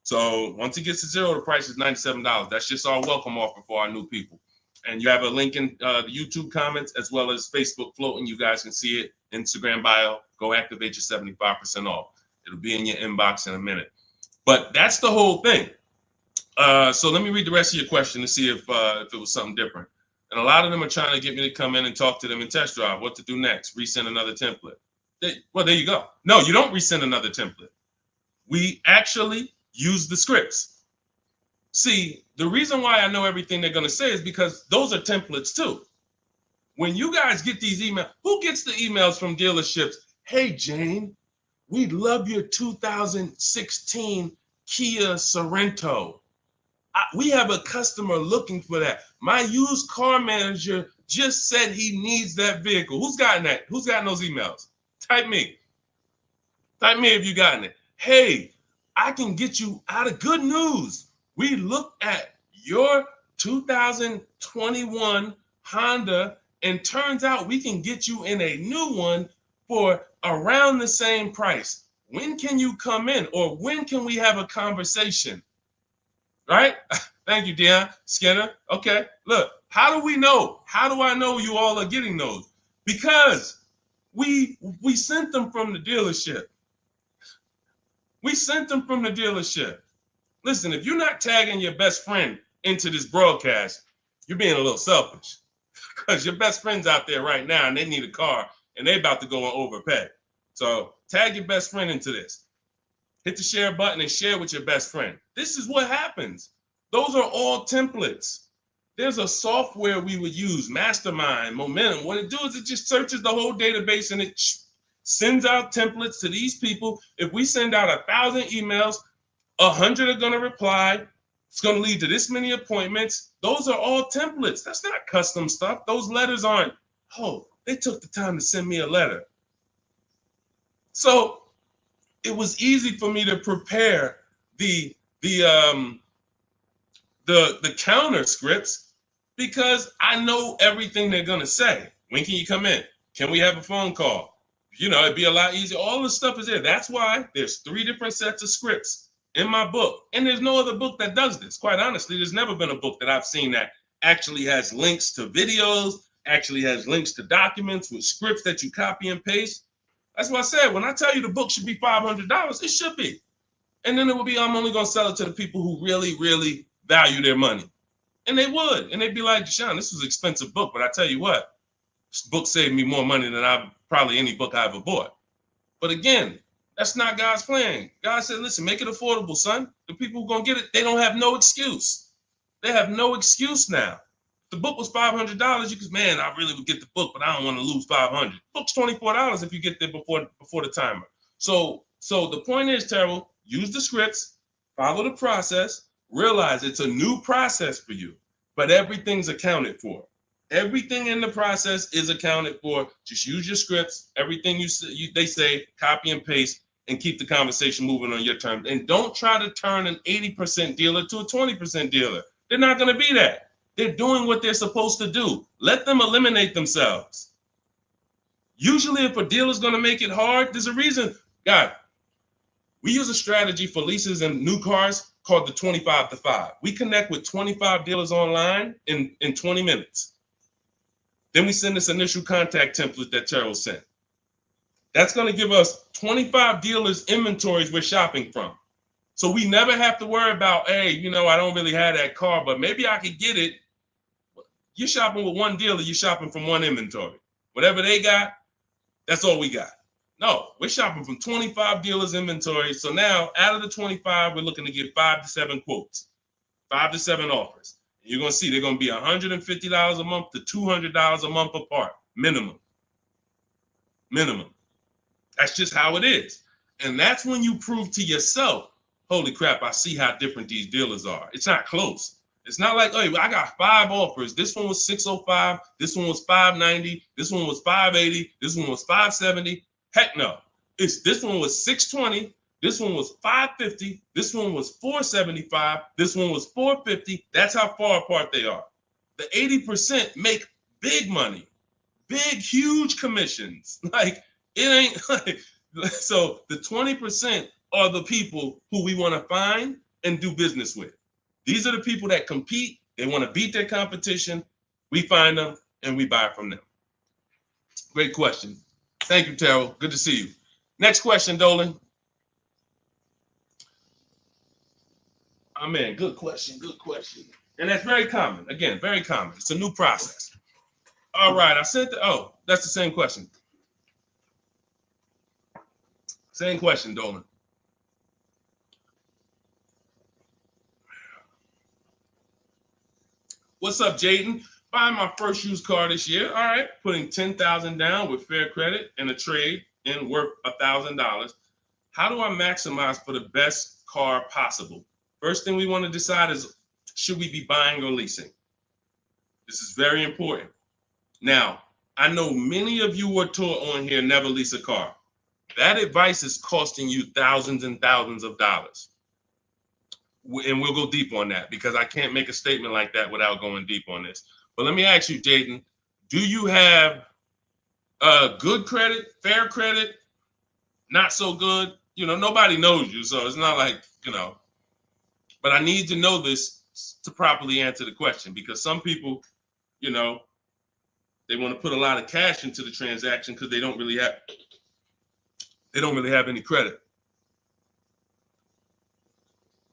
So once it gets to 0, the price is $97. That's just our welcome offer for our new people. And you have a link in the YouTube comments as well as Facebook floating. You guys can see it. Instagram bio. Go activate your 75% off. It'll be in your inbox in a minute. But that's the whole thing. So let me read the rest of your question to see if it was something different. And a lot of them are trying to get me to come in and talk to them and test drive. What to do next? Resend another template. Well, there you go. No, you don't resend another template. We actually use the scripts. See, the reason why I know everything they're going to say is because those are templates too. When you guys get these emails, who gets the emails from dealerships? Hey, Jane, we love your 2016 Kia Sorento. We have a customer looking for that. My used car manager just said he needs that vehicle. Who's gotten that? Who's gotten those emails? Type me. Type me if you gotten it. Hey, I can get you out of good news. We looked at your 2021 Honda, and turns out we can get you in a new one for around the same price. When can you come in? Or when can we have a conversation? Right? Thank you, Dion Skinner. Okay, look, how do we know? How do I know you all are getting those? Because we sent them from the dealership. We sent them from the dealership. Listen, if you're not tagging your best friend into this broadcast, you're being a little selfish, because your best friend's out there right now and they need a car and they about to go and overpay. So tag your best friend into this. Hit the share button and share with your best friend. This is what happens. Those are all templates. There's a software we would use, Mastermind, Momentum. What it does is it just searches the whole database and it sends out templates to these people. If we send out 1,000 emails, 100 are going to reply. It's going to lead to this many appointments. Those are all templates. That's not custom stuff. Those letters aren't, oh, they took the time to send me a letter. So it was easy for me to prepare the counter scripts because I know everything they're going to say. When can you come in? Can we have a phone call? You know, it'd be a lot easier. All the stuff is there. That's why there's 3 different sets of scripts in my book. And there's no other book that does this. Quite honestly, there's never been a book that I've seen that actually has links to videos, actually has links to documents with scripts that you copy and paste. That's why I said, when I tell you the book should be $500, it should be. And then it would be, I'm only going to sell it to the people who really, really value their money. And they would. And they'd be like, Deshone, this was an expensive book, but I tell you what, this book saved me more money than probably any book I ever bought. But again, that's not God's plan. God said, listen, make it affordable, son. The people who are going to get it, they don't have no excuse. They have no excuse now. If the book was $500, you could, man, I really would get the book, but I don't want to lose $500. Book's $24 if you get there before the timer. So the point is, Terrell, use the scripts, follow the process, realize it's a new process for you, but everything's accounted for. Everything in the process is accounted for. Just use your scripts. Everything they say, copy and paste, and keep the conversation moving on your terms. And don't try to turn an 80% dealer to a 20% dealer. They're not going to be that. They're doing what they're supposed to do. Let them eliminate themselves. Usually, if a dealer's going to make it hard, there's a reason. God, we use a strategy for leases and new cars called the 25 to 5. We connect with 25 dealers online in 20 minutes. Then we send this initial contact template that Terrell sent. That's going to give us 25 dealers' inventories we're shopping from. So we never have to worry about, hey, you know, I don't really have that car, but maybe I could get it. You're shopping with one dealer, you're shopping from one inventory. Whatever they got, that's all we got. No, we're shopping from 25 dealers' inventory. So now out of the 25, we're looking to get 5 to 7 quotes, 5 to 7 offers. You're going to see they're going to be $150 a month to $200 a month apart, minimum. That's just how it is. And that's when you prove to yourself, holy crap, I see how different these dealers are. It's not close. It's not like, hey, I got 5 offers. This one was $605. This one was $590. This one was $580. This one was $570. Heck no. This one was $620. This one was $550. This one was $475. This one was $450. That's how far apart they are. The 80% make big money, big, huge commissions. Like, it ain't like, so the 20% are the people who we want to find and do business with. These are the people that compete. They want to beat their competition. We find them and we buy from them. Great question. Thank you, Terrell. Good to see you. Next question, Dolan. Oh, man, good question. And that's very common. Again, very common. It's a new process. All right, I said that's the same question. Same question, Dolan. What's up, Jaden? Buying my first used car this year. All right, putting $10,000 down with fair credit and a trade in worth $1,000. How do I maximize for the best car possible? First thing we want to decide is, should we be buying or leasing? This is very important. Now, I know many of you were taught on here, never lease a car. That advice is costing you thousands and thousands of dollars. And we'll go deep on that because I can't make a statement like that without going deep on this. But let me ask you, Jaden, do you have good credit, fair credit, not so good? You know, nobody knows you, so it's not like, you know. But I need to know this to properly answer the question, because some people, you know, they want to put a lot of cash into the transaction because they don't really have any credit.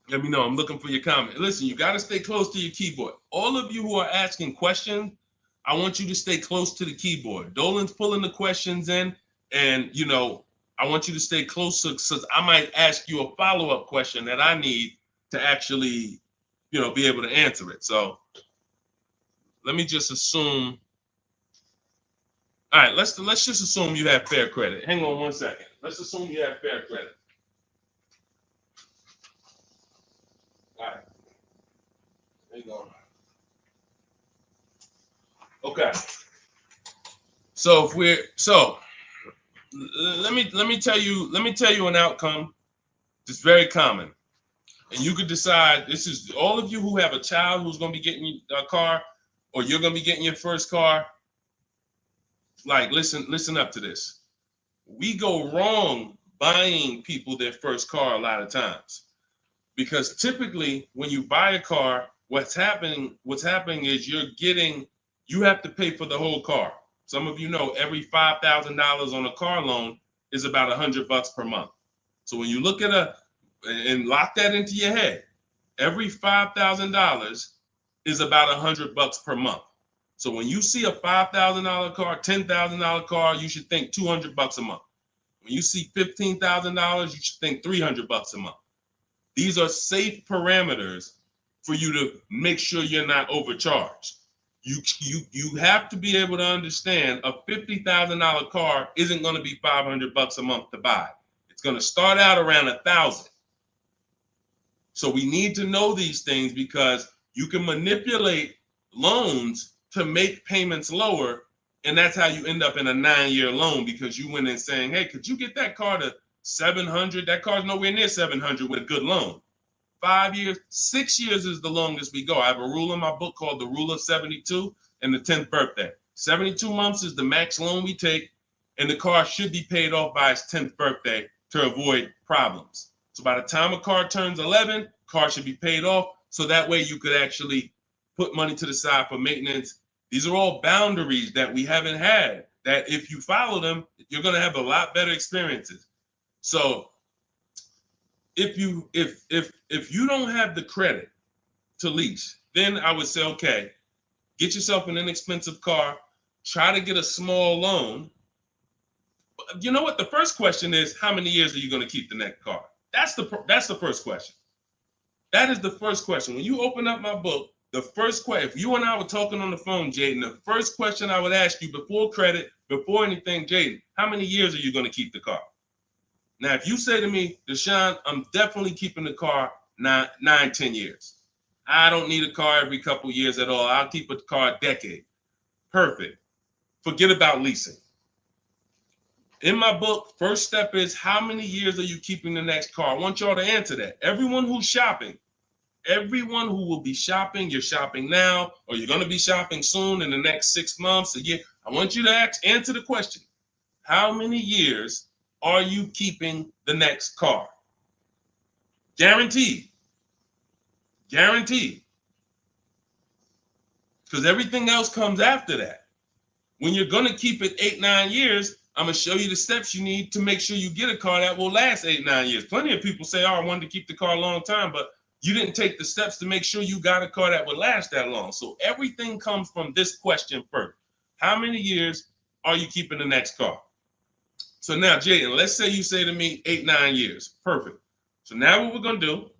Let me know. I'm looking for your comment. Listen, you got to stay close to your keyboard. All of you who are asking questions, I want you to stay close to the keyboard. Dolan's pulling the questions in, and, you know, I want you to stay close, because I might ask you a follow-up question that I need to actually, you know, be able to answer it. So let me just assume. All right, let's just assume you have fair credit. Hang on one second. Let's assume you have fair credit. All right. Hang on. Okay. So let me tell you an outcome that's very common. And you could decide, this is all of you who have a child who's going to be getting a car, or you're going to be getting your first car. Like, listen up to this. We go wrong buying people their first car a lot of times, because typically when you buy a car, what's happening is you have to pay for the whole car. Some of you know every $5,000 on a car loan is about $100 per month. So when you look at and lock that into your head, every $5,000 is about $100 per month. So when you see a $5,000 car, $10,000 car, you should think $200 a month. When you see $15,000, you should think $300 a month. These are safe parameters for you to make sure you're not overcharged. You have to be able to understand a $50,000 car isn't going to be $500 a month to buy. It's going to start out around $1,000. So we need to know these things, because you can manipulate loans to make payments lower, and that's how you end up in a 9-year loan, because you went in saying, hey, could you get that car to 700? That car's nowhere near 700 with a good loan. 5 years, 6 years is the longest we go. I have a rule in my book called the Rule of 72 and the 10th birthday. 72 months is the max loan we take, and the car should be paid off by its 10th birthday to avoid problems. So by the time a car turns 11, car should be paid off, so that way you could actually put money to the side for maintenance. These are all boundaries that we haven't had, that if you follow them, you're going to have a lot better experiences. So if you don't have the credit to lease, then I would say, okay, get yourself an inexpensive car, try to get a small loan. You know what? The first question is, how many years are you going to keep the next car? That's the first question. That is the first question. When you open up my book, the first question, if you and I were talking on the phone, Jaden, the first question I would ask you before credit, before anything, Jaden, how many years are you going to keep the car? Now, if you say to me, Deshone, I'm definitely keeping the car 9-10 years. I don't need a car every couple years at all. I'll keep a car a decade. Perfect. Forget about leasing. In my book, first step is, how many years are you keeping the next car? I want y'all to answer that. Everyone who's shopping, everyone who will be shopping, you're shopping now, or you're going to be shopping soon in the next 6 months, a year. I want you to answer the question. How many years are you keeping the next car? Guaranteed. Guaranteed. Because everything else comes after that. When you're going to keep it 8-9 years, I'm going to show you the steps you need to make sure you get a car that will last 8-9 years. Plenty of people say, oh, I wanted to keep the car a long time, but you didn't take the steps to make sure you got a car that would last that long. So everything comes from this question first. How many years are you keeping the next car? So now, Jaden, let's say you say to me 8-9 years. Perfect. So now what we're going to do,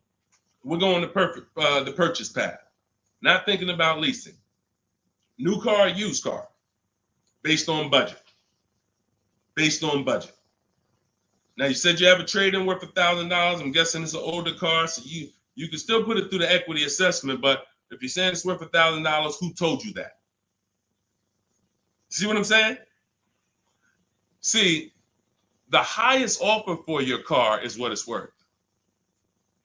we're going to the purchase path. Not thinking about leasing. New car, used car, based on budget. Based on budget. Now you said you have a trade-in worth $1,000. I'm guessing it's an older car, so you can still put it through the equity assessment. But if you're saying it's worth $1,000, who told you that? See what I'm saying? See, the highest offer for your car is what it's worth.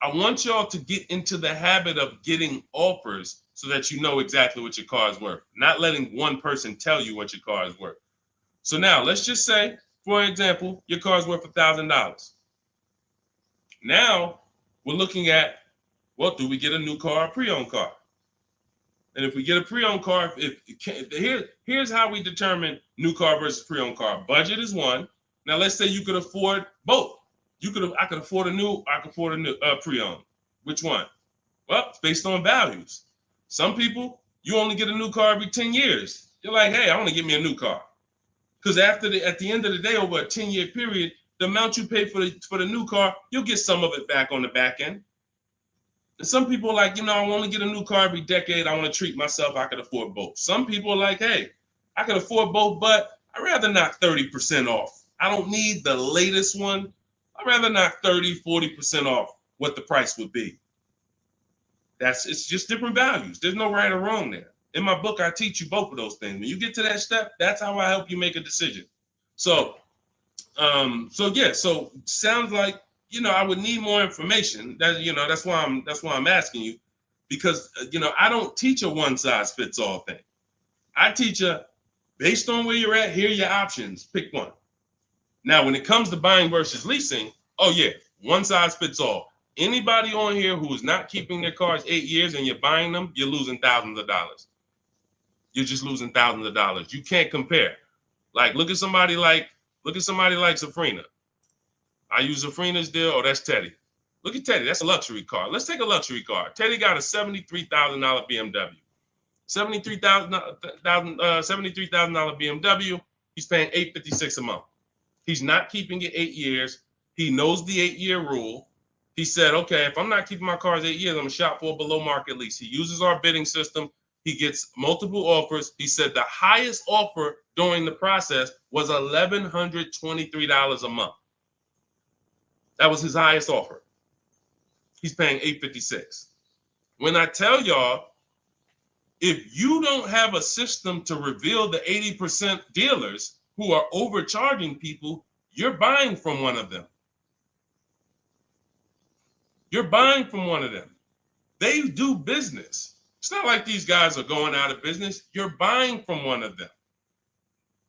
I want y'all to get into the habit of getting offers so that you know exactly what your car is worth, not letting one person tell you what your car is worth. So now let's just say, for example, your car is worth $1,000. Now we're looking at, well, do we get a new car or pre-owned car? And if we get a pre-owned car, here's how we determine new car versus pre-owned car. Budget is one. Now let's say you could afford both. I could afford a new, I could afford a new pre-owned. Which one? Well, it's based on values. Some people, you only get a new car every 10 years. You're like, hey, I want to get me a new car. Because at the end of the day, over a 10-year period, the amount you pay for the new car, you'll get some of it back on the back end. And some people are like, I want to get a new car every decade. I want to treat myself. I could afford both. Some people are like, hey, I can afford both, but I'd rather knock 30% off. I don't need the latest one. I'd rather knock 30, 40% off what the price would be. It's just different values. There's no right or wrong there. In my book, I teach you both of those things. When you get to that step, that's how I help you make a decision. So sounds like, I would need more information. That's why I'm asking you, because I don't teach a one size fits all thing. I teach based on where you're at, here are your options. Pick one. Now, when it comes to buying versus leasing, oh yeah, one size fits all. Anybody on here who is not keeping their cars 8 years and you're buying them, you're losing thousands of dollars. You're just losing thousands of dollars. You can't compare. Like, look at somebody like Safrina. I use Safrina's deal. Oh, that's Teddy. Look at Teddy. That's a luxury car. Let's take a luxury car. Teddy got a $73,000 BMW. $73,000 BMW. He's paying $856 a month. He's not keeping it 8 years. He knows the 8-year rule. He said, okay, if I'm not keeping my cars 8 years, I'm going to shop for a below market lease. He uses our bidding system. He gets multiple offers. He said the highest offer during the process was $1,123 a month. That was his highest offer. He's paying $856. When I tell y'all, if you don't have a system to reveal the 80% dealers who are overcharging people, you're buying from one of them. You're buying from one of them. They do business. It's not like these guys are going out of business. You're buying from one of them.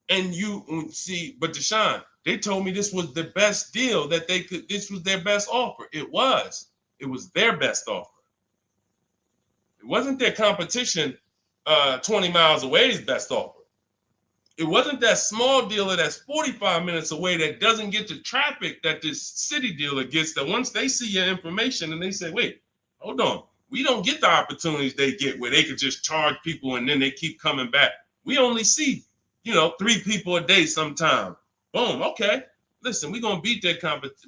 And you see, but Deshone, they told me this was the best deal that they could, this was their best offer. It was their best offer. It wasn't their competition 20 miles away's best offer. It wasn't that small dealer that's 45 minutes away that doesn't get the traffic that this city dealer gets, that once they see your information and they say, wait, hold on, we don't get the opportunities they get where they could just charge people and then they keep coming back. We only see, 3 people a day sometime. Boom, okay. Listen, we're gonna beat their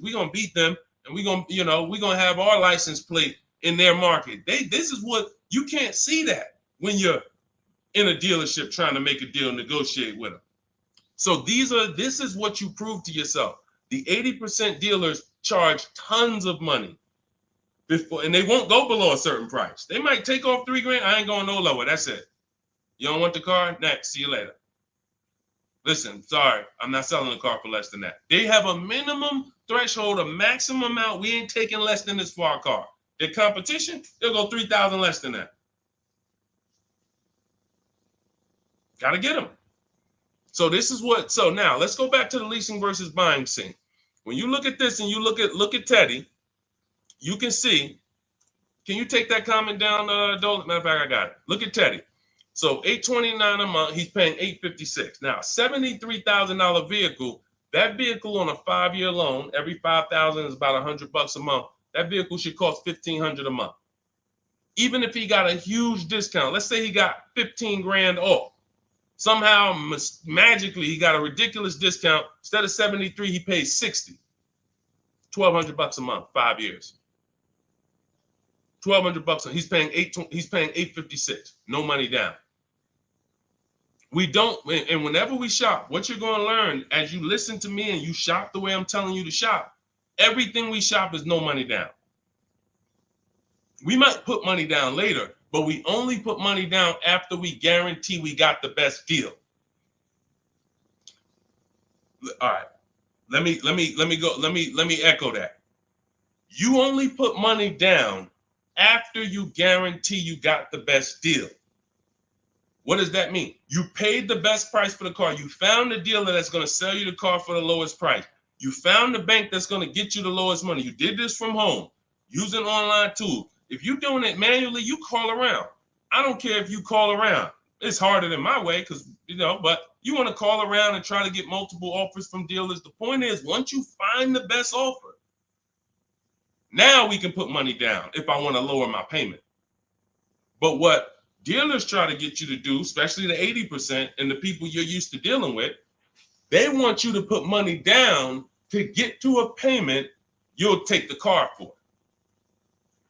we're gonna beat them, and we're gonna have our license plate in their market. This is what you can't see that when you're in a dealership trying to make a deal, negotiate with them. So this is what you prove to yourself. The 80% dealers charge tons of money before, and they won't go below a certain price. They might take off $3,000. I ain't going no lower. That's it. You don't want the car? Next. See you later. Listen, sorry, I'm not selling a car for less than that. They have a minimum threshold, a maximum amount. We ain't taking less than this for our car. Their competition, they'll go 3,000 less than that. Got to get them. So now let's go back to the leasing versus buying scene. When you look at this and you look at Teddy, you can see, can you take that comment down, Dolan? Matter of fact, I got it. Look at Teddy. So $829 a month, he's paying $856. Now, $73,000 vehicle, that vehicle on a 5-year loan, every $5,000 is about $100 a month. That vehicle should cost $1,500 a month. Even if he got a huge discount, let's say he got 15 grand off. Somehow, magically, he got a ridiculous discount. Instead of 73, he pays 60. $1,200 a month, 5 years. $1,200 he's paying $856. No money down. We don't, and whenever we shop, what you're going to learn as you listen to me and you shop the way I'm telling you to shop, everything we shop is no money down. We might put money down later, but we only put money down after we guarantee we got the best deal. All right. Let me echo that. You only put money down after you guarantee you got the best deal. What does that mean? You paid the best price for the car. You found the dealer that's going to sell you the car for the lowest price. You found the bank that's going to get you the lowest money. You did this from home using online tools. If you're doing it manually, you call around. I don't care if you call around. It's harder than my way because, but you want to call around and try to get multiple offers from dealers. The point is, once you find the best offer, now we can put money down if I want to lower my payment. But what dealers try to get you to do, especially the 80% and the people you're used to dealing with, they want you to put money down to get to a payment you'll take the car for.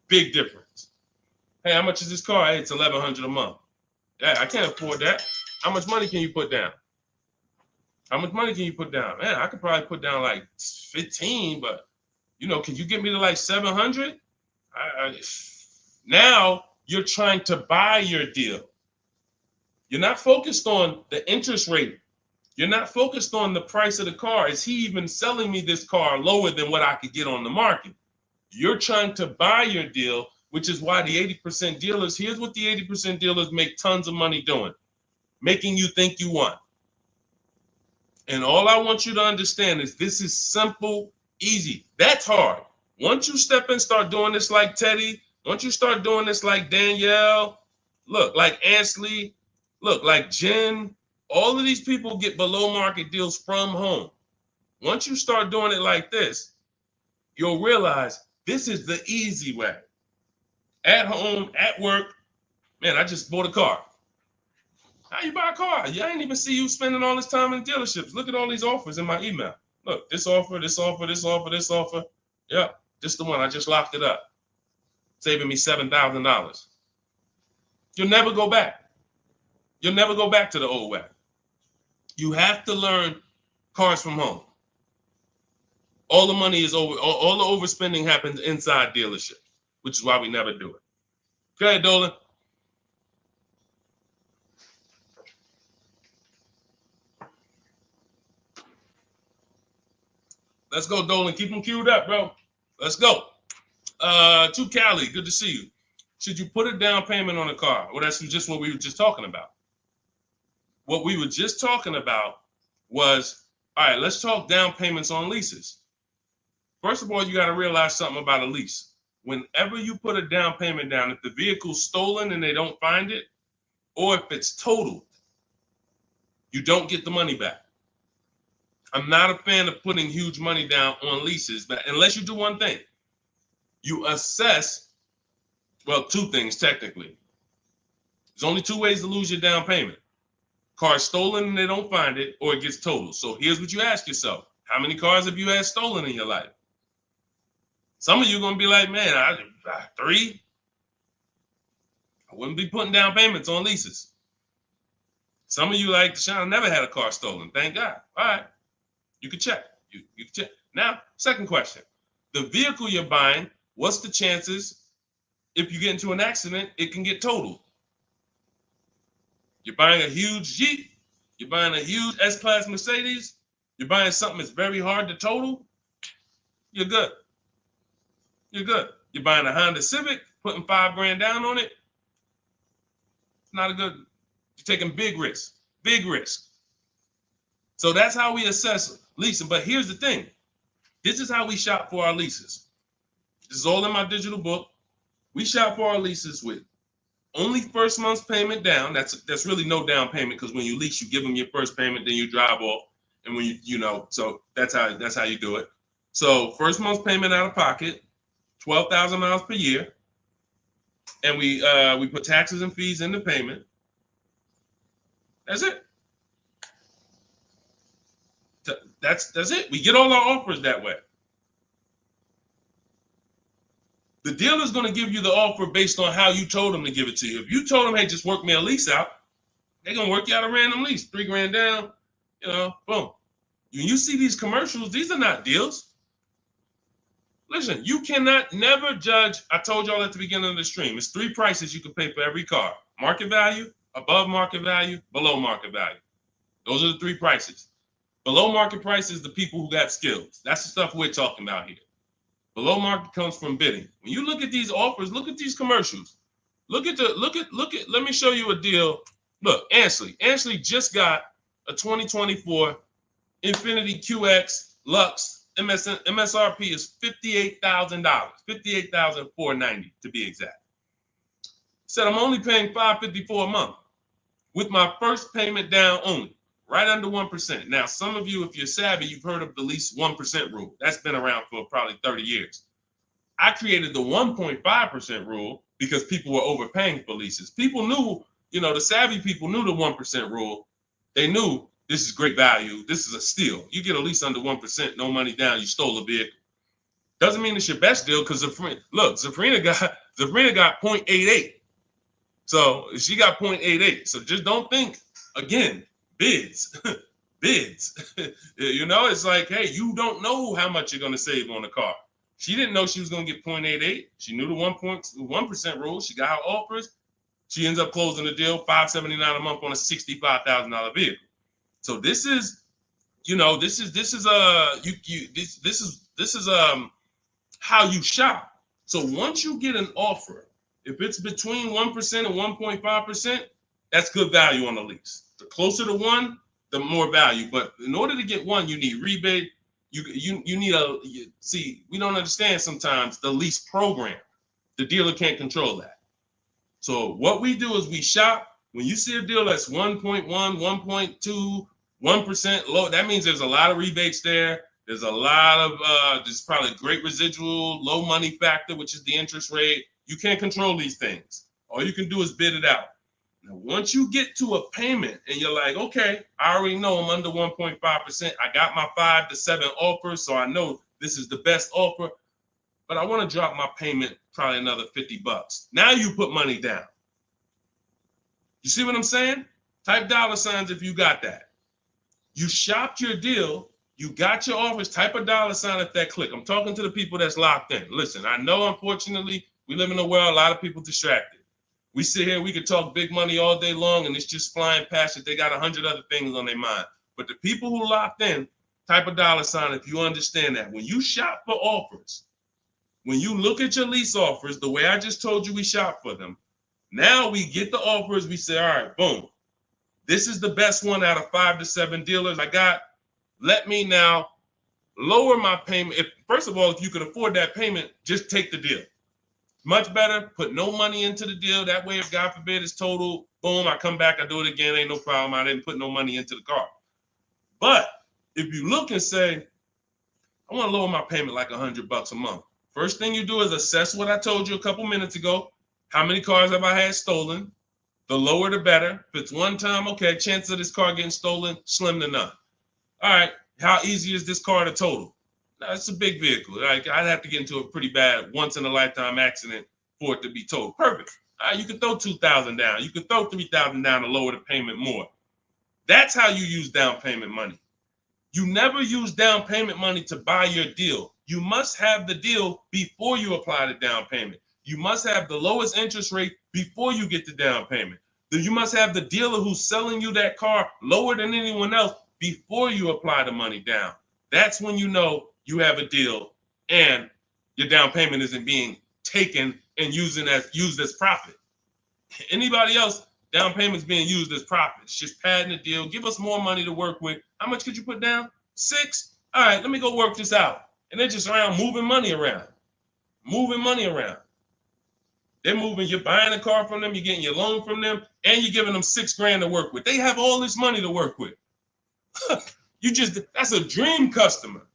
Big difference. Hey, how much is this car? Hey, it's $1,100 a month. Yeah, I can't afford that. How much money can you put down? How much money can you put down? Man, I could probably put down like 15, but can you get me to like 700? Now you're trying to buy your deal. You're not focused on the interest rate. You're not focused on the price of the car. Is he even selling me this car lower than what I could get on the market? You're trying to buy your deal, which is why the 80% dealers, here's what the 80% dealers make tons of money doing, making you think you want. And all I want you to understand is this is simple, easy. That's hard. Once you step in, start doing this like Teddy, once you start doing this like Danielle, look, like Ansley, look, like Jen, all of these people get below market deals from home. Once you start doing it like this, you'll realize this is the easy way. At home, at work, man, I just bought a car. How you buy a car? I ain't even see you spending all this time in dealerships. Look at all these offers in my email. Look, this offer, this offer, this offer, this offer. Yep, just the one. I just locked it up, saving me $7,000. You'll never go back. You'll never go back to the old way. You have to learn cars from home. All the money is over. All the overspending happens inside dealerships, which is why we never do it. Go ahead, Dolan. Let's go, Dolan. Keep them queued up, bro. Let's go. To Cali, good to see you. Should you put a down payment on a car? Well, that's just what we were just talking about. What we were just talking about was, all right, let's talk down payments on leases. First of all, you got to realize something about a lease. Whenever you put a down payment down, if the vehicle's stolen and they don't find it, or if it's totaled, you don't get the money back. I'm not a fan of putting huge money down on leases, but unless you do one thing, you assess, well, two things technically. There's only two ways to lose your down payment. Car's stolen and they don't find it, or it gets totaled. So here's what you ask yourself. How many cars have you had stolen in your life? Some of you are going to be like, man, 3. I wouldn't be putting down payments on leases. Some of you like, Deshone, I never had a car stolen. Thank God. All right. You can check. You can check. Now, second question. The vehicle you're buying, what's the chances if you get into an accident, it can get totaled? You're buying a huge Jeep. You're buying a huge S-Class Mercedes. You're buying something that's very hard to total. You're good. You're good. You're buying a Honda Civic, putting $5,000 down on it. It's not a good. You're taking big risks. Big risk. So that's how we assess leasing. But here's the thing. This is how we shop for our leases. This is all in my digital book. We shop for our leases with only first month's payment down. That's really no down payment because when you lease, you give them your first payment, then you drive off. And when so that's how you do it. So first month's payment out of pocket, 12,000 miles per year. And we put taxes and fees in the payment. That's it. That's it. We get all our offers that way. The dealer's going to give you the offer based on how you told them to give it to you. If you told them, hey, just work me a lease out, They're gonna work you out a random lease, $3 grand down, boom. When you see these commercials, these are not deals. Listen, you cannot never judge. I told y'all at the beginning of the stream, it's 3 prices you can pay for every car: market value, above market value, below market value. Those are the 3 prices. Below market price is the people who got skills. That's the stuff we're talking about here. Below market comes from bidding. When you look at these offers, look at these commercials. Look at. Let me show you a deal. Look, Ansley just got a 2024 Infiniti QX Lux. MSRP is $58,000, $58,490 to be exact. Said I'm only paying $554 a month with my first payment down only, right under 1%. Now, some of you, if you're savvy, you've heard of the lease 1% rule. That's been around for probably 30 years. I created the 1.5% rule because people were overpaying for leases. People knew, the savvy people knew the 1% rule. They knew this is great value. This is a steal. You get a lease under 1%, no money down, you stole a vehicle. Doesn't mean it's your best deal because Zafrina got 0.88. So she got 0.88. So just don't think, again, bids. Bids. It's like, hey, you don't know how much you're going to save on the car. She didn't know she was going to get 0.88. She knew the 1% rule. She got her offers. She ends up closing the deal, $579 a month on a $65,000 vehicle. So this is how you shop. So once you get an offer, if it's between 1% and 1.5%, that's good value on the lease. The closer to 1, the more value. But in order to get 1, you need rebate. You need we don't understand sometimes the lease program. The dealer can't control that. So what we do is we shop. When you see a deal that's 1.1, 1.2, 1% low, that means there's a lot of rebates there. There's a lot of there's probably great residual, low money factor, which is the interest rate. You can't control these things. All you can do is bid it out. Now, once you get to a payment and you're like, okay, I already know I'm under 1.5%. I got my 5 to 7 offers, so I know this is the best offer. But I want to drop my payment probably another $50. Now you put money down. You see what I'm saying? Type $signs if you got that. You shopped your deal. You got your offers. Type a $sign at that click. I'm talking to the people that's locked in. Listen, I know, unfortunately, we live in a world, a lot of people distracted. We sit here, we could talk big money all day long, and it's just flying past it. They got 100 other things on their mind. But the people who locked in, type a $sign if you understand that. When you shop for offers, when you look at your lease offers, the way I just told you we shop for them, now we get the offers, we say, all right, boom. This is the best one out of 5 to 7 dealers I got. Let me now lower my payment. First of all, if you can afford that payment, just take the deal. Much better, put no money into the deal. That way, if God forbid it's total, boom, I come back, I do it again, ain't no problem. I didn't put no money into the car. But if you look and say, I want to lower my payment like $100 a month. First thing you do is assess what I told you a couple minutes ago. How many cars have I had stolen? The lower, the better. If it's one time, okay, chances of this car getting stolen, slim to none. All right, how easy is this car to total? Now, it's a big vehicle. Like, I'd have to get into a pretty bad once-in-a-lifetime accident for it to be totaled. Perfect. All right, you can throw $2,000 down. You can throw $3,000 down to lower the payment more. That's how you use down payment money. You never use down payment money to buy your deal. You must have the deal before you apply the down payment. You must have the lowest interest rate before you get the down payment. You must have the dealer who's selling you that car lower than anyone else before you apply the money down. That's when you know you have a deal and your down payment isn't being taken and used as profit. Anybody else, down payment's being used as profit. It's just padding the deal. Give us more money to work with. How much could you put down? 6? All right, let me go work this out. And they're just around moving money around. They're moving, you're buying a car from them, you're getting your loan from them, and you're giving them $6,000 to work with. They have all this money to work with. That's a dream customer.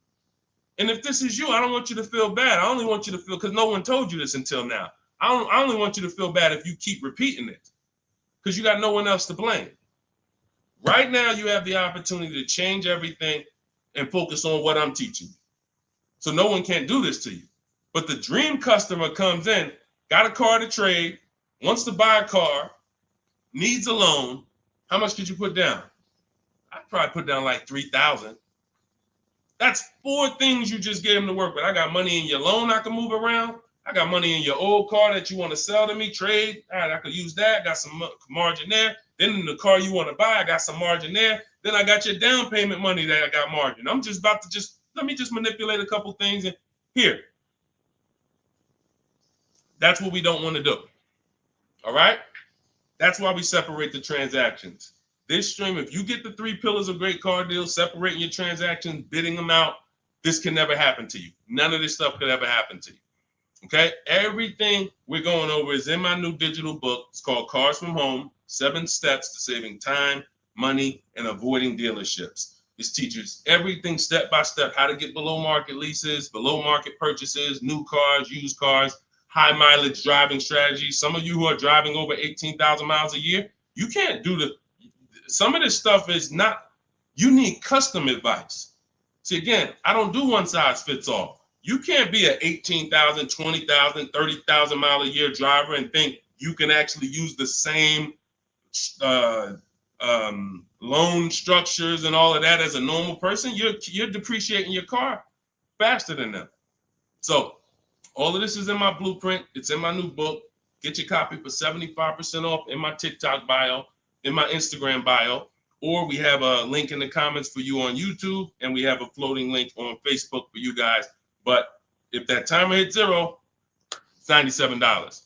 And if this is you, I don't want you to feel bad. I only want you to feel, because no one told you this until now. I only want you to feel bad if you keep repeating it, because you got no one else to blame. Right now, you have the opportunity to change everything and focus on what I'm teaching you. So no one can do this to you. But the dream customer comes in, got a car to trade, wants to buy a car, needs a loan, How much could you put down? I'd probably put down like 3,000. That's 4 things you just gave him to work with. I got money in your loan I can move around. I got money in your old car that you want to sell to me, trade. All right, I could use that. Got some margin there. Then in the car you want to buy, I got some margin there. Then I got your down payment money that I got margin. I'm just about to let me manipulate a couple things and here. That's what we don't want to do. All right? That's why we separate the transactions. This stream, if you get the 3 pillars of great car deals, separating your transactions, bidding them out, this can never happen to you. None of this stuff could ever happen to you. Okay? Everything we're going over is in my new digital book. It's called Cars from Home, 7 Steps to Saving Time, Money, and Avoiding Dealerships. This teaches everything step by step, how to get below market leases, below market purchases, new cars, used cars, high mileage driving strategies. Some of you who are driving over 18,000 miles a year, you can't do some of this stuff is not, you need custom advice. See, again, I don't do one size fits all. You can't be an 18,000, 20,000, 30,000 mile a year driver and think you can actually use the same loan structures and all of that as a normal person. You're depreciating your car faster than them. So all of this is in my blueprint. It's in my new book. Get your copy for 75% off in my TikTok bio, in my Instagram bio, or we have a link in the comments for you on YouTube, and we have a floating link on Facebook for you guys. But if that timer hits 0, it's $97.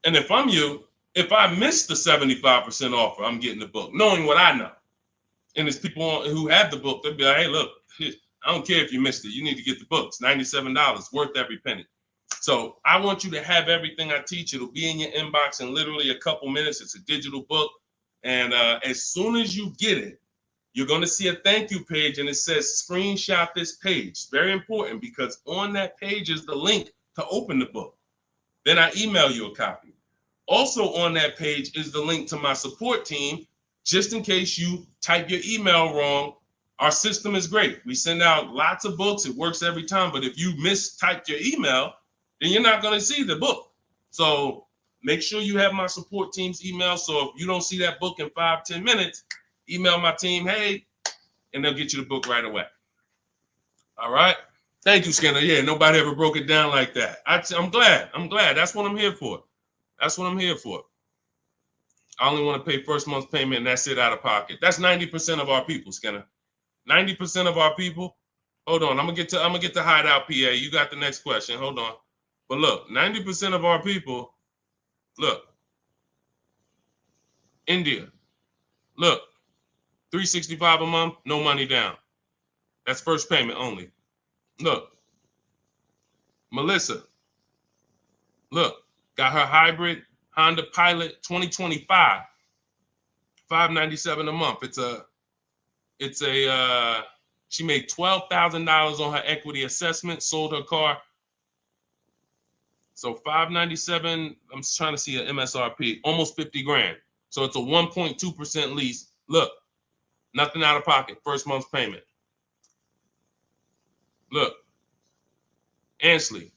And if I'm you, if I miss the 75% offer, I'm getting the book, knowing what I know. And there's people who have the book, they'll be like, hey, look, I don't care if you missed it. You need to get the book. It's $97, worth every penny. So I want you to have everything I teach. It'll be in your inbox in literally a couple minutes. It's a digital book. And as soon as you get it, you're going to see a thank you page, and it says screenshot this page. Very important, because on that page is the link to open the book. Then I email you a copy. Also on that page is the link to my support team, just in case you type your email wrong. Our system is great. We send out lots of books. It works every time. But if you mistyped your email, then you're not going to see the book. So make sure you have my support team's email. So if you don't see that book in 5-10 minutes, email my team, hey, and they'll get you the book right away. All right. Thank you, Skinner. Yeah, nobody ever broke it down like that. I'm glad. That's what I'm here for. That's what I'm here for. I only want to pay first month's payment, and that's it out of pocket. That's 90% of our people, Skinner. 90% of our people. Hold on, I'm gonna get to Hideout PA. You got the next question. Hold on. But look, 90% of our people, look, India, look, $365 a month, no money down. That's first payment only. Look, Melissa, look, got her hybrid Honda Pilot 2025, $597 a month. She made $12,000 on her equity assessment, sold her car. So $597, I'm trying to see an MSRP, almost 50 grand. So it's a 1.2% lease. Look, nothing out of pocket, first month's payment. Look, Ansley.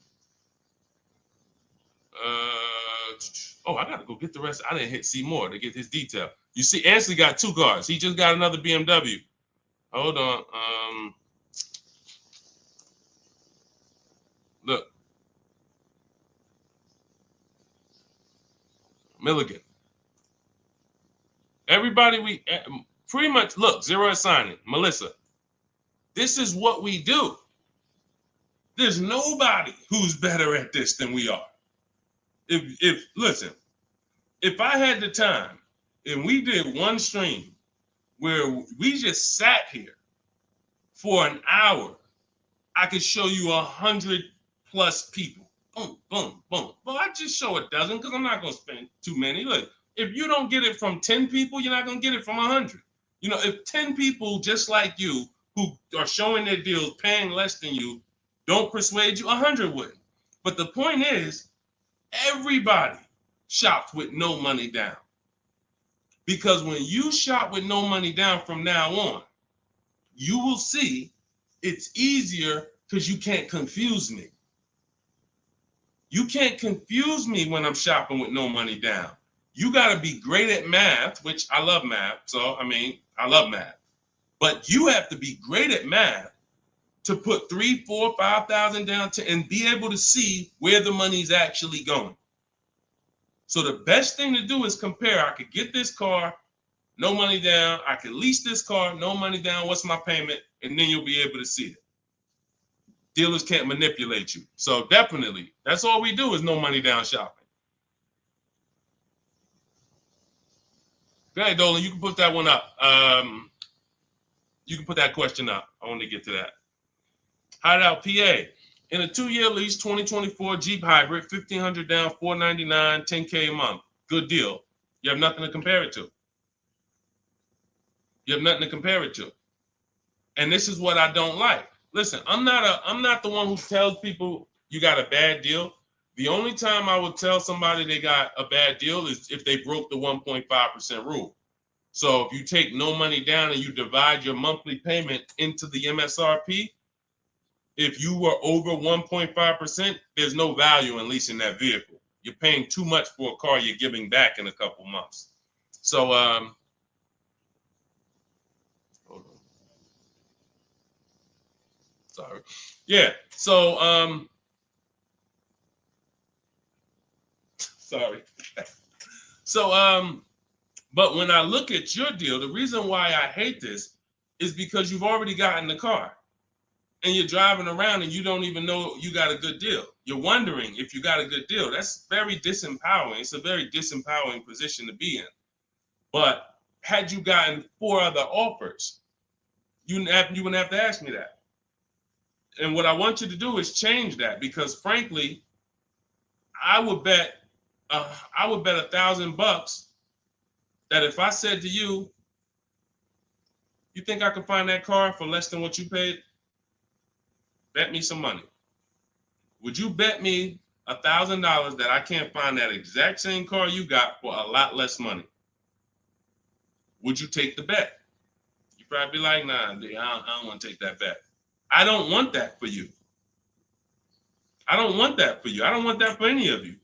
I gotta go get the rest. I didn't hit see more to get his detail. You see, Ansley got 2 cars. He just got another BMW. Hold on. Look. Milligan. Everybody, we pretty much, look, zero is signing. Melissa. This is what we do. There's nobody who's better at this than we are. Listen, if I had the time and we did one stream where we just sat here for an hour, I could show you 100+ people. Boom, boom, boom. Well, I just show a dozen because I'm not going to spend too many. Look, if you don't get it from 10 people, you're not going to get it from 100. You know, if 10 people just like you who are showing their deals, paying less than you, don't persuade you, 100 wouldn't. But the point is, everybody shops with no money down. Because when you shop with no money down from now on, you will see it's easier because you can't confuse me. You can't confuse me when I'm shopping with no money down. You got to be great at math, which I love math. So, I mean, I love math. But you have to be great at math to put 3, 4, 5,000 down and be able to see where the money's actually going. So the best thing to do is compare. I could get this car, no money down. I could lease this car, no money down. What's my payment? And then you'll be able to see it. Dealers can't manipulate you. So definitely, that's all we do is no money down shopping. Go ahead, Dolan. You can put that one up. You can put that question up. I want to get to that. Hideout PA. In a 2-year lease, 2024 Jeep Hybrid, 1,500 down, 499, 10K a month. Good deal. You have nothing to compare it to. You have nothing to compare it to. And this is what I don't like. Listen, I'm not the one who tells people you got a bad deal. The only time I would tell somebody they got a bad deal is if they broke the 1.5% rule. So if you take no money down and you divide your monthly payment into the MSRP, if you were over 1.5%, there's no value in leasing that vehicle. You're paying too much for a car you're giving back in a couple months. So, hold on. Sorry. Yeah. So, sorry. So, but when I look at your deal, the reason why I hate this is because you've already gotten the car and you're driving around and you don't even know you got a good deal. You're wondering if you got a good deal. That's very disempowering. It's a very disempowering position to be in. But had you gotten 4 other offers, you wouldn't have to ask me that. And what I want you to do is change that, because frankly, I would bet $1,000 that if I said to you, you think I can find that car for less than what you paid? Bet me some money. Would you bet me $1,000 that I can't find that exact same car you got for a lot less money? Would you take the bet? You'd probably be like, nah, I don't want to take that bet. I don't want that for you. I don't want that for you. I don't want that for any of you.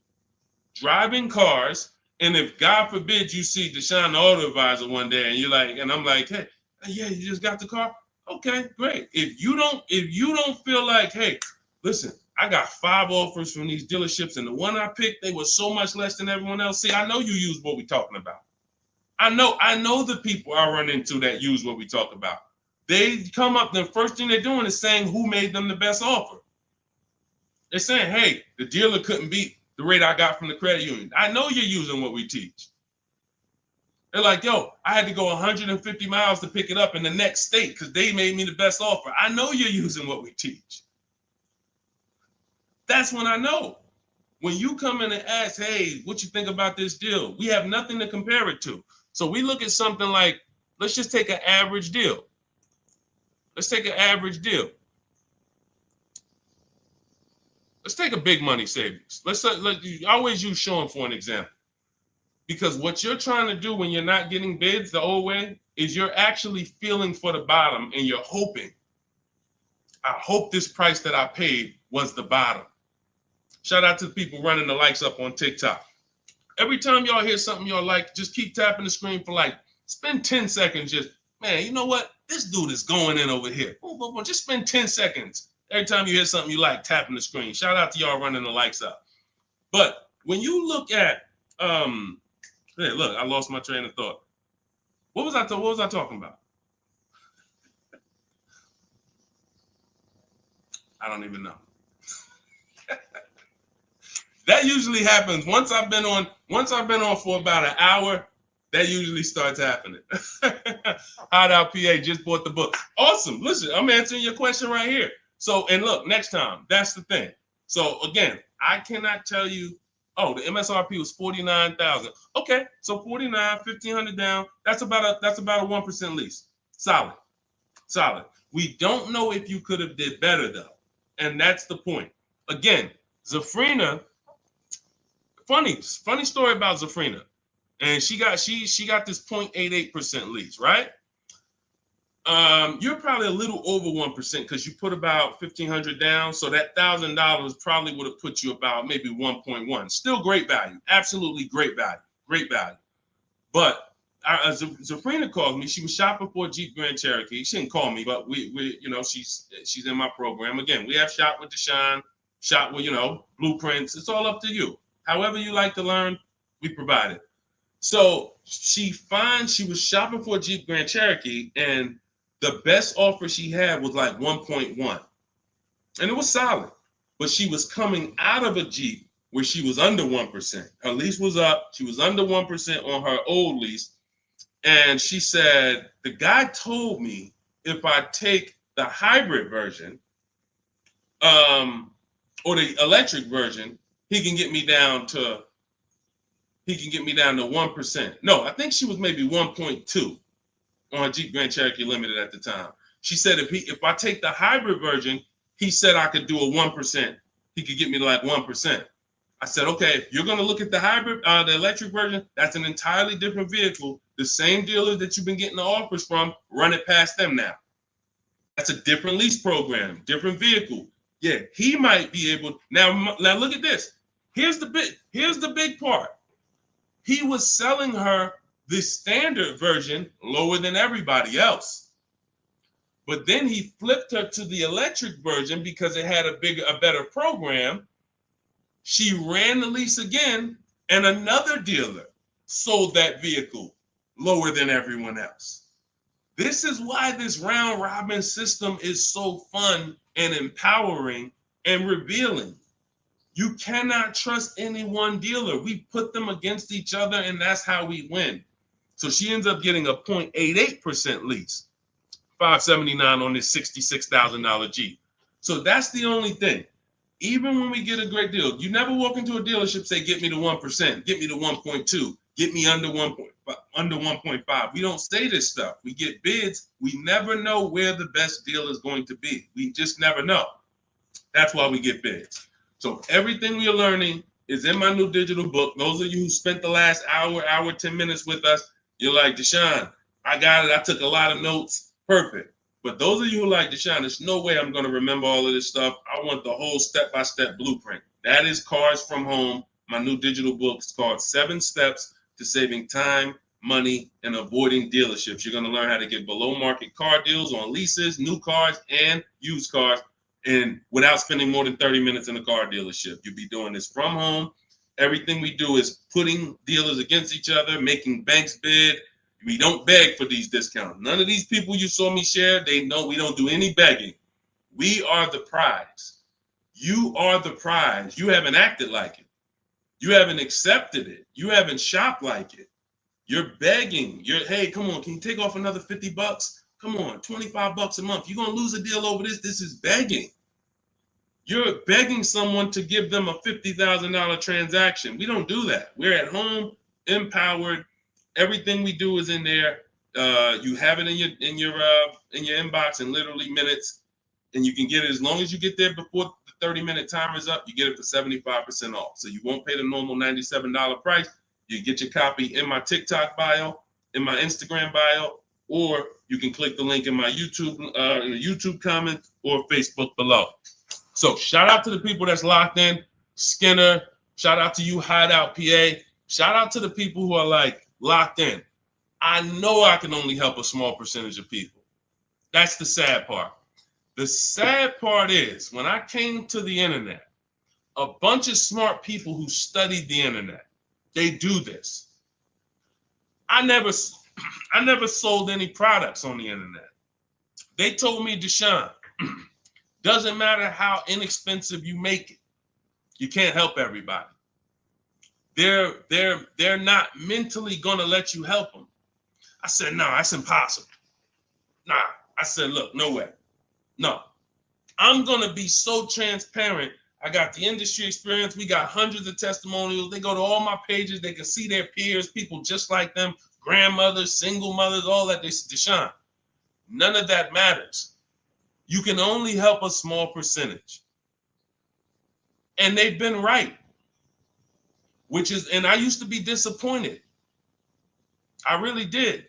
Driving cars, and if God forbid you see Deshone the Auto Advisor one day and you're like, and I'm like, hey, yeah, you just got the car? Okay, great. If you don't feel like, hey, listen, I got 5 offers from these dealerships, and the one I picked, they were so much less than everyone else. See, I know you use what we're talking about. I know the people I run into that use what we talk about. They come up, the first thing they're doing is saying who made them the best offer. They're saying, hey, the dealer couldn't beat the rate I got from the credit union. I know you're using what we teach. They're like, yo, I had to go 150 miles to pick it up in the next state because they made me the best offer. I know you're using what we teach. That's when I know. When you come in and ask, hey, what you think about this deal? We have nothing to compare it to. So we look at something like, let's just take an average deal. Let's take an average deal. Let's take a big money savings. Let's always use Sean for an example. Because what you're trying to do when you're not getting bids the old way is you're actually feeling for the bottom, and you're hoping, I hope this price that I paid was the bottom. Shout out to the people running the likes up on TikTok. Every time y'all hear something y'all like, just keep tapping the screen for like, spend 10 seconds just, man, you know what? This dude is going in over here. Just spend 10 seconds. Every time you hear something you like, tapping the screen. Shout out to y'all running the likes up. But when you look at, hey, look, I lost my train of thought. What was I talking about? I don't even know. That usually happens once I've been on for about an hour. That usually starts happening. Hideout PA just bought the book. Awesome. Listen, I'm answering your question right here. So, and look, next time, that's the thing. So again, I cannot tell you, oh, the MSRP was 49,000. Okay, so 49, 1,500 down. That's about a 1% lease. Solid. We don't know if you could have did better though, and that's the point. Again, Zafrina. Funny story about Zafrina, and she got this 0.88% lease, right? You're probably a little over 1% because you put about 1,500 down, so that $1,000 probably would have put you about maybe 1.1. Still great value, absolutely great value. great value. But Zafrina called me. She was shopping for a Jeep Grand Cherokee. She didn't call me, but we you know, she's in my program. Again, we have Shop with Deshone, Shop with, you know, blueprints. It's all up to you. However you like to learn, we provide it. So she was shopping for a Jeep Grand Cherokee, and the best offer she had was like 1.1, and it was solid. But she was coming out of a Jeep where she was under 1%. Her lease was up. She was under 1% on her old lease. And she said, the guy told me if I take the hybrid version, or the electric version, he can get me down to 1%. No, I think she was maybe 1.2 on a Jeep Grand Cherokee Limited at the time. She said if I take the hybrid version, he said I could do a 1%. He could get me to like 1%. I said, okay, if you're going to look at the hybrid, the electric version, that's an entirely different vehicle. The same dealers that you've been getting the offers from, run it past them now. That's a different lease program, different vehicle. Yeah, he might be able. Now look at this. Here's the big part. He was selling her the standard version lower than everybody else. But then he flipped her to the electric version because it had a better program. She ran the lease again, and another dealer sold that vehicle lower than everyone else. This is why this round robin system is so fun and empowering and revealing. You cannot trust any one dealer. We put them against each other, and that's how we win. So she ends up getting a 0.88% lease, $579 on this $66,000 Jeep. So that's the only thing. Even when we get a great deal, you never walk into a dealership say, get me to 1%, get me to 1.2, get me under 1.5. We don't say this stuff. We get bids. We never know where the best deal is going to be. We just never know. That's why we get bids. So everything we are learning is in my new digital book. Those of you who spent the last hour, 10 minutes with us, you're like, Deshone, I got it. I took a lot of notes. Perfect. But those of you who like Deshone, there's no way I'm going to remember all of this stuff. I want the whole step-by-step blueprint. That is Cars from Home. My new digital book is called 7 Steps to Saving Time, Money, and Avoiding Dealerships. You're going to learn how to get below-market car deals on leases, new cars, and used cars, and without spending more than 30 minutes in a car dealership. You'll be doing this from home. Everything we do is putting dealers against each other, making banks bid. We don't beg for these discounts. None of these people you saw me share, they know we don't do any begging. We are the prize. You are the prize. You haven't acted like it. You haven't accepted it. You haven't shopped like it. You're begging. Hey, come on, can you take off another $50? Come on, $25 a month. You're going to lose a deal over this. This is begging. You're begging someone to give them a $50,000 transaction. We don't do that. We're at home, empowered. Everything we do is in there. You have it in your inbox in literally minutes, and you can get it as long as you get there before the 30-minute timer is up. You get it for 75% off. So you won't pay the normal $97 price. You get your copy in my TikTok bio, in my Instagram bio, or you can click the link in my YouTube comment or Facebook below. So shout out to the people that's locked in. Skinner, shout out to you, Hideout PA. Shout out to the people who are like locked in. I know I can only help a small percentage of people. That's the sad part. The sad part is when I came to the internet, a bunch of smart people who studied the internet, they do this. I never sold any products on the internet. They told me, Deshone, doesn't matter how inexpensive you make it, you can't help everybody. They're not mentally gonna let you help them. I said, no, that's impossible. Nah, I said, look, no way. No, I'm gonna be so transparent. I got the industry experience. We got hundreds of testimonials. They go to all my pages. They can see their peers, people just like them, grandmothers, single mothers, all that. They said, Deshone, none of that matters. You can only help a small percentage. And they've been right. And I used to be disappointed. I really did.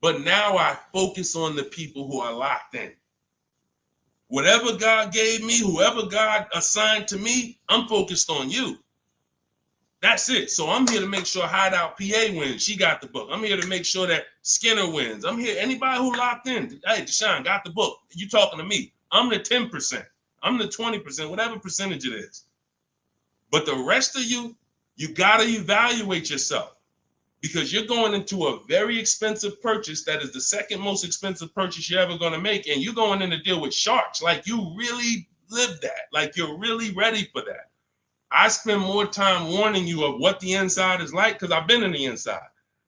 But now I focus on the people who are locked in. Whatever God gave me, whoever God assigned to me, I'm focused on you. That's it. So I'm here to make sure Hideout PA wins. She got the book. I'm here to make sure that Skinner wins. I'm here. Anybody who locked in, hey, Deshone got the book. You talking to me. I'm the 10%. I'm the 20%, whatever percentage it is. But the rest of you, you got to evaluate yourself because you're going into a very expensive purchase that is the second most expensive purchase you're ever going to make. And you're going in to deal with sharks. Like you really live that. Like you're really ready for that. I spend more time warning you of what the inside is like because I've been in the inside.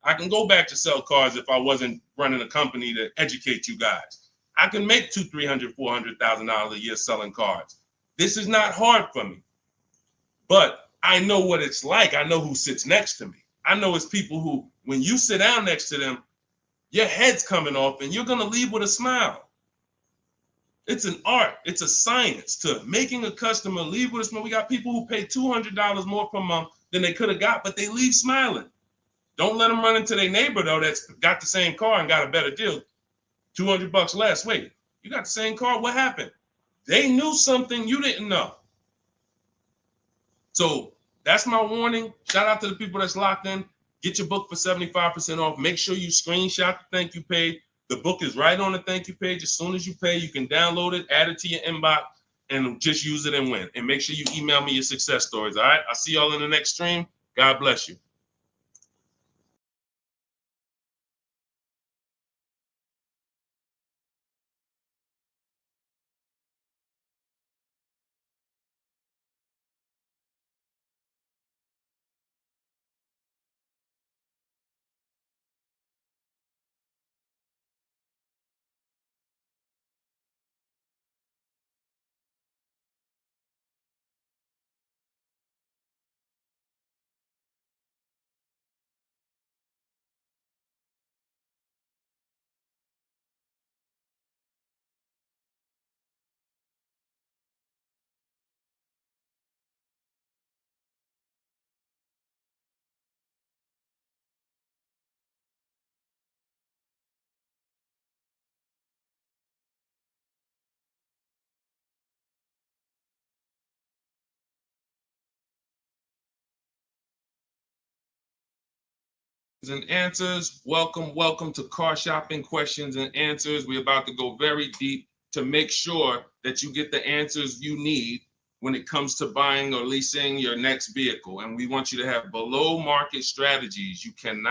I can go back to sell cars if I wasn't running a company to educate you guys. I can make $200,000, $300,000, $400,000 a year selling cars. This is not hard for me, but I know what it's like. I know who sits next to me. I know it's people who, when you sit down next to them, your head's coming off and you're going to leave with a smile. It's an art. It's a science to making a customer leave with a smile. We got people who pay $200 more per month than they could have got, but they leave smiling. Don't let them run into their neighbor, though, that's got the same car and got a better deal. $200 less. Wait, you got the same car? What happened? They knew something you didn't know. So that's my warning. Shout out to the people that's locked in. Get your book for 75% off. Make sure you screenshot the thank you page. The book is right on the thank you page. As soon as you pay, you can download it, add it to your inbox, and just use it and win. And make sure you email me your success stories. All right. I'll see y'all in the next stream. God bless you. And answers. Welcome to Car Shopping Questions and Answers. We're about to go very deep to make sure that you get the answers you need when it comes to buying or leasing your next vehicle. And we want you to have below market strategies. You can't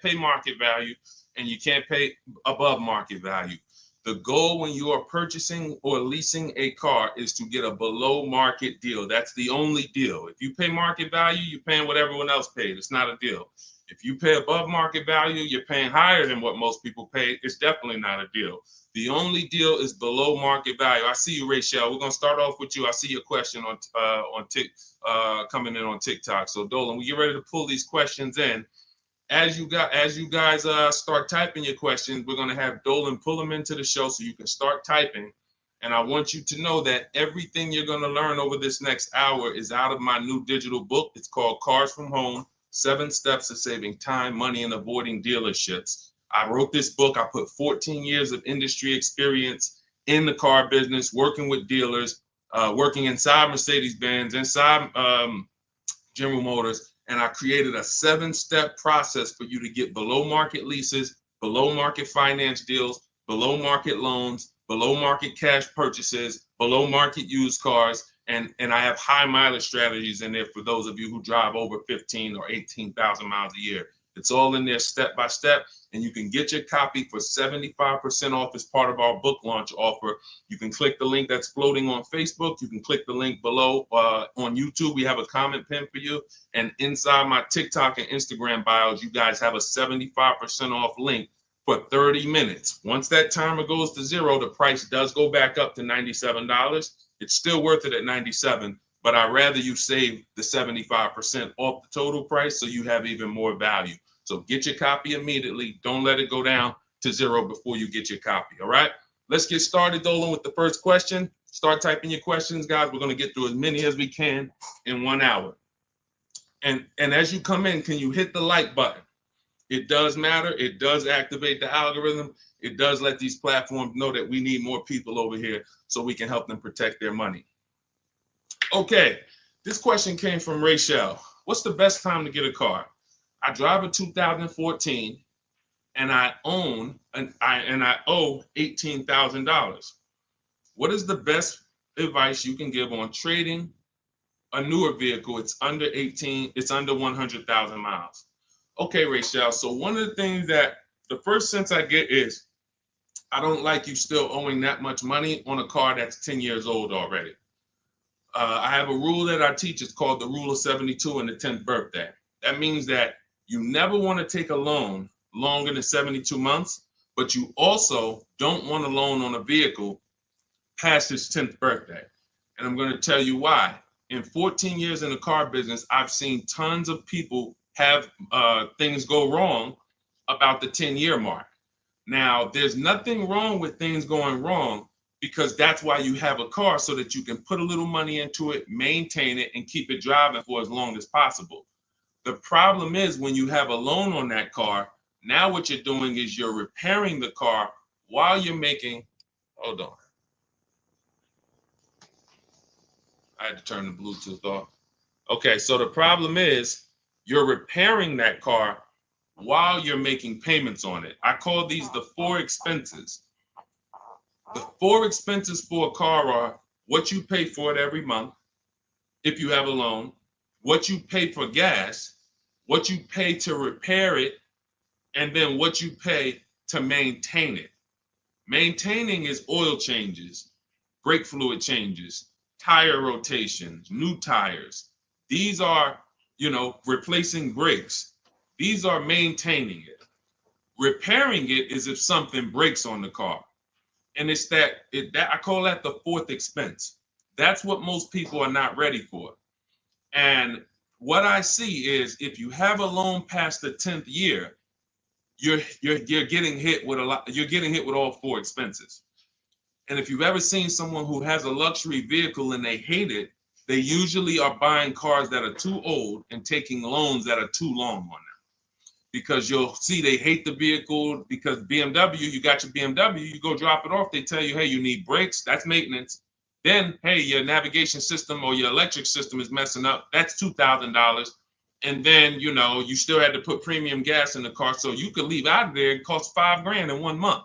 pay market value and you can't pay above market value. The goal when you are purchasing or leasing a car is to get a below market deal. That's the only deal. If you pay market value, you're paying what everyone else paid. It's not a deal. If you pay above market value, you're paying higher than what most people pay. It's definitely not a deal. The only deal is below market value. I see you, Rachel. We're gonna start off with you. I see your question on coming in on TikTok. So Dolan, we get ready to pull these questions in. As you guys start typing your questions, we're gonna have Dolan pull them into the show so you can start typing. And I want you to know that everything you're gonna learn over this next hour is out of my new digital book. It's called Cars from Home. 7 Steps to Saving Time, Money, and Avoiding Dealerships. I wrote this book. I put 14 years of industry experience in the car business, working with dealers, working inside Mercedes-Benz, inside General Motors, and I created a 7-step process for you to get below market leases, below market finance deals, below market loans, below market cash purchases, below market used cars, and I have high mileage strategies in there for those of you who drive over 15 or 18,000 miles a year. It's all in there step by step, and you can get your copy for 75% off as part of our book launch offer. You can click the link that's floating on Facebook. You can click the link below on YouTube. We have a comment pin for you, and inside my TikTok and Instagram bios, you guys have a 75% off link for 30 minutes. Once that timer goes to 0, the price does go back up to $97. It's still worth it at $97, but I'd rather you save the 75% off the total price so you have even more value. So get your copy immediately. Don't let it go down to 0 before you get your copy, all right? Let's get started, Dolan, with the first question. Start typing your questions, guys. We're going to get through as many as we can in 1 hour. And as you come in, can you hit the like button? It does matter. It does activate the algorithm. It does let these platforms know that we need more people over here so we can help them protect their money. Okay, this question came from Rachel. what's the best time to get a car? I drive a 2014 and I own and I owe $18,000. What is the best advice you can give on trading a newer vehicle? It's under 18, it's under 100,000 miles. Okay, Rachel. So one of the things that the first sense I get is I don't like you still owing that much money on a car that's 10 years old already. I have a rule that I teach. It's called the rule of 72 and the 10th birthday. That means that you never want to take a loan longer than 72 months, but you also don't want a loan on a vehicle past its 10th birthday. And I'm going to tell you why. In 14 years in the car business, I've seen tons of people have things go wrong about the 10-year mark. Now, there's nothing wrong with things going wrong because that's why you have a car, so that you can put a little money into it, maintain it, and keep it driving for as long as possible. The problem is when you have a loan on that car, now what you're doing is you're repairing the car while you're making, hold on. I had to turn the Bluetooth off. Okay, so the problem is you're repairing that car while you're making payments on it. I call these the four expenses. The four expenses for a car are what you pay for it every month, if you have a loan, what you pay for gas, what you pay to repair it, and then what you pay to maintain it. Maintaining is oil changes, brake fluid changes, tire rotations, new tires. These are, replacing brakes. These are maintaining it. Repairing it is if something breaks on the car. And it's that I call that the fourth expense. That's what most people are not ready for. And what I see is if you have a loan past the 10th year, you're getting hit with you're getting hit with all four expenses. And if you've ever seen someone who has a luxury vehicle and they hate it, they usually are buying cars that are too old and taking loans that are too long on them. Because you'll see they hate the vehicle because BMW, you got your BMW, you go drop it off, they tell you, hey, you need brakes, that's maintenance. Then, hey, your navigation system or your electric system is messing up, that's $2,000. And then, you still had to put premium gas in the car, so you could leave out of there, it costs $5,000 in 1 month.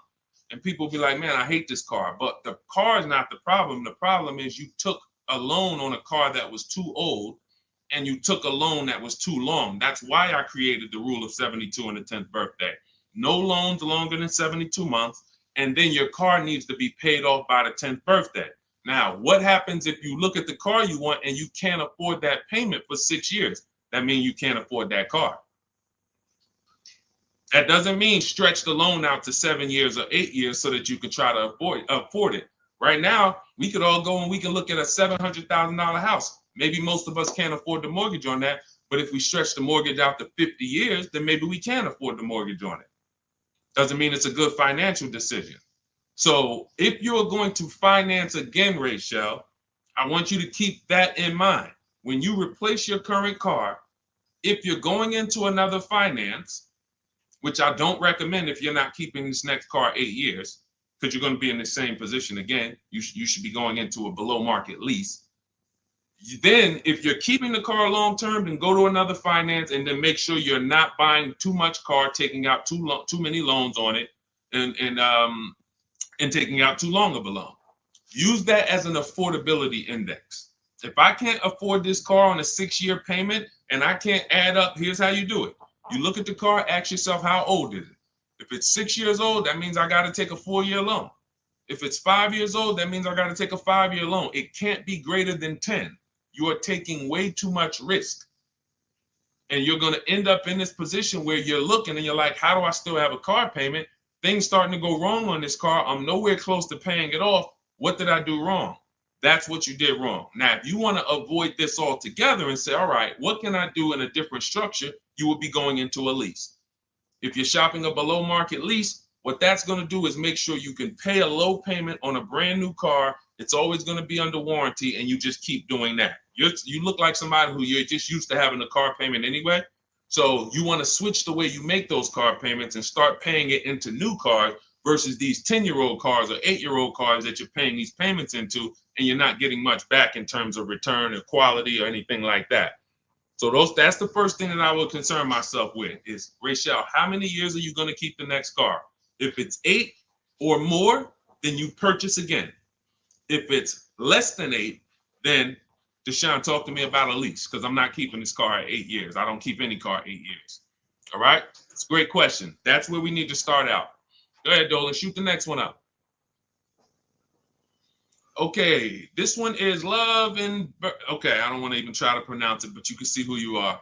And people be like, man, I hate this car. But the car is not the problem. The problem is you took a loan on a car that was too old, and you took a loan that was too long. That's why I created the rule of 72 and the 10th birthday. No loans longer than 72 months, and then your car needs to be paid off by the 10th birthday. Now, what happens if you look at the car you want and you can't afford that payment for 6 years? That means you can't afford that car. That doesn't mean stretch the loan out to 7 years or 8 years so that you can try to afford it. Right now, we could all go and we can look at a $700,000 house. Maybe most of us can't afford the mortgage on that, but if we stretch the mortgage out to 50 years, then maybe we can afford the mortgage on it. Doesn't mean it's a good financial decision. So if you're going to finance again, Rachel, I want you to keep that in mind. When you replace your current car, if you're going into another finance, which I don't recommend if you're not keeping this next car 8 years, because you're going to be in the same position again, you should be going into a below market lease. Then if you're keeping the car long term, then go to another finance and then make sure you're not buying too much car, taking out too many loans on it, and taking out too long of a loan. Use that as an affordability index. If I can't afford this car on a 6-year payment and I can't add up, here's how you do it. You look at the car, ask yourself, how old is it? If it's 6 years old, that means I got to take a 4-year loan. If it's 5 years old, that means I got to take a 5-year loan. It can't be greater than 10. You are taking way too much risk. And you're going to end up in this position where you're looking and you're like, how do I still have a car payment? Things starting to go wrong on this car. I'm nowhere close to paying it off. What did I do wrong? That's what you did wrong. Now, if you want to avoid this altogether and say, all right, what can I do in a different structure? You would be going into a lease. If you're shopping a below market lease, what that's going to do is make sure you can pay a low payment on a brand new car. It's always going to be under warranty, and you just keep doing that. You look like somebody who you're just used to having a car payment anyway. So you want to switch the way you make those car payments and start paying it into new cars versus these 10-year-old cars or 8-year-old cars that you're paying these payments into, and you're not getting much back in terms of return or quality or anything like that. So that's the first thing that I would concern myself with is, Rachel, how many years are you going to keep the next car? If it's 8 or more, then you purchase again. If it's less than 8, then Deshone, talk to me about a lease, because I'm not keeping this car at 8 years. I don't keep any car 8 years. All right? It's a great question. That's where we need to start out. Go ahead, Dolan. Shoot the next one up. Okay, this one is Love and okay, I don't want to even try to pronounce it, but you can see who you are.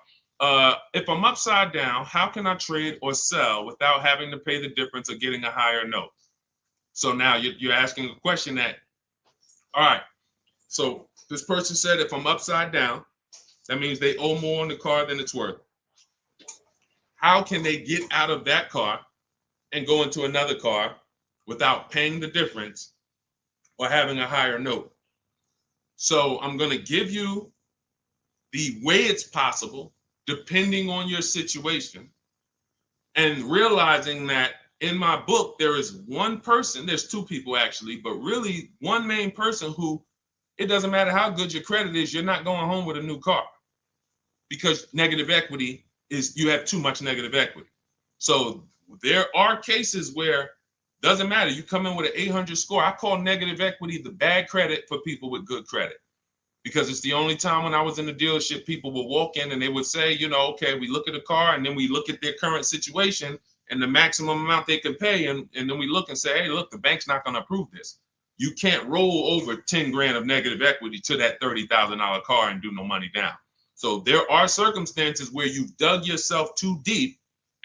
If I'm upside down, how can I trade or sell without having to pay the difference or getting a higher note? So now you're asking a question that, all right, so this person said if I'm upside down, that means they owe more on the car than it's worth. How can they get out of that car and go into another car without paying the difference or having a higher note? So I'm going to give you the way it's possible, depending on your situation, and realizing that in my book, there is one person, there's two people actually, but really one main person who, it doesn't matter how good your credit is, you're not going home with a new car, because negative equity is, you have too much negative equity. So there are cases where doesn't matter. You come in with an 800 score. I call negative equity the bad credit for people with good credit, because it's the only time when I was in the dealership, people would walk in and they would say, you know, okay, we look at a car and then we look at their current situation and the maximum amount they can pay. And then we look and say, hey, look, the bank's not going to approve this. You can't roll over 10 grand of negative equity to that $30,000 car and do no money down. So there are circumstances where you've dug yourself too deep,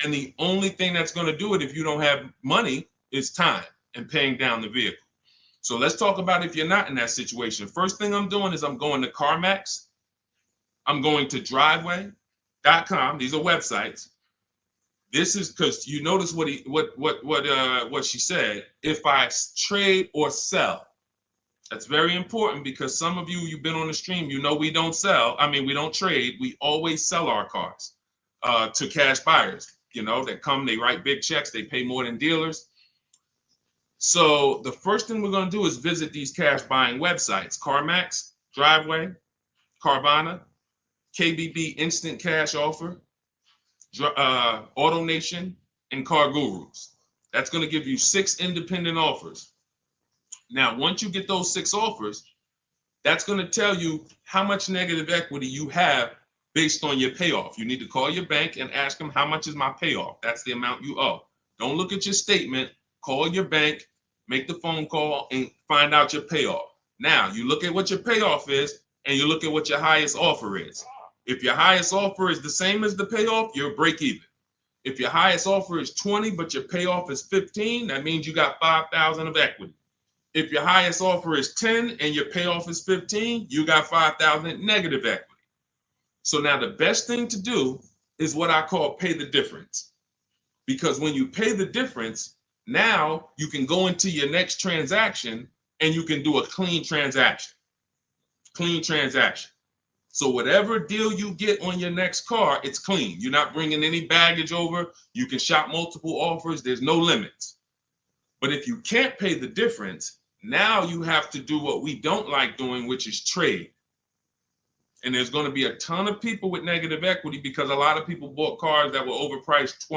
and the only thing that's going to do it if you don't have money is time and paying down the vehicle. So let's talk about if you're not in that situation. First thing I'm doing is I'm going to CarMax. I'm going to driveway.com. These are websites. This is because you notice what she said. If I trade or sell, that's very important, because some of you've been on the stream, you know we don't sell. I mean, we don't trade. We always sell our cars to cash buyers. You know, that come, they write big checks, they pay more than dealers. So the first thing we're going to do is visit these cash buying websites: CarMax, Driveway, Carvana, KBB Instant Cash Offer, AutoNation, and Car Gurus. That's going to give you 6 independent offers. Now, once you get those 6 offers, that's going to tell you how much negative equity you have based on your payoff. You need to call your bank and ask them, how much is my payoff? That's the amount you owe. Don't look at your statement. Call your bank, make the phone call, and find out your payoff. Now, you look at what your payoff is, and you look at what your highest offer is. If your highest offer is the same as the payoff, you're break even. If your highest offer is 20, but your payoff is 15, that means you got 5,000 of equity. If your highest offer is 10 and your payoff is 15, you got 5,000 negative equity. So now the best thing to do is what I call pay the difference. Because when you pay the difference, now you can go into your next transaction and you can do a clean transaction. Clean transaction. So whatever deal you get on your next car, it's clean. You're not bringing any baggage over. You can shop multiple offers. There's no limits. But if you can't pay the difference, now you have to do what we don't like doing, which is trade. And there's going to be a ton of people with negative equity, because a lot of people bought cars that were overpriced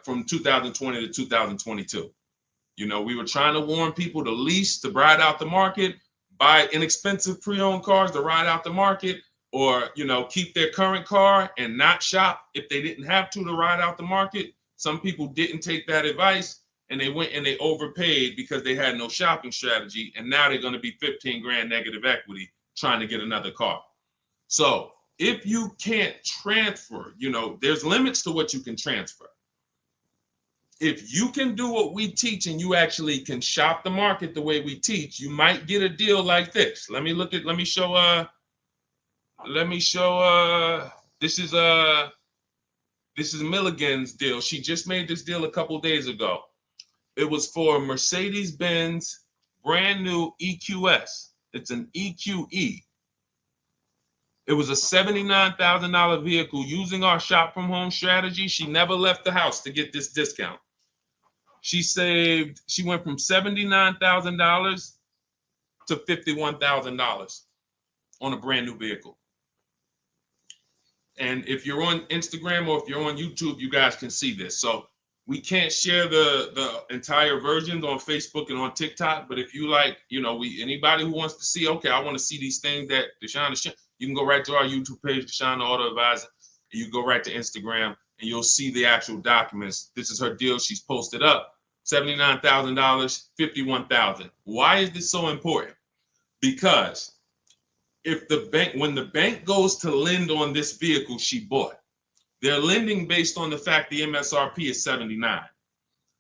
from 2020 to 2022. You know, we were trying to warn people to lease, to ride out the market, buy inexpensive pre-owned cars to ride out the market, or, you know, keep their current car and not shop if they didn't have to ride out the market. Some people didn't take that advice, and they went and they overpaid because they had no shopping strategy. And now they're going to be 15 grand negative equity trying to get another car. So if you can't transfer, you know, there's limits to what you can transfer. If you can do what we teach and you actually can shop the market the way we teach, you might get a deal like this. Let me show, this is Milligan's deal. She just made this deal a couple days ago. It was for Mercedes-Benz brand new EQS. It's an EQE. It was a $79,000 vehicle. Using our shop from home strategy, she never left the house to get this discount. She went from $79,000 to $51,000 on a brand new vehicle. And if you're on Instagram or if you're on YouTube, you guys can see this. So we can't share the entire versions on Facebook and on TikTok. But if you like, anybody who wants to see, okay, I want to see these things that Deshone is, you can go right to our YouTube page, Deshone the Auto Advisor. And you go right to Instagram and you'll see the actual documents. This is her deal. She's posted up $79,000, $51,000. Why is this so important? Because when the bank goes to lend on this vehicle she bought, they're lending based on the fact the MSRP is 79.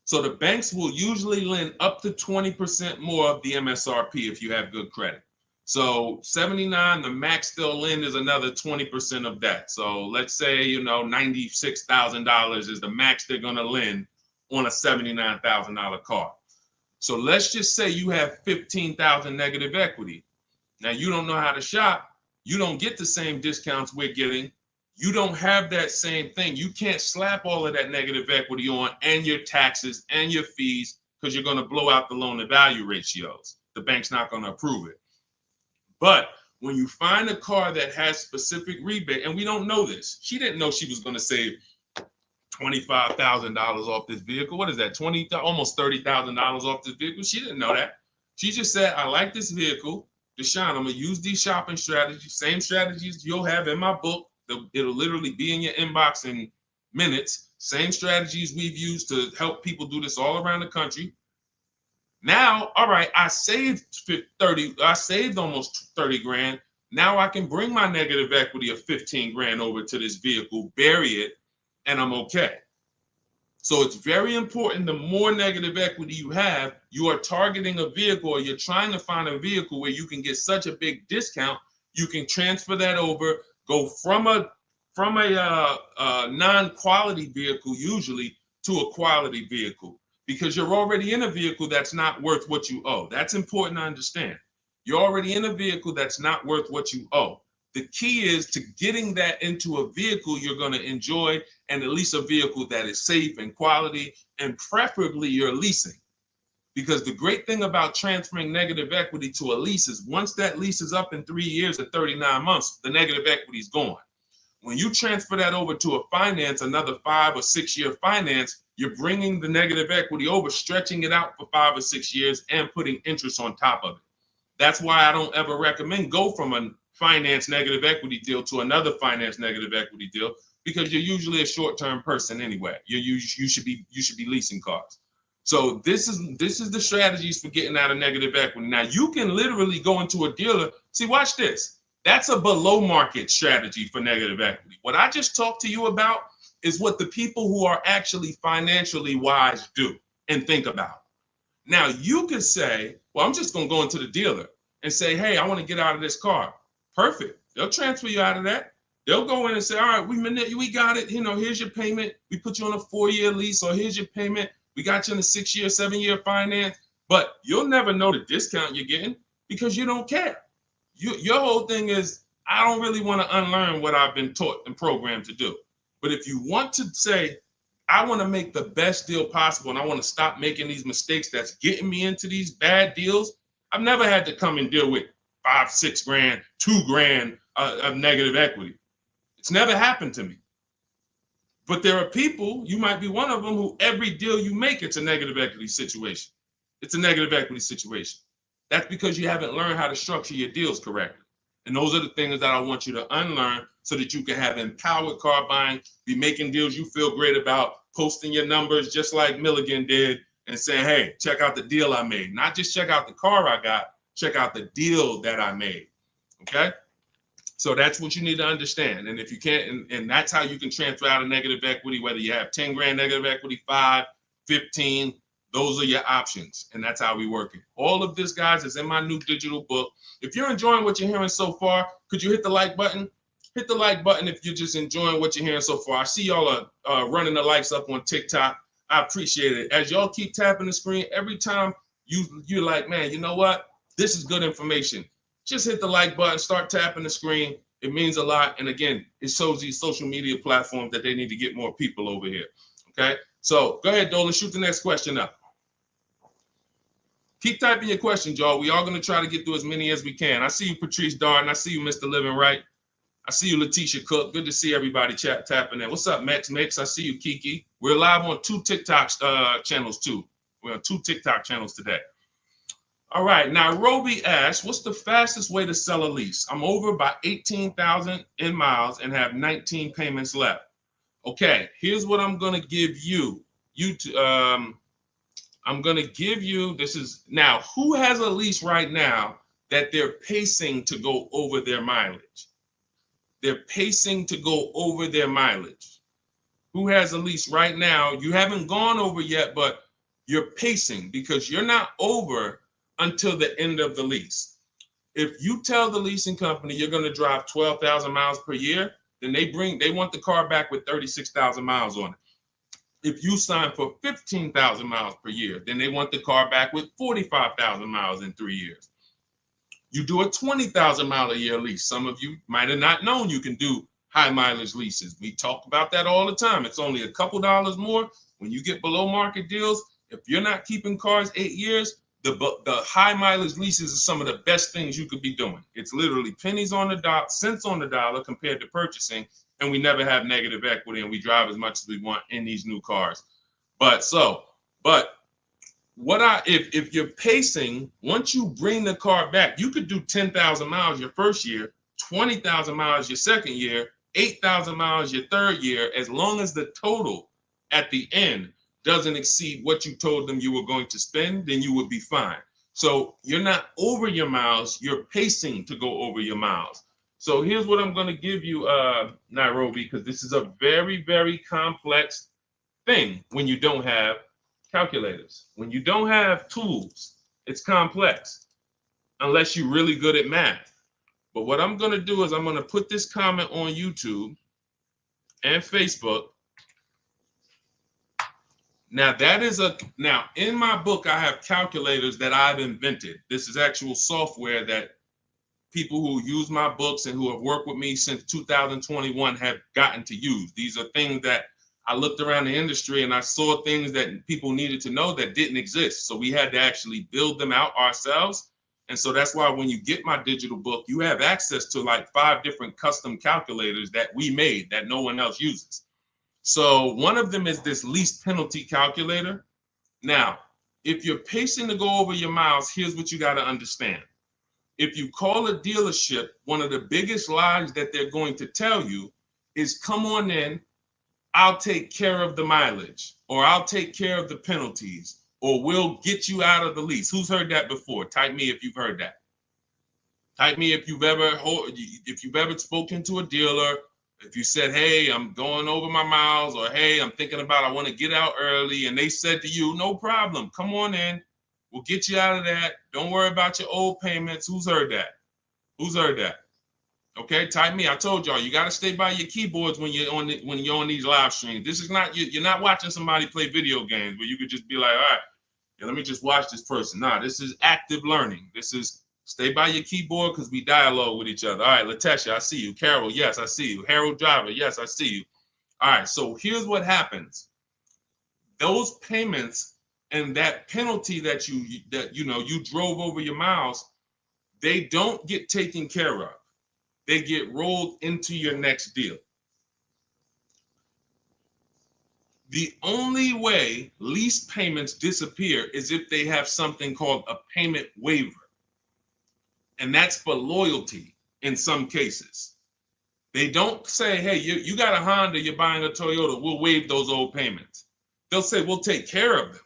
So the banks will usually lend up to 20% more of the MSRP if you have good credit. So 79, the max they'll lend is another 20% of that. So let's say, $96,000 is the max they're going to lend on a $79,000 car. So let's just say you have 15,000 negative equity. Now, you don't know how to shop. You don't get the same discounts we're getting. You don't have that same thing. You can't slap all of that negative equity on and your taxes and your fees because you're going to blow out the loan to value ratios. The bank's not going to approve it. But when you find a car that has specific rebate, and we don't know this, she didn't know she was going to save $25,000 off this vehicle. What is that? Almost $30,000 off this vehicle. She didn't know that. She just said, I like this vehicle. Deshone, I'm going to use these shopping strategies, same strategies you'll have in my book. It'll literally be in your inbox in minutes. Same strategies we've used to help people do this all around the country. Now, all right, I saved almost 30 grand. Now I can bring my negative equity of 15 grand over to this vehicle, bury it, and I'm okay. So it's very important. The more negative equity you have, you are targeting a vehicle, or you're trying to find a vehicle where you can get such a big discount, you can transfer that over, go from a non-quality vehicle usually to a quality vehicle, because you're already in a vehicle that's not worth what you owe. That's important to understand. You're already in a vehicle that's not worth what you owe. The key is to getting that into a vehicle you're going to enjoy, and at least a vehicle that is safe and quality, and preferably you're leasing. Because the great thing about transferring negative equity to a lease is once that lease is up in 3 years or 39 months, the negative equity is gone. When you transfer that over to a finance, another 5 or 6 year finance, you're bringing the negative equity over, stretching it out for 5 or 6 years and putting interest on top of it. That's why I don't ever recommend go from a finance negative equity deal to another finance negative equity deal, because you're usually a short-term person anyway. You should be leasing cars. So this is the strategies for getting out of negative equity. Now you can literally go into a dealer. See, watch this. That's a below market strategy for negative equity. What I just talked to you about is what the people who are actually financially wise do and think about. Now you could say, well, I'm just going to go into the dealer and say, hey, I want to get out of this car. Perfect. They'll transfer you out of that. They'll go in and say, all right, we got it. Here's your payment. We put you on a 4-year lease, or here's your payment. We got you in a 6-year, 7-year finance. But you'll never know the discount you're getting because you don't care. Your whole thing is, I don't really want to unlearn what I've been taught and programmed to do. But if you want to say, I want to make the best deal possible and I want to stop making these mistakes that's getting me into these bad deals, I've never had to come and deal with 5, 6 grand, 2 grand of negative equity. It's never happened to me. But there are people, you might be one of them, who every deal you make, it's a negative equity situation. It's a negative equity situation. That's because you haven't learned how to structure your deals correctly. And those are the things that I want you to unlearn so that you can have empowered car buying, be making deals you feel great about, posting your numbers just like Milligan did, and saying, hey, check out the deal I made. Not just check out the car I got, check out the deal that I made. Okay? So that's what you need to understand. And if you can't, and that's how you can transfer out of negative equity, whether you have 10 grand negative equity, 5, 15, those are your options. And that's how we work it. All of this, guys, is in my new digital book. If you're enjoying what you're hearing so far, could you hit the like button? Hit the like button if you're just enjoying what you're hearing so far. I see y'all are running the likes up on TikTok. I appreciate it. As y'all keep tapping the screen, every time you're like, man, you know what? This is good information. Just hit the like button, start tapping the screen. It means a lot. And again, it shows these social media platforms that they need to get more people over here. Okay? So go ahead, Dolan, shoot the next question up. Keep typing your questions, y'all. We are going to try to get through as many as we can. I see you, Patrice Darden. I see you, Mr. Living Right. I see you, Letitia Cook. Good to see everybody tapping in. What's up, Mex? I see you, Kiki. We're live on 2 TikTok channels too. We're on 2 TikTok channels today. All right, now Roby asks, what's the fastest way to sell a lease? I'm over by 18,000 in miles and have 19 payments left. Okay, here's what I'm gonna give you. I'm gonna give you, this is, now, who has a lease right now that they're pacing to go over their mileage? They're pacing to go over their mileage. Who has a lease right now? You haven't gone over yet, but you're pacing because you're not over until the end of the lease. If you tell the leasing company you're going to drive 12,000 miles per year, then they want the car back with 36,000 miles on it. If you sign for 15,000 miles per year, then they want the car back with 45,000 miles in 3 years. You do a 20,000 mile a year lease. Some of you might have not known you can do high mileage leases. We talk about that all the time. It's only a couple dollars more when you get below market deals. If you're not keeping cars 8 years, the high mileage leases are some of the best things you could be doing. It's literally pennies on the dot, cents on the dollar compared to purchasing, and we never have negative equity, and we drive as much as we want in these new cars. If you're pacing, once you bring the car back, you could do 10,000 miles your first year, 20,000 miles your second year, 8,000 miles your third year, as long as the total at the end doesn't exceed what you told them you were going to spend, then you would be fine. So you're not over your miles, you're pacing to go over your miles. So here's what I'm going to give you, Nairobi, because this is a very, very complex thing when you don't have calculators. When you don't have tools, it's complex unless you're really good at math. But what I'm going to do is I'm going to put this comment on YouTube and Facebook. Now now in my book, I have calculators that I've invented. This is actual software that people who use my books and who have worked with me since 2021 have gotten to use. These are things that I looked around the industry and I saw things that people needed to know that didn't exist. So we had to actually build them out ourselves. And so that's why when you get my digital book, you have access to like 5 different custom calculators that we made that no one else uses. So one of them is this lease penalty calculator. Now, if you're pacing to go over your miles, here's what you got to understand. If you call a dealership, one of the biggest lies that they're going to tell you is, come on in, I'll take care of the mileage, or I'll take care of the penalties, or we'll get you out of the lease. Who's heard that before? Type me if you've heard that. Type me if you've ever spoken to a dealer, if you said, hey, I'm going over my miles, or hey, I'm thinking about, I want to get out early, and they said to you, no problem, come on in, we'll get you out of that. Don't worry about your old payments. Who's heard that? Who's heard that? Okay, type me. I told y'all, you got to stay by your keyboards when you're on these live streams. This is not, you're not watching somebody play video games where you could just be like, all right, yeah, let me just watch this person. Nah, this is active learning. This is stay by your keyboard because we dialogue with each other. All right, Latesha, I see you. Carol, yes, I see you. Harold Driver, yes, I see you. All right, so here's what happens. Those payments and that penalty that you drove over your miles, they don't get taken care of. They get rolled into your next deal. The only way lease payments disappear is if they have something called a payment waiver. And that's for loyalty in some cases. They don't say, hey, you got a Honda, you're buying a Toyota, we'll waive those old payments. They'll say, we'll take care of them.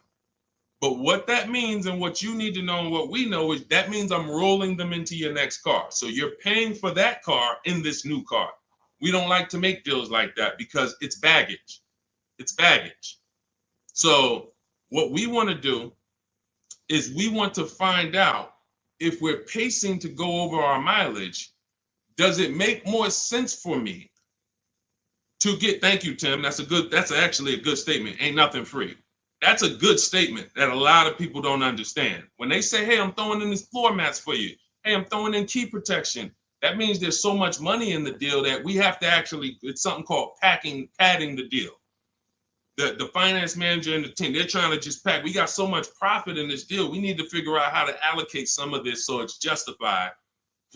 But what that means and what you need to know and what we know is that means I'm rolling them into your next car. So you're paying for that car in this new car. We don't like to make deals like that because it's baggage. It's baggage. So what we want to do is we want to find out if we're pacing to go over our mileage, does it make more sense for me to get, thank you, Tim. That's actually a good statement. Ain't nothing free. That's a good statement that a lot of people don't understand. When they say, hey, I'm throwing in these floor mats for you. Hey, I'm throwing in key protection. That means there's so much money in the deal that we have to actually, it's something called padding the deal. The finance manager and the team, they're trying to just pack. We got so much profit in this deal. We need to figure out how to allocate some of this so it's justified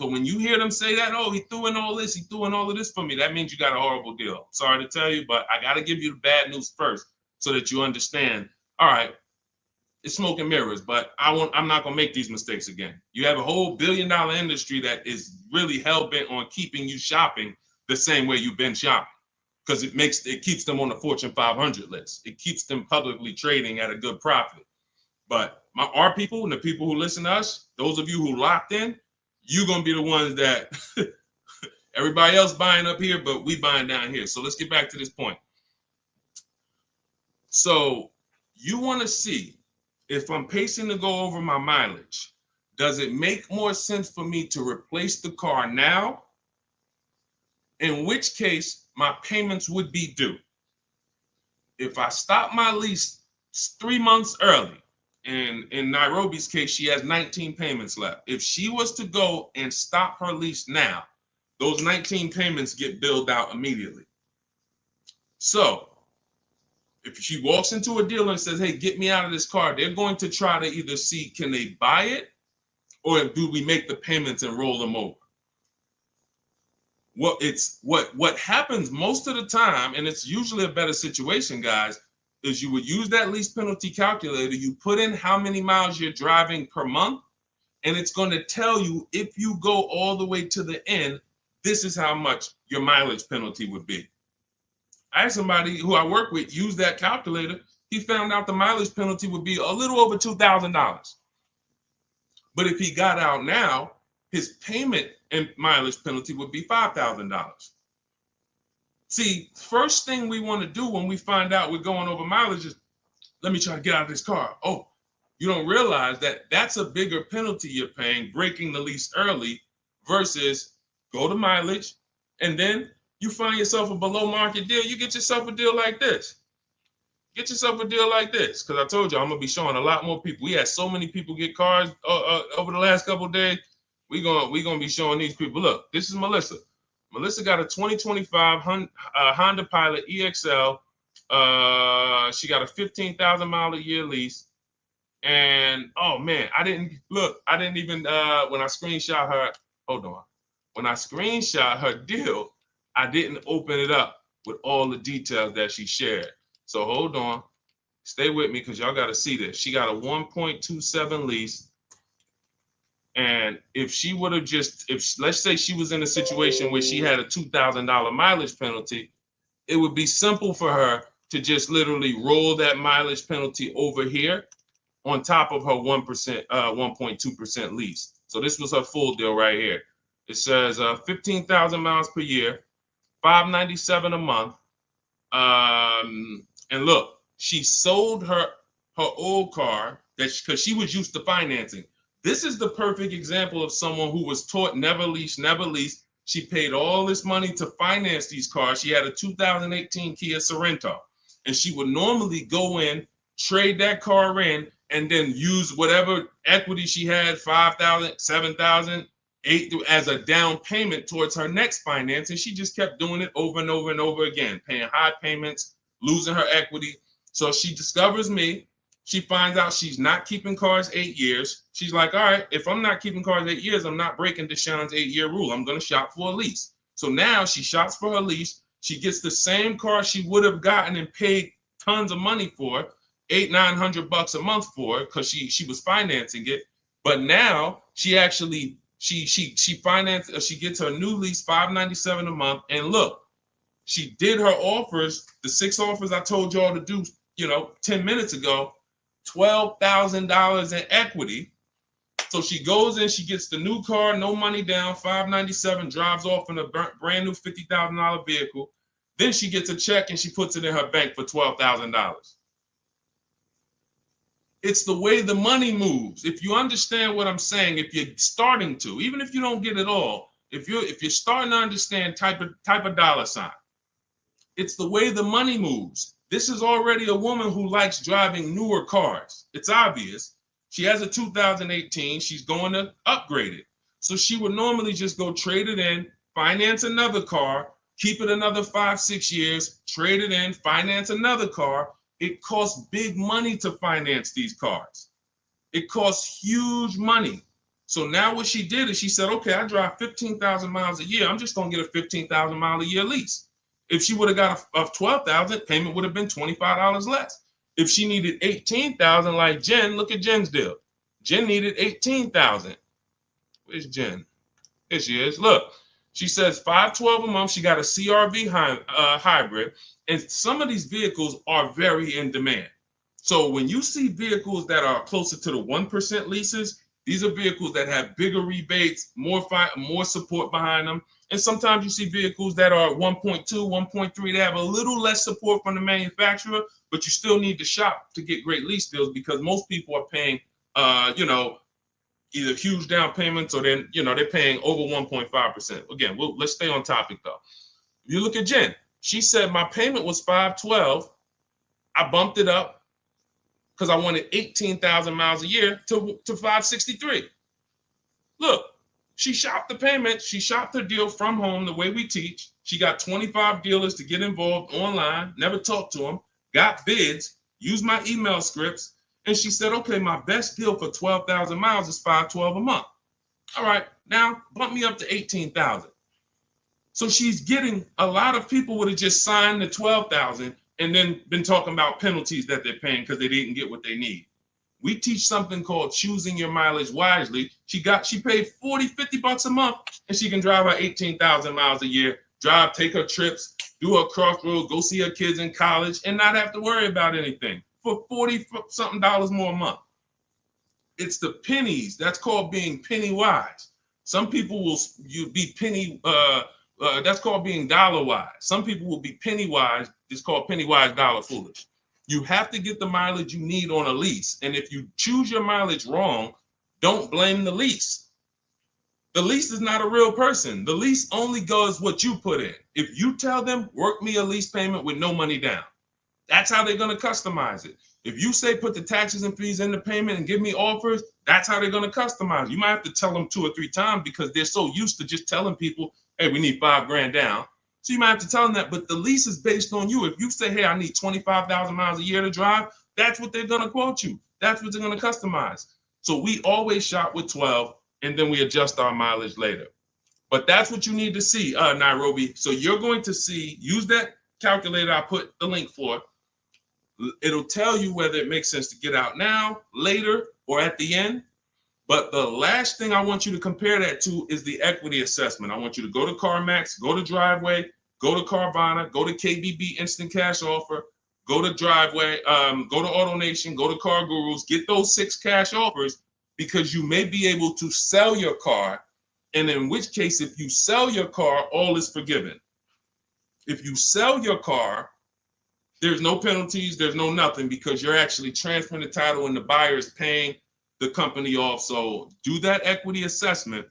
So when you hear them say that, oh, he threw in all this, he threw in all of this for me, that means you got a horrible deal. Sorry to tell you, but I got to give you the bad news first so that you understand. All right, it's smoke and mirrors, but I'm not gonna make these mistakes again. You have a whole billion-dollar industry that is really hell-bent on keeping you shopping the same way you've been shopping, because it keeps them on the Fortune 500 list. It keeps them publicly trading at a good profit. But our people and the people who listen to us, those of you who locked in, you're gonna be the ones that everybody else buying up here, but we buying down here. So let's get back to this point. So you want to see if I'm pacing to go over my mileage, does it make more sense for me to replace the car now? In which case, my payments would be due. If I stop my lease 3 months early, and in Nairobi's case, she has 19 payments left. If she was to go and stop her lease now, those 19 payments get billed out immediately. So if she walks into a dealer and says, hey, get me out of this car, they're going to try to either see, can they buy it, or do we make the payments and roll them over? What happens most of the time, and it's usually a better situation, guys, is you would use that lease penalty calculator, you put in how many miles you're driving per month, and it's going to tell you, if you go all the way to the end, this is how much your mileage penalty would be. I had somebody who I work with use that calculator. He found out the mileage penalty would be a little over $2,000. But if he got out now, his payment and mileage penalty would be $5,000. See, first thing we want to do when we find out we're going over mileage is, let me try to get out of this car. Oh, you don't realize that that's a bigger penalty you're paying, breaking the lease early, versus go to mileage, and then you find yourself a below market deal. You get yourself a deal like this. Get yourself a deal like this, because I told you I'm gonna be showing a lot more people. We had so many people get cars over the last couple of days. We gonna be showing these people. Look, this is Melissa. Melissa got a 2025 Honda Pilot EXL. She got a 15,000 mile a year lease. And oh man, I didn't even when I screenshot her, hold on. When I screenshot her deal, I didn't open it up with all the details that she shared. So hold on, stay with me, because y'all got to see this. She got a 1.27 lease. And if she would have let's say she was in a situation where she had a $2,000 mileage penalty, it would be simple for her to just literally roll that mileage penalty over here on top of her 1.2% lease. So this was her full deal right here. It says 15,000 miles per year, $597 a month. And look, she sold her old car because she was used to financing. This is the perfect example of someone who was taught never lease, never lease. She paid all this money to finance these cars. She had a 2018 Kia Sorento, and she would normally go in, trade that car in, and then use whatever equity she had, 5,000, 7,000, 8,000, as a down payment towards her next finance. And she just kept doing it over and over and over again, paying high payments, losing her equity. So she discovers me. She finds out she's not keeping cars 8 years. She's like, all right, if I'm not keeping cars 8 years, I'm not breaking Deshone's 8-year rule. I'm going to shop for a lease. So now she shops for her lease. She gets the same car she would have gotten and paid tons of money for, $800-900 a month for, because she was financing it. But now she actually she financed, she gets her new lease, $597 a month. And look, she did her offers, the 6 offers I told y'all to do, 10 minutes ago, $12,000 in equity. So she goes in, she gets the new car, no money down, $597, drives off in a brand new $50,000 vehicle. Then she gets a check and she puts it in her bank for $12,000. It's the way the money moves. If you understand what I'm saying, if you're starting to, even if you don't get it all, if you're starting to understand type of dollar sign, it's the way the money moves. This is already a woman who likes driving newer cars. It's obvious. She has a 2018. She's going to upgrade it. So she would normally just go trade it in, finance another car, keep it another 5-6 years, trade it in, finance another car. It costs big money to finance these cars. It costs huge money. So now what she did is she said, okay, I drive 15,000 miles a year. I'm just going to get a 15,000 mile a year lease. If she would have got a 12,000, payment would have been $25 less. If she needed 18,000 like Jen, look at Jen's deal. Jen needed 18,000. Where's Jen? Here she is. Look, she says $512 a month. She got a CRV hybrid, and some of these vehicles are very in demand. So when you see vehicles that are closer to the 1% leases, these are vehicles that have bigger rebates, more support behind them. And sometimes you see vehicles that are 1.2, 1.3. They have a little less support from the manufacturer, but you still need to shop to get great lease deals because most people are paying, either huge down payments or then, they're paying over 1.5%. Again, let's stay on topic though. If you look at Jen, she said my payment was $512. I bumped it up because I wanted 18,000 miles a year to $563. Look, she shopped the payment. She shopped her deal from home the way we teach. She got 25 dealers to get involved online, never talked to them, got bids, used my email scripts, and she said, okay, my best deal for 12,000 miles is $512 a month. All right, now bump me up to 18,000. So she's getting, a lot of people would have just signed the 12,000 and then been talking about penalties that they're paying because they didn't get what they need. We teach something called choosing your mileage wisely. She paid $40-50 a month and she can drive her 18,000 miles a year, take her trips, do her crossroads, go see her kids in college and not have to worry about anything for $40-something more a month. It's the pennies. That's called being penny wise. Some people will be penny, that's called being dollar wise. Some people will be penny wise. It's called penny wise, dollar foolish. You have to get the mileage you need on a lease. And if you choose your mileage wrong, don't blame the lease. The lease is not a real person. The lease only goes what you put in. If you tell them, work me a lease payment with no money down, that's how they're going to customize it. If you say put the taxes and fees in the payment and give me offers, that's how they're going to customize it. You might have to tell them 2 or 3 times because they're so used to just telling people, hey, we need $5,000 down. So you might have to tell them that, but the lease is based on you. If you say, hey, I need 25,000 miles a year to drive, that's what they're going to quote you. That's what they're going to customize. So we always shop with 12 and then we adjust our mileage later. But that's what you need to see, Nairobi. So you're going to see, use that calculator I put the link for. It'll tell you whether it makes sense to get out now, later, or at the end. But the last thing I want you to compare that to is the equity assessment. I want you to go to CarMax, go to Driveway, go to Carvana, go to KBB Instant Cash Offer, go to Driveway, go to AutoNation, go to Car Gurus, get those 6 cash offers because you may be able to sell your car. And in which case, if you sell your car, all is forgiven. If you sell your car, there's no penalties, there's no nothing because you're actually transferring the title and the buyer is paying the company off. So do that equity assessment.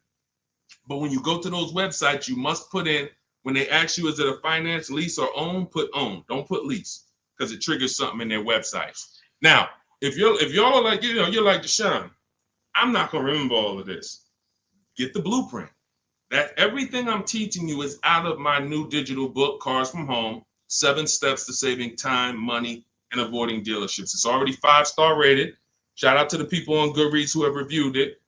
But when you go to those websites, you must put in, when they ask you, is it a finance, lease, or own, put own. Don't put lease because it triggers something in their websites. Now, if y'all are like, you're like Deshone, I'm not going to remember all of this. Get the blueprint. That everything I'm teaching you is out of my new digital book, Cars from Home, 7 Steps to Saving Time, Money, and Avoiding Dealerships. It's already 5-star rated. Shout out to the people on Goodreads who have reviewed it.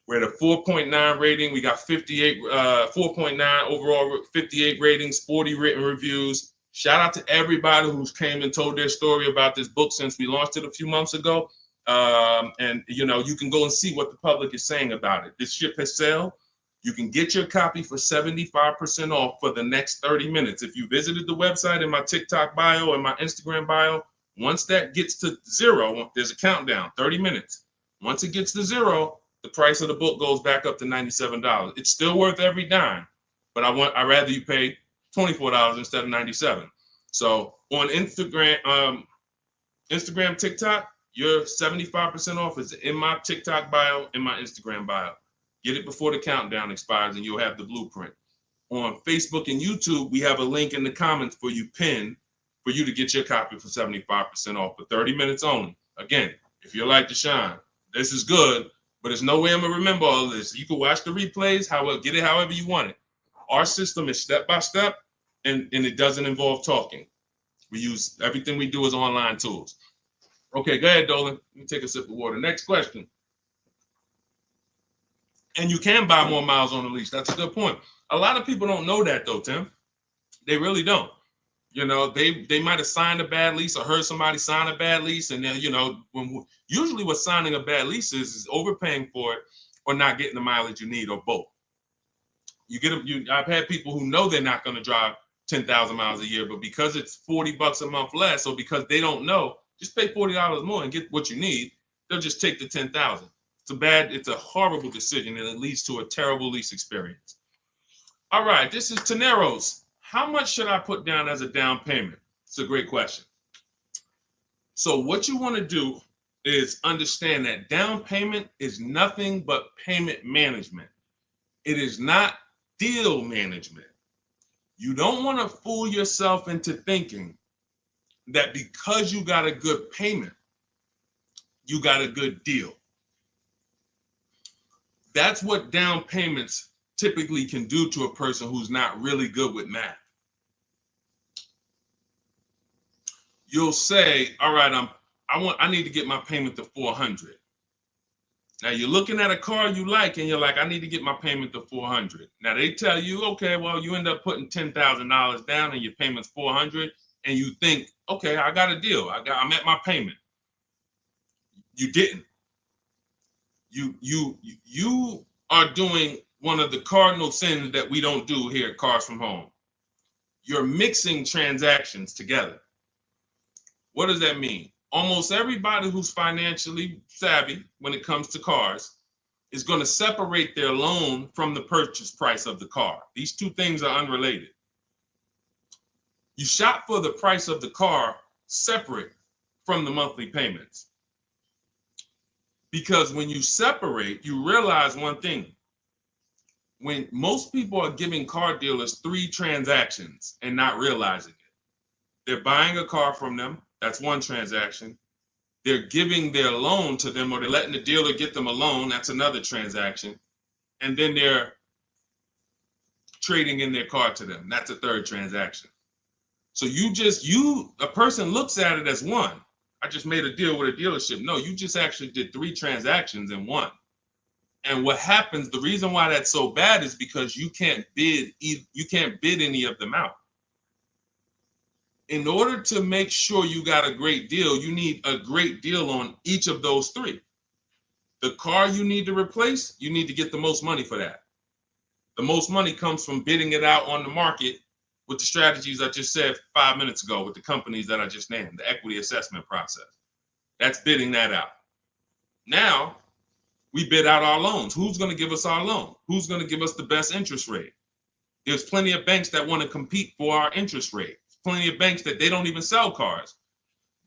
We're at a 4.9 rating. We got 4.9 overall, 58 ratings, 40 written reviews. Shout out to everybody who's came and told their story about this book since we launched it a few months ago. And you can go and see what the public is saying about it. This ship has sailed. You can get your copy for 75% off for the next 30 minutes. If you visited the website in my TikTok bio and my Instagram bio, once that gets to 0, there's a countdown, 30 minutes. Once it gets to 0, the price of the book goes back up to $97. It's still worth every dime, but I'd rather you pay $24 instead of $97. So on Instagram, TikTok, your 75% off is in my TikTok bio, in my Instagram bio. Get it before the countdown expires and you'll have the blueprint. On Facebook and YouTube, we have a link in the comments for you pinned for you to get your copy for 75% off for 30 minutes only. Again, if you're like Deshone, this is good, but there's no way I'm going to remember all of this. You can watch the replays, get it however you want it. Our system is step-by-step, and it doesn't involve talking. Everything we do is online tools. Okay, go ahead, Dolan. Let me take a sip of water. Next question. And you can buy more miles on the lease. That's a good point. A lot of people don't know that though, Tim. They really don't. You know, they might have signed a bad lease or heard somebody sign a bad lease, and then, you know, usually what signing a bad lease is overpaying for it or not getting the mileage you need, or both. You get them. I've had people who know they're not going to drive 10,000 miles a year, but because it's $40 a month less, or because they don't know, just pay $40 more and get what you need. They'll just take the 10,000. It's a horrible decision, and it leads to a terrible lease experience. All right, this is Teneros. How much should I put down as a down payment? It's a great question. So what you want to do is understand that down payment is nothing but payment management. It is not deal management. You don't want to fool yourself into thinking that because you got a good payment, you got a good deal. That's what down payments typically can do to a person who's not really good with math. You'll say, all right, I need to get my payment to 400. Now you're looking at a car you like, and you're like, I need to get my payment to 400. Now they tell you, okay, well, you end up putting $10,000 down and your payment's 400, and you think, okay, I got a deal. I'm at my payment. You didn't. You are doing one of the cardinal sins that we don't do here at Cars from Home. You're mixing transactions together. What does that mean? Almost everybody who's financially savvy when it comes to cars is going to separate their loan from the purchase price of the car. These two things are unrelated. You shop for the price of the car separate from the monthly payments. Because when you separate, you realize one thing. When most people are giving car dealers 3 transactions and not realizing it, they're buying a car from them. That's one transaction. They're giving their loan to them, or they're letting the dealer get them a loan. That's another transaction. And then they're trading in their car to them. That's a third transaction. So a person looks at it as one. I just made a deal with a dealership. No, you just actually did 3 transactions in one. And what happens, the reason why that's so bad is because you can't bid any of them out. In order to make sure you got a great deal, you need a great deal on each of those 3. The car you need to replace, you need to get the most money for that. The most money comes from bidding it out on the market with the strategies I just said 5 minutes ago with the companies that I just named, the equity assessment process. That's bidding that out. Now, we bid out our loans. Who's going to give us our loan? Who's going to give us the best interest rate? There's plenty of banks that want to compete for our interest rate. Plenty of banks that they don't even sell cars.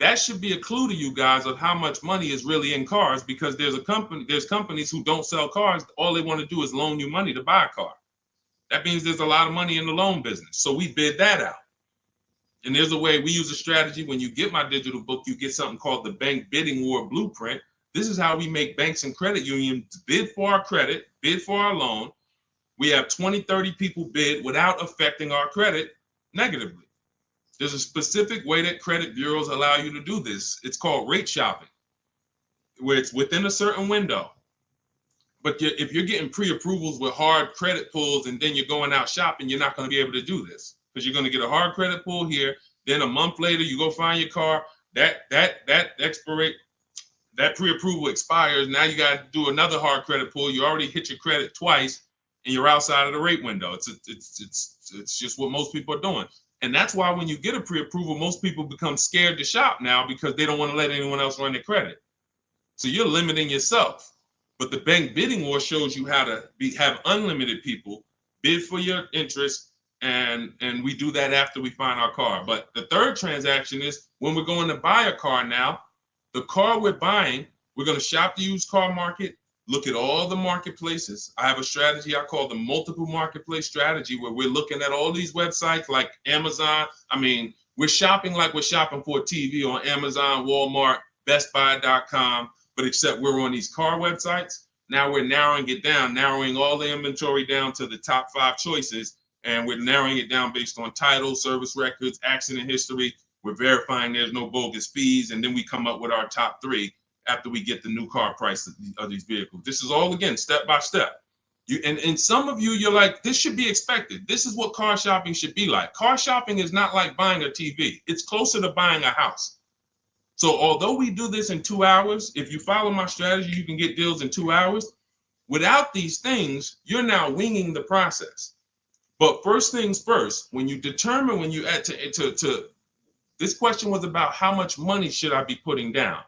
That should be a clue to you guys of how much money is really in cars, because there's companies who don't sell cars. All they want to do is loan you money to buy a car. That means there's a lot of money in the loan business. So we bid that out. And there's a way we use a strategy. When you get my digital book, you get something called the Bank Bidding War Blueprint. This is how we make banks and credit unions bid for our credit, bid for our loan. We have 20, 30 people bid without affecting our credit negatively. There's a specific way that credit bureaus allow you to do this. It's called rate shopping, where it's within a certain window. But if you're getting pre-approvals with hard credit pulls and then you're going out shopping, you're not going to be able to do this, because you're going to get a hard credit pull here. Then a month later, you go find your car. That pre-approval expires. Now you got to do another hard credit pull. You already hit your credit twice, and you're outside of the rate window. It's just what most people are doing. And that's why when you get a pre-approval, most people become scared to shop now, because they don't want to let anyone else run their credit. So you're limiting yourself. But the Bank Bidding War shows you how to have unlimited people bid for your interest, and we do that after we find our car. But the third transaction is when we're going to buy a car now. The car we're buying, we're going to shop the used car market, look at all the marketplaces. I have a strategy I call the multiple marketplace strategy, where we're looking at all these websites like Amazon. I mean, we're shopping like we're shopping for a TV on Amazon, Walmart, BestBuy.com, but except we're on these car websites. Now we're narrowing it down, narrowing all the inventory down to the top 5 choices, and we're narrowing it down based on title, service records, accident history. We're verifying there's no bogus fees, and then we come up with our top 3 after we get the new car price of these vehicles. This is all, again, step by step. And some of you, you're like, this should be expected. This is what car shopping should be like. Car shopping is not like buying a TV. It's closer to buying a house. So although we do this in 2 hours, if you follow my strategy, you can get deals in 2 hours. Without these things, you're now winging the process. But first things first, when you determine, when you add to this question was about how much money should I be putting down?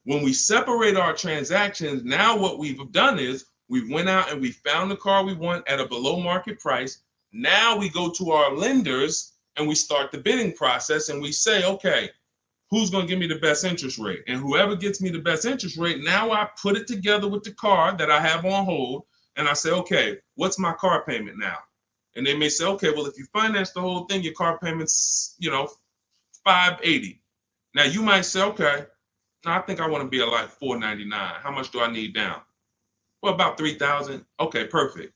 When we separate our transactions, now what we've done is we went out and we found the car we want at a below market price. Now we go to our lenders and we start the bidding process and we say, okay, who's going to give me the best interest rate? And whoever gets me the best interest rate, now I put it together with the car that I have on hold. And I say, okay, what's my car payment now? And they may say, okay, well, if you finance the whole thing, your car payment's, $580. Now you might say, okay, I think I want to be at like $499. How much do I need down? Well, about $3,000. Okay, perfect.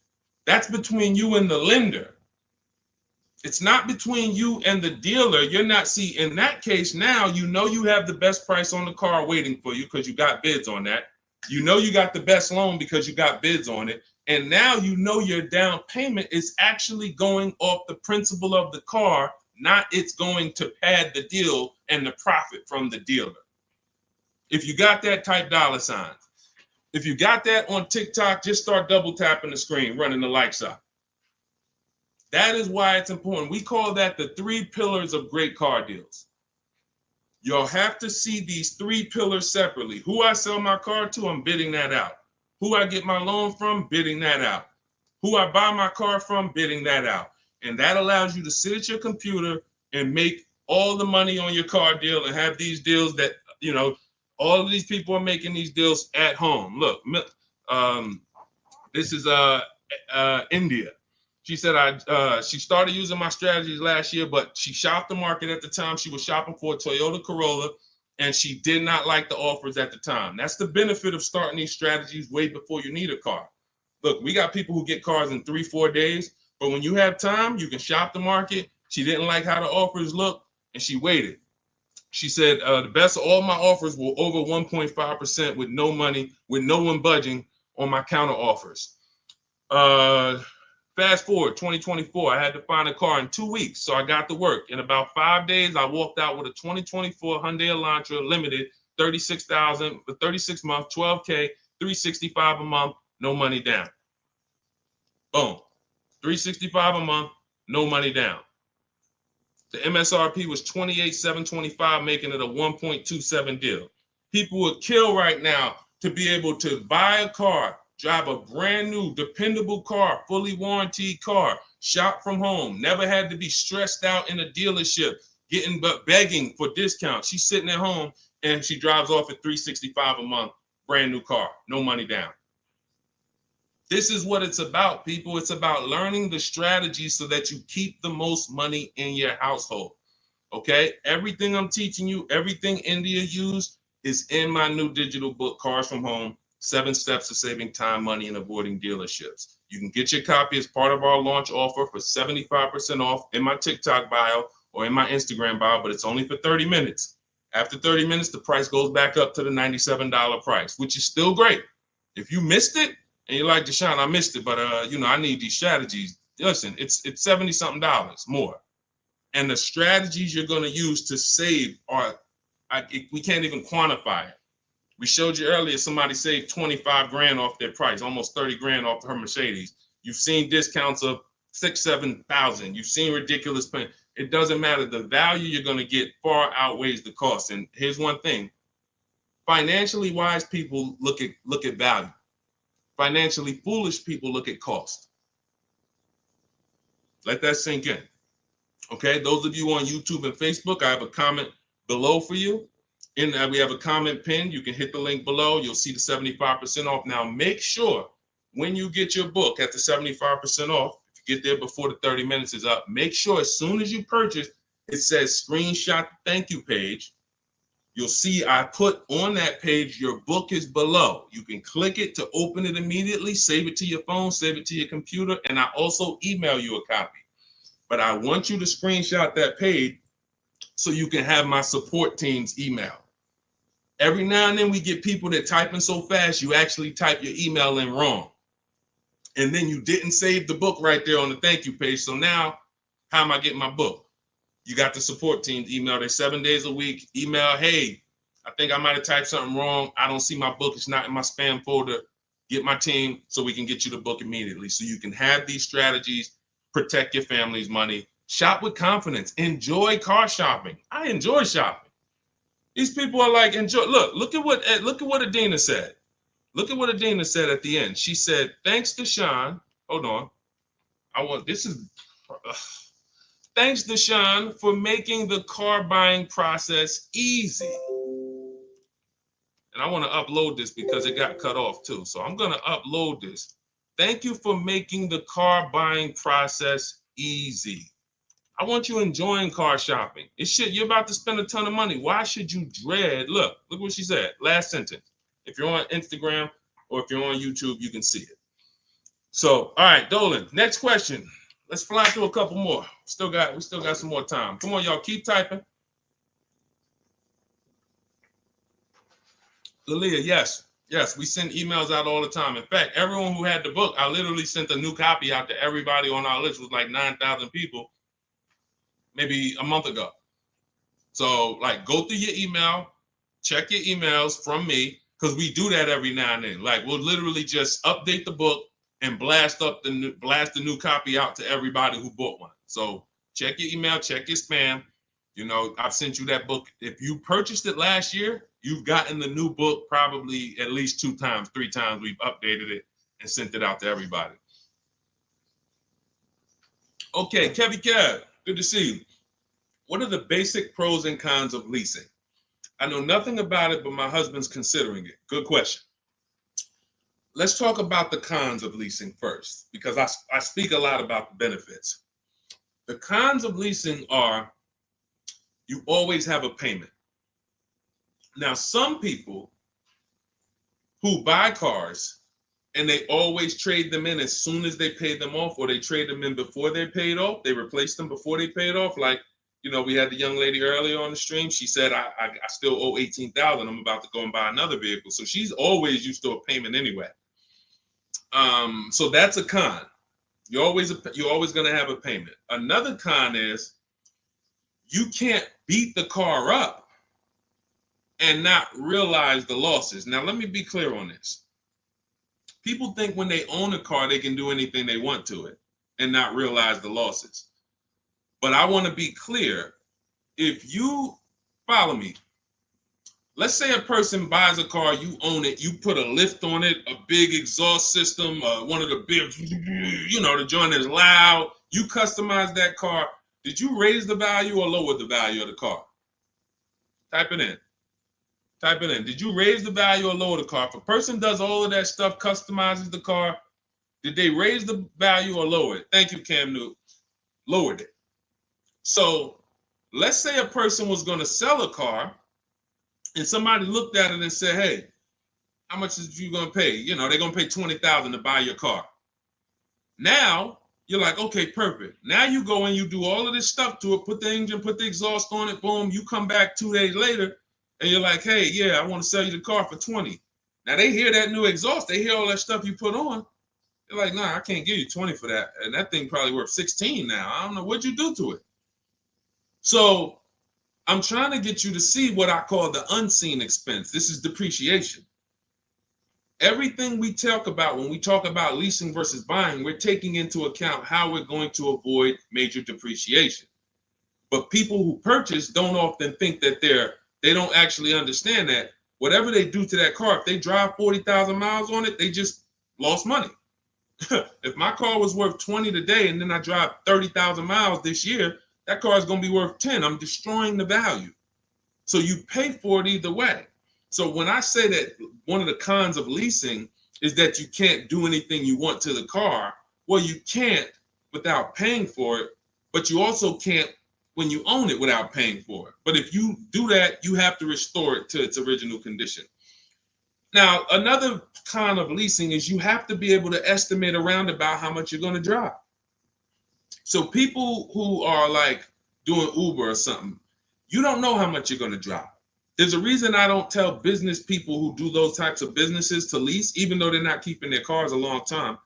That's between you and the lender. It's not between you and the dealer. You're not, see, in that case, now you have the best price on the car waiting for you because you got bids on that. You got the best loan because you got bids on it. And now your down payment is actually going off the principal of the car, not it's going to pad the deal and the profit from the dealer. If you got that, type $sign. If you got that on TikTok, just start double tapping the screen, running the like sign. That is why it's important. We call that the 3 pillars of great car deals. You'll have to see these 3 pillars separately. Who I sell my car to, I'm bidding that out. Who I get my loan from, bidding that out. Who I buy my car from, bidding that out. And that allows you to sit at your computer and make all the money on your car deal and have these deals that, all of these people are making these deals at home. Look, this is India. She said she started using my strategies last year, but she shopped the market at the time. She was shopping for a Toyota Corolla, and she did not like the offers at the time. That's the benefit of starting these strategies way before you need a car. Look, we got people who get cars in 3-4 days, but when you have time, you can shop the market. She didn't like how the offers looked, and she waited. She said the best of all my offers were over 1.5% with no money, with no one budging on my counter offers. Fast forward 2024, I had to find a car in 2 weeks, so I got to work. In about 5 days, I walked out with a 2024 Hyundai Elantra Limited, $36,000 for 36 months, $12K, $365 a month, no money down. Boom, $365 a month, no money down. The MSRP was $28,725, making it a 1.27 deal. People would kill right now to be able to buy a car, drive a brand new, dependable car, fully warranted car, shop from home, never had to be stressed out in a dealership, begging for discounts. She's sitting at home and she drives off at $365 a month, brand new car, no money down. This is what it's about, people. It's about learning the strategy so that you keep the most money in your household. Okay? Everything I'm teaching you, everything India used is in my new digital book, Cars from Home, 7 Steps to Saving Time, Money, and Avoiding Dealerships. You can get your copy as part of our launch offer for 75% off in my TikTok bio or in my Instagram bio, but it's only for 30 minutes. After 30 minutes, the price goes back up to the $97 price, which is still great. If you missed it, and you're like, Deshone, I missed it, but I need these strategies. Listen, it's $70-something more. And the strategies you're going to use to save we can't even quantify it. We showed you earlier, somebody saved 25 grand off their price, almost 30 grand off her Mercedes. You've seen discounts of 6,000-7,000. You've seen ridiculous pay. It doesn't matter. The value you're going to get far outweighs the cost. And here's one thing. Financially wise people look at value. Financially foolish people look at cost. Let that sink in. Okay, those of you on YouTube and Facebook, I have a comment below for you. We have a comment pinned. You can hit the link below. You'll see the 75% off. Now, make sure when you get your book at the 75% off, if you get there before the 30 minutes is up, make sure as soon as you purchase, it says screenshot the thank you page. You'll see I put on that page, your book is below. You can click it to open it immediately, save it to your phone, save it to your computer, and I also email you a copy. But I want you to screenshot that page so you can have my support team's email. Every now and then we get people that typing so fast, you actually type your email in wrong. and then you didn't save the book right there on the thank you page. So now, how am I getting my book? You got the support team email. They're 7 days a week. Email, hey, I think I might have typed something wrong. I don't see my book. It's not in my spam folder. Get my team so we can get you the book immediately. So you can have these strategies, protect your family's money, shop with confidence, enjoy car shopping. I enjoy shopping. These people are like, enjoy. Look at what Adina said. Look at what Adina said at the end. She said, thanks to Sean. Hold on. Thanks to Sean for making the car buying process easy. And I want to upload this because it got cut off too. So I'm going to upload this. Thank you for making the car buying process easy. I want you enjoying car shopping. You're about to spend a ton of money. Why should you dread? Look what she said. Last sentence. If you're on Instagram or if you're on YouTube, you can see it. So, all right, Dolan, next question. Let's fly through a couple more. We still got some more time. Come on, y'all, keep typing. Lalia, yes, we send emails out all the time. In fact, everyone who had the book, I literally sent a new copy out to everybody on our list. It was like 9,000 people, maybe a month ago. So, like, go through your email, check your emails from me, because we do that every now and then. Like, we'll literally just update the book and blast the new copy out to everybody who bought one. So check your email, check your spam. You know, I've sent you that book. If you purchased it last year, you've gotten the new book probably at least 2 times, 3 times. We've updated it and sent it out to everybody. Okay, Kevy Kev, good to see you. What are the basic pros and cons of leasing? I know nothing about it, but my husband's considering it. Good question. Let's talk about the cons of leasing first, because I speak a lot about the benefits. The cons of leasing are you always have a payment. Now, some people who buy cars and they always trade them in as soon as they pay them off, or they trade them in before they paid off, they replace them before they paid off. Like, you know, we had the young lady earlier on the stream. She said, I still owe $18,000. I'm about to go and buy another vehicle. So she's always used to a payment anyway. So that's a con. You're always going to have a payment. Another con is you can't beat the car up and not realize the losses. Now, let me be clear on this. People think when they own a car, they can do anything they want to it and not realize the losses. But I want to be clear. If you follow me, let's say a person buys a car, you own it, you put a lift on it, a big exhaust system, one of the big, the joint is loud. You customize that car. Did you raise the value or lower the value of the car? Type it in. Did you raise the value or lower the car? If a person does all of that stuff, customizes the car, did they raise the value or lower it? Thank you, Cam Newton. Lowered it. So let's say a person was going to sell a car, and somebody looked at it and said, hey, how much is you going to pay? You know, they're going to pay $20,000 to buy your car. Now, you're like, okay, perfect. Now you go and you do all of this stuff to it, put the engine, put the exhaust on it, boom. You come back 2 days later, and you're like, hey, yeah, I want to sell you the car for $20,000. Now, they hear that new exhaust. They hear all that stuff you put on. They're like, nah, I can't give you $20,000 for that. And that thing probably worth $16,000 now. I don't know. What'd you do to it? So I'm trying to get you to see what I call the unseen expense. This is depreciation. Everything we talk about when we talk about leasing versus buying, we're taking into account how we're going to avoid major depreciation. But people who purchase don't often think that they don't actually understand that whatever they do to that car, if they drive 40,000 miles on it, they just lost money. If my car was worth 20 today and then I drive 30,000 miles this year, that car is going to be worth 10. I'm destroying the value. So you pay for it either way. So when I say that one of the cons of leasing is that you can't do anything you want to the car, well, you can't without paying for it, but you also can't when you own it without paying for it. But if you do that, you have to restore it to its original condition. Now, another con of leasing is you have to be able to estimate around about how much you're going to drive. So people who are like doing Uber or something, you don't know how much you're going to drive. There's a reason I don't tell business people who do those types of businesses to lease, even though they're not keeping their cars a long time.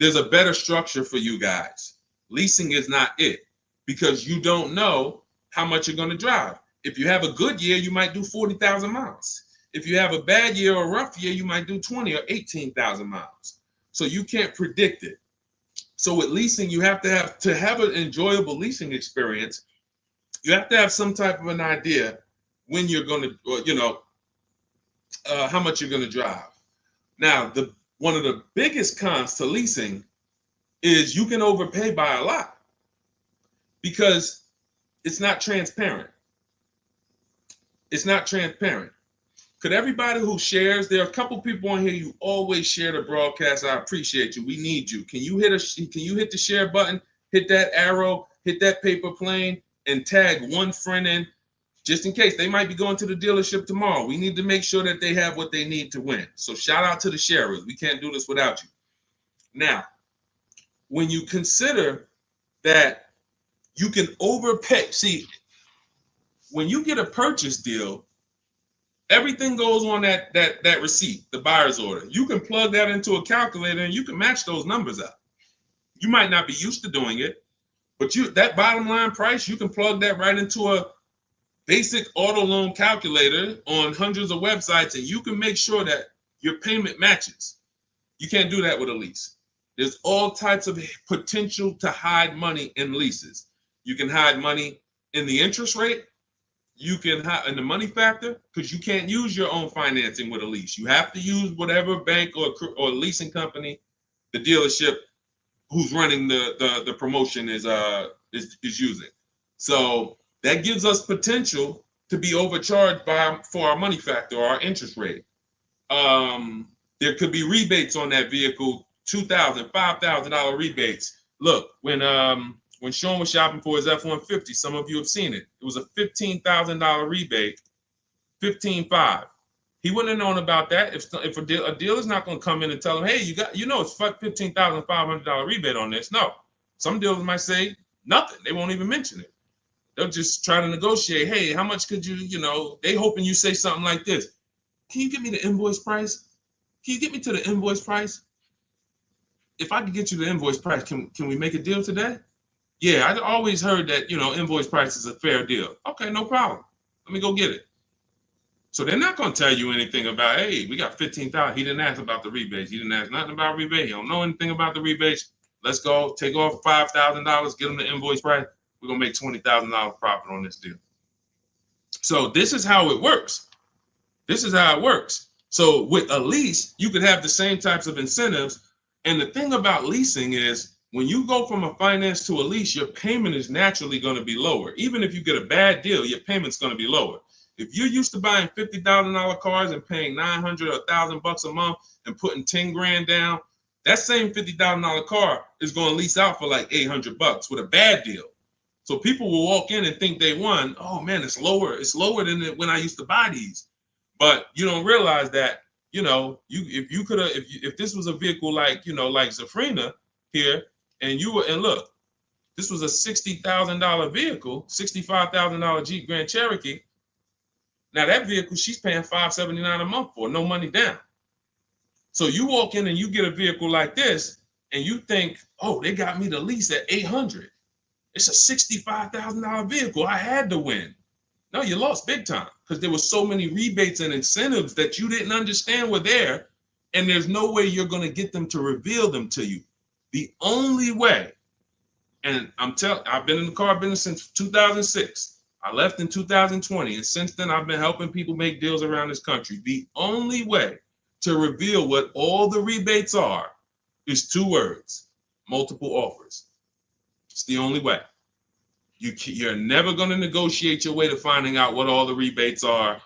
there's a better structure for you guys. Leasing is not it, because you don't know how much you're going to drive. If you have a good year, you might do 40,000 miles. If you have a bad year or a rough year, you might do 20 or 18,000 miles. So you can't predict it. So with leasing, you have to have an enjoyable leasing experience. You have to have some type of an idea when you're going to, how much you're going to drive. Now, one of the biggest cons to leasing is you can overpay by a lot because it's not transparent. It's not transparent. Could everybody who shares, there are a couple people on here, you always share the broadcast. I appreciate you. We need you. Can you hit the share button, hit that arrow, hit that paper plane, and tag one friend in, just in case they might be going to the dealership tomorrow. We need to make sure that they have what they need to win. So shout out to the sharers. We can't do this without you. Now, when you consider that you can overpay, see, when you get a purchase deal, everything goes on that receipt, the buyer's order. You can plug that into a calculator and you can match those numbers up. You might not be used to doing it, but that bottom line price, you can plug that right into a basic auto loan calculator on hundreds of websites, and you can make sure that your payment matches. You can't do that with a lease. There's all types of potential to hide money in leases. You can hide money in the interest rate. You can hide in the money factor, because you can't use your own financing with a lease. You have to use whatever bank or leasing company the dealership who's running the promotion is using. So that gives us potential to be overcharged for our money factor or our interest rate. There could be rebates on that vehicle, $2,000, $5,000 rebates. Look, when Sean was shopping for his F-150, some of you have seen it. It was a $15,000 rebate, $15,500. He wouldn't have known about that if a dealer's not going to come in and tell him, hey, it's $15,500 rebate on this. No, some dealers might say nothing. They won't even mention it. They'll just try to negotiate. Hey, how much could you, they hoping you say something like this. Can you get me the invoice price? Can you get me to the invoice price? If I could get you the invoice price, can we make a deal today? Yeah, I always heard that, invoice price is a fair deal. Okay, no problem. Let me go get it. So they're not going to tell you anything about, hey, we got $15,000. He didn't ask about the rebates. He didn't ask nothing about rebate. He don't know anything about the rebates. Let's go take off $5,000, get him the invoice price. We're going to make $20,000 profit on this deal. So this is how it works. This is how it works. So with a lease, you could have the same types of incentives. And the thing about leasing is when you go from a finance to a lease, your payment is naturally going to be lower. Even if you get a bad deal, your payment's going to be lower. If you're used to buying $50,000 cars and paying $900 or $1,000 a month and putting 10 grand down, that same $50,000 car is going to lease out for like $800 with a bad deal. So people will walk in and think they won. Oh man, it's lower. It's lower than when I used to buy these. But you don't realize that, if this was a vehicle like Zafrina here, and look, this was a $60,000 vehicle, $65,000 Jeep Grand Cherokee. Now that vehicle, she's paying $579 a month for, no money down. So you walk in and you get a vehicle like this, and you think, oh, they got me the lease at $800. It's a $65,000 vehicle. I had to win. No, you lost big time because there were so many rebates and incentives that you didn't understand were there, and there's no way you're going to get them to reveal them to you. The only way, and I've been in the car business since 2006. I left in 2020, and since then I've been helping people make deals around this country. The only way to reveal what all the rebates are is 2 words: multiple offers. It's the only way. You're never going to negotiate your way to finding out what all the rebates are,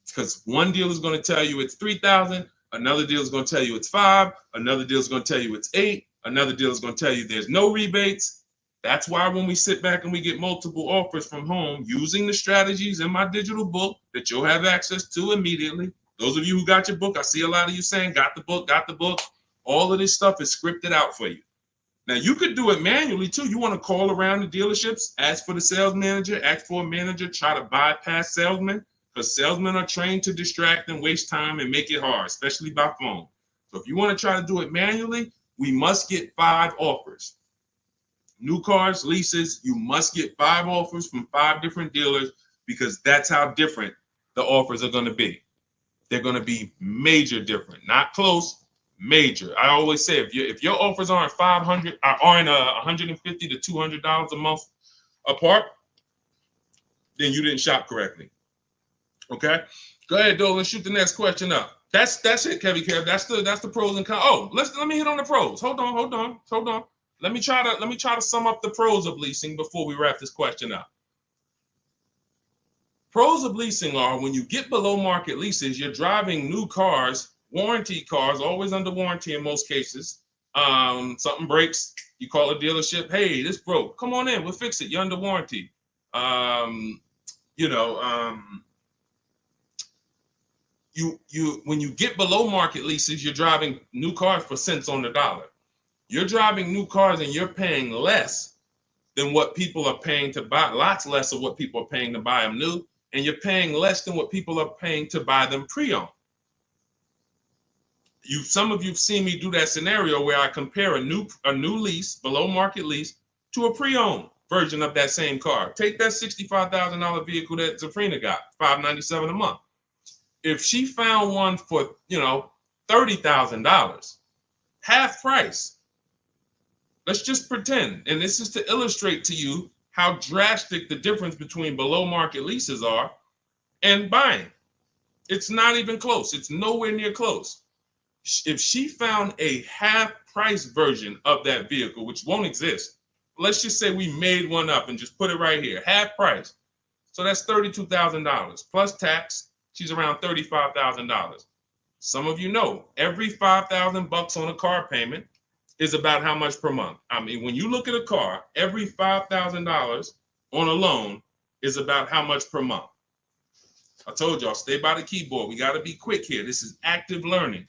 because one deal is going to tell you it's $3,000, another deal is going to tell you it's $5,000, another deal is going to tell you it's $8,000, another deal is going to tell you there's no rebates. That's why when we sit back and we get multiple offers from home using the strategies in my digital book that you'll have access to immediately. Those of you who got your book, I see a lot of you saying, got the book. All of this stuff is scripted out for you. Now, you could do it manually, too. You want to call around the dealerships, ask for the sales manager, ask for a manager, try to bypass salesmen, because salesmen are trained to distract and waste time and make it hard, especially by phone. So if you want to try to do it manually, we must get 5 offers. New cars, leases, you must get 5 offers from 5 different dealers because that's how different the offers are going to be. They're going to be major different, not close, major. I always say if your offers aren't $150 to $200 a month apart, then you didn't shop correctly. Okay, go ahead, Doe. Let's shoot the next question up. That's it, Kevy Kev. That's the pros and cons. Oh, let me hit on the pros. Hold on. Let me try to sum up the pros of leasing before we wrap this question up. Pros of leasing are when you get below market leases, you're driving new cars, warranty cars, always under warranty in most cases. Something breaks, you call a dealership. Hey, this broke. Come on in, we'll fix it. You're under warranty. When you get below market leases, you're driving new cars for cents on the dollar. You're driving new cars and you're paying less than what people are paying to buy, lots less of what people are paying to buy them new, and you're paying less than what people are paying to buy them pre-owned. Some of you've seen me do that scenario where I compare a new lease, below market lease, to a pre-owned version of that same car. Take that $65,000 vehicle that Zafrina got, $597 a month. If she found one for, $30,000, half price, let's just pretend, and this is to illustrate to you how drastic the difference between below market leases are and buying. It's not even close. It's nowhere near close. If she found a half price version of that vehicle, which won't exist, let's just say we made one up and just put it right here, half price. So that's $32,000 plus tax. She's around $35,000. Some of you know every $5,000 on a car payment is about how much per month. I mean, when you look at a car, every $5,000 on a loan is about how much per month. I told y'all, stay by the keyboard. We got to be quick here. This is active learning.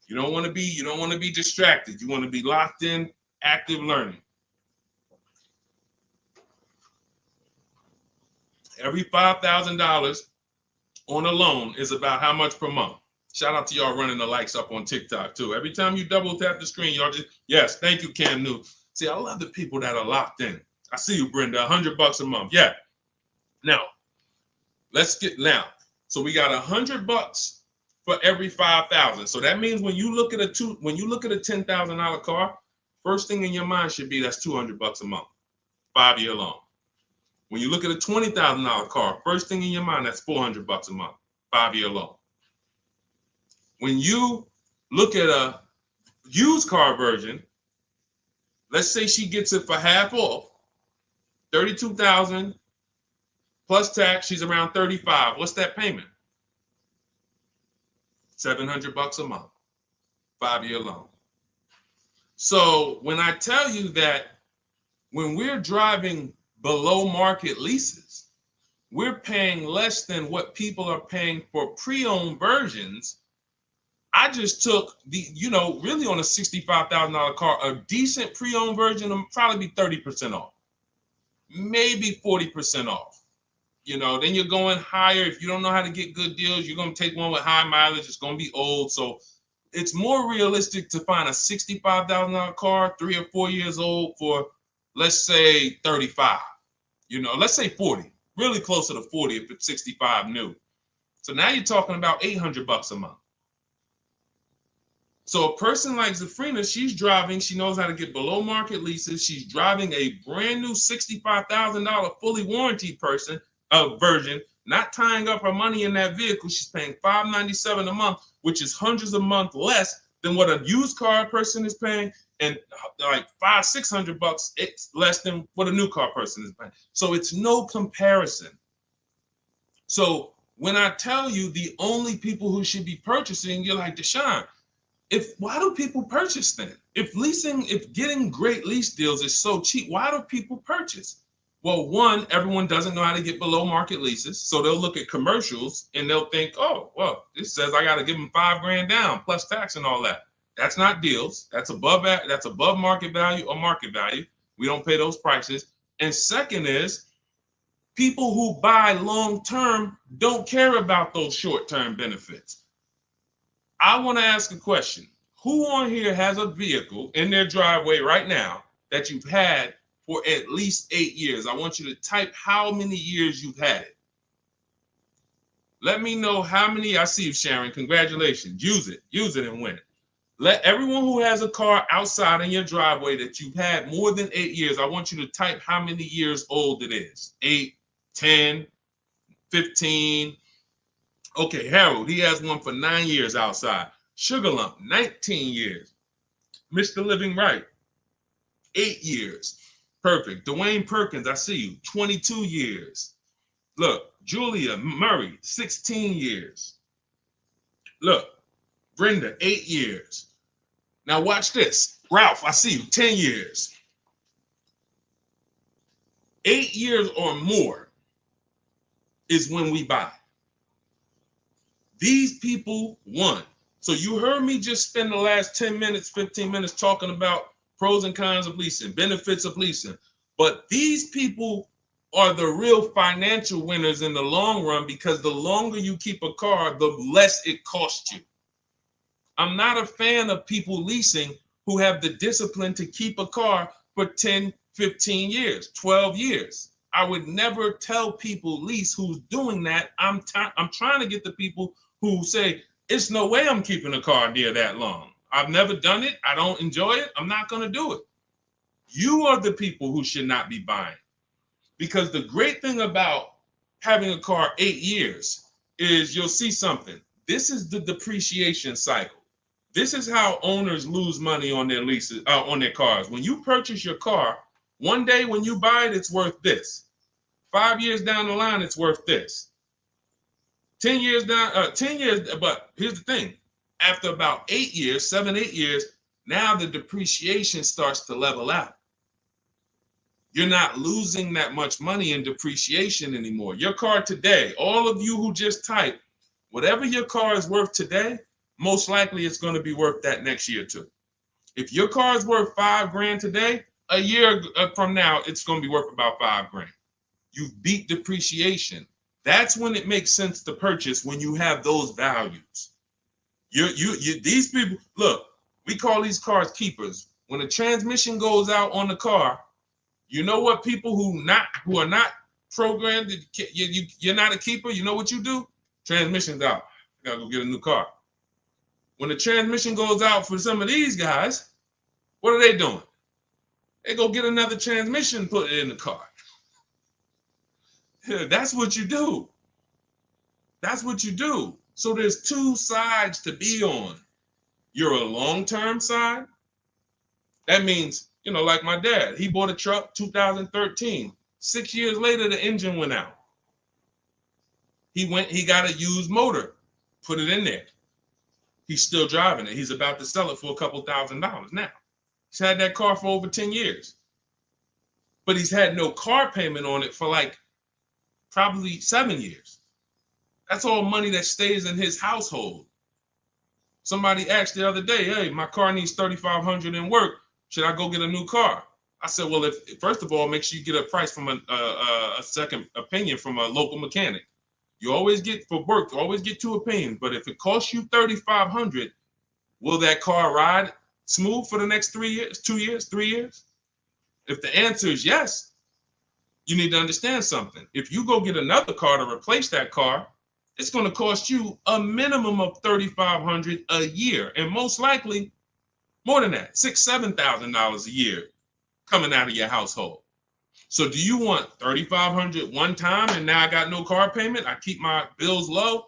You don't want to be distracted. You want to be locked in, active learning. Every $5,000 on a loan is about how much per month. Shout out to y'all running the likes up on TikTok too. Every time you double tap the screen, y'all just, yes, thank you, Cam New. See, I love the people that are locked in. I see you, Brenda, $100 a month. Yeah. Now, so we got $100 for every 5,000. So that means when you look at a $10,000 car, first thing in your mind should be that's $200 a month, 5-year loan. When you look at a $20,000 car, first thing in your mind, that's $400 a month, 5-year loan. When you look at a used car version, let's say she gets it for half off, $32,000 plus tax, she's around $35,000. What's that payment? $700 a month, 5-year loan. So when I tell you that when we're driving below market leases, we're paying less than what people are paying for pre-owned versions. I just took really on a $65,000 car, a decent pre-owned version will probably be 30% off, maybe 40% off. Then you're going higher. If you don't know how to get good deals, you're going to take one with high mileage. It's going to be old. So it's more realistic to find a $65,000 car, 3 or 4 years old for, let's say 35, let's say 40, really closer to 40 if it's 65 new. So now you're talking about $800 a month. So a person like Zafrina, she's driving, she knows how to get below market leases. She's driving a brand new $65,000 fully warranted version, not tying up her money in that vehicle. She's paying $597 a month, which is hundreds a month less than what a used car person is paying, and like $500-$600 it's less than what a new car person is paying. So it's no comparison. So when I tell you the only people who should be purchasing, you're like, Deshone, why do people purchase then? If getting great lease deals is so cheap, why do people purchase? Well, one, everyone doesn't know how to get below market leases. So they'll look at commercials and they'll think, oh, well, this says I got to give them $5,000 down plus tax and all that. That's not deals. That's above market value or market value. We don't pay those prices. And second is, people who buy long-term don't care about those short-term benefits. I want to ask a question. Who on here has a vehicle in their driveway right now that you've had for at least 8 years? I want you to type how many years you've had it. Let me know how many. I see you, Sharon. Congratulations. Use it and win. Let everyone who has a car outside in your driveway that you've had more than 8 years, I want you to type how many years old it is. 8, 10, 15. Okay, Harold, he has one for 9 years outside. Sugar Lump, 19 years. Mr. Living Right, 8 years. Perfect. Dwayne Perkins, I see you, 22 years. Look, Julia Murray, 16 years. Look, Brenda, 8 years. Now watch this. Ralph, I see you, 10 years. 8 years or more is when we buy. These people won. So you heard me just spend the last 10 minutes, 15 minutes talking about pros and cons of leasing, benefits of leasing. But these people are the real financial winners in the long run, because the longer you keep a car, the less it costs you. I'm not a fan of people leasing who have the discipline to keep a car for 10, 15 years, 12 years. I would never tell people lease who's doing that. I'm trying to get the people who say, it's no way I'm keeping a car near that long. I've never done it. I don't enjoy it. I'm not going to do it. You are the people who should not be buying. Because the great thing about having a car 8 years is you'll see something. This is the depreciation cycle. This is how owners lose money on their leases, on their cars. When you purchase your car, one day when you buy it, it's worth this. 5 years down the line, it's worth this. 10 years down, 10 years, but here's the thing. After about 8 years, 7, 8 years, now the depreciation starts to level out. You're not losing that much money in depreciation anymore. Your car today, all of you who just typed, whatever your car is worth today, most likely it's going to be worth that next year too. If your car is worth $5,000 today, a year from now, it's going to be worth about $5,000. You beat depreciation. That's when it makes sense to purchase, when you have those values. These people, look, we call these cars keepers. When a transmission goes out on the car, you know what people who are not programmed, you're not a keeper, you know what you do? Transmission's out. You gotta go get a new car. When the transmission goes out for some of these guys, what are they doing? They go get another transmission and put it in the car. That's what you do. That's what you do. So there's two sides to be on. You're a long-term side. That means, like my dad, he bought a truck 2013. 6 years later, the engine went out. He got a used motor, put it in there. He's still driving it. He's about to sell it for a couple $1,000s now. He's had that car for over 10 years. But he's had no car payment on it for probably 7 years. That's all money that stays in his household. Somebody asked the other day, hey, my car needs $3,500 in work. Should I go get a new car? I said, well, first of all, make sure you get a price from a second opinion from a local mechanic. You always get, for work, you always get 2 opinions. But if it costs you $3,500, will that car ride smooth for the next 3 years, 2 years, 3 years? If the answer is yes, you need to understand something. If you go get another car to replace that car, it's going to cost you a minimum of $3,500 a year, and most likely more than that, $6,000, $7,000 a year coming out of your household. So do you want $3,500 one time and now I got no car payment, I keep my bills low?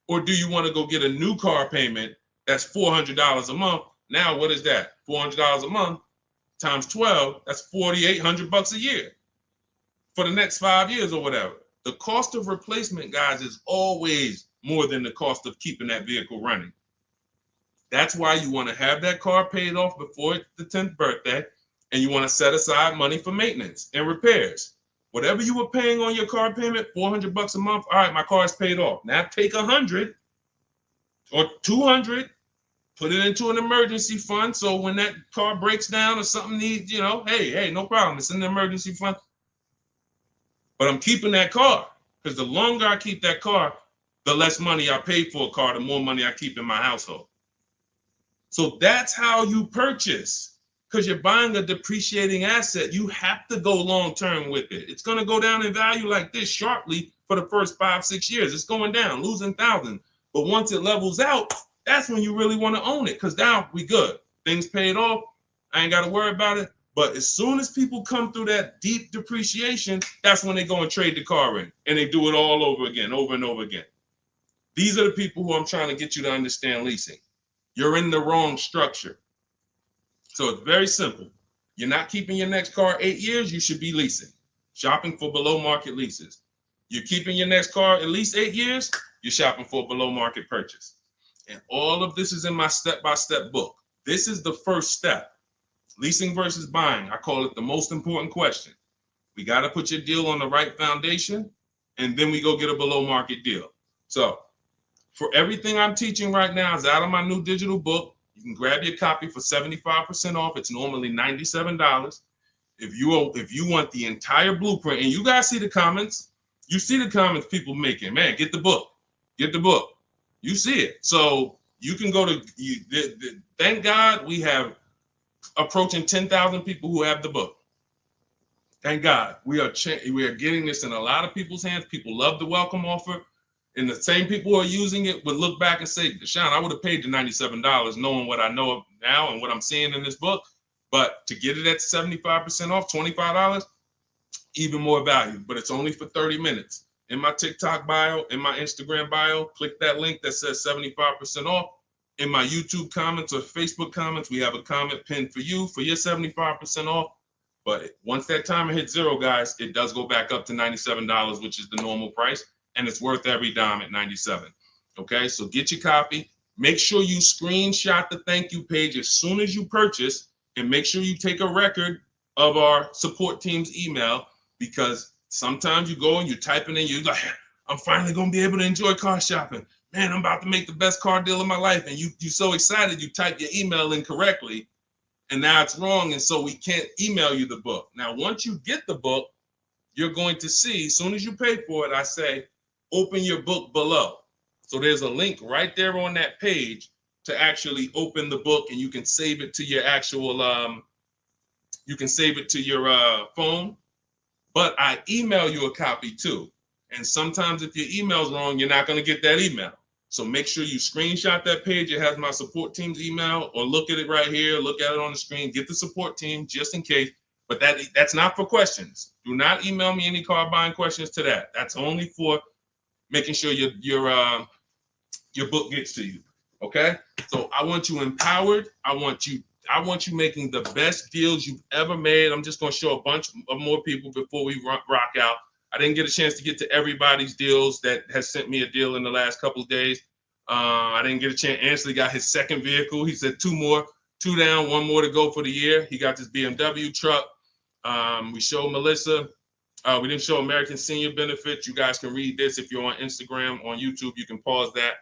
Or do you want to go get a new car payment that's $400 a month? Now what is that? $400 a month times 12, that's $4,800 a year for the next 5 years or whatever. The cost of replacement, guys, is always more than the cost of keeping that vehicle running. That's why you want to have that car paid off before the 10th birthday, and you want to set aside money for maintenance and repairs. Whatever you were paying on your car payment, $400 a month. All right, my car is paid off. Now take $100 or $200, put it into an emergency fund. So when that car breaks down or something needs, hey, no problem. It's in the emergency fund. But I'm keeping that car, because the longer I keep that car, the less money I pay for a car, the more money I keep in my household. So that's how you purchase, because you're buying a depreciating asset. You have to go long term with it. It's going to go down in value like this sharply for the first 5-6 years. It's going down, losing thousands. But once it levels out, that's when you really want to own it, because now we good. Things paid off. I ain't got to worry about it. But as soon as people come through that deep depreciation, that's when they go and trade the car in, and they do it all over again, over and over again. These are the people who I'm trying to get you to understand leasing. You're in the wrong structure. So it's very simple. You're not keeping your next car 8 years, you should be leasing, shopping for below market leases. You're keeping your next car at least 8 years, you're shopping for a below market purchase. And all of this is in my step-by-step book. This is the first step. Leasing versus buying. I call it the most important question. We got to put your deal on the right foundation, and then we go get a below market deal. So for everything I'm teaching right now is out of my new digital book. You can grab your copy for 75% off. It's normally $97. If you want the entire blueprint, and you guys see the comments, you see the comments people making, man, get the book. Get the book. You see it. So you can go to, thank God we have approaching 10,000 people who have the book. Thank God. We are getting this in a lot of people's hands. People love the welcome offer. And the same people who are using it would look back and say, Deshone, I would have paid the $97 knowing what I know now and what I'm seeing in this book. But to get it at 75% off, $25, even more value. But it's only for 30 minutes. In my TikTok bio, in my Instagram bio, click that link that says 75% off. In my YouTube comments or Facebook comments, we have a comment pinned for you for your 75% off. But once that timer hits zero, guys, it does go back up to $97, which is the normal price. And it's worth every dime at $97. Okay, so get your copy. Make sure you screenshot the thank you page as soon as you purchase, and make sure you take a record of our support team's email, because sometimes you go and you type it in, you're like, I'm finally going to be able to enjoy car shopping. Man, I'm about to make the best car deal of my life. And you're so excited, you type your email in correctly, and now it's wrong. And so we can't email you the book. Now, once you get the book, you're going to see, as soon as you pay for it, I say, open your book below. So there's a link right there on that page to actually open the book, and you can save it to your actual, you can save it to your phone. But I email you a copy too. And sometimes if your email's wrong, you're not going to get that email. So make sure you screenshot that page. It has my support team's email, or look at it right here. Look at it on the screen. Get the support team just in case. But that's not for questions. Do not email me any car buying questions to that. That's only for making sure your book gets to you. Okay? So I want you empowered. I want you making the best deals you've ever made. I'm just going to show a bunch of more people before we rock out. I didn't get a chance to get to everybody's deals that has sent me a deal in the last couple of days. I didn't get a chance. Ansley got his second vehicle. He said 2 down, 1 more to go for the year. He got this BMW truck. We showed Melissa. We didn't show American Senior Benefits. You guys can read this if you're on Instagram, on YouTube. You can pause that.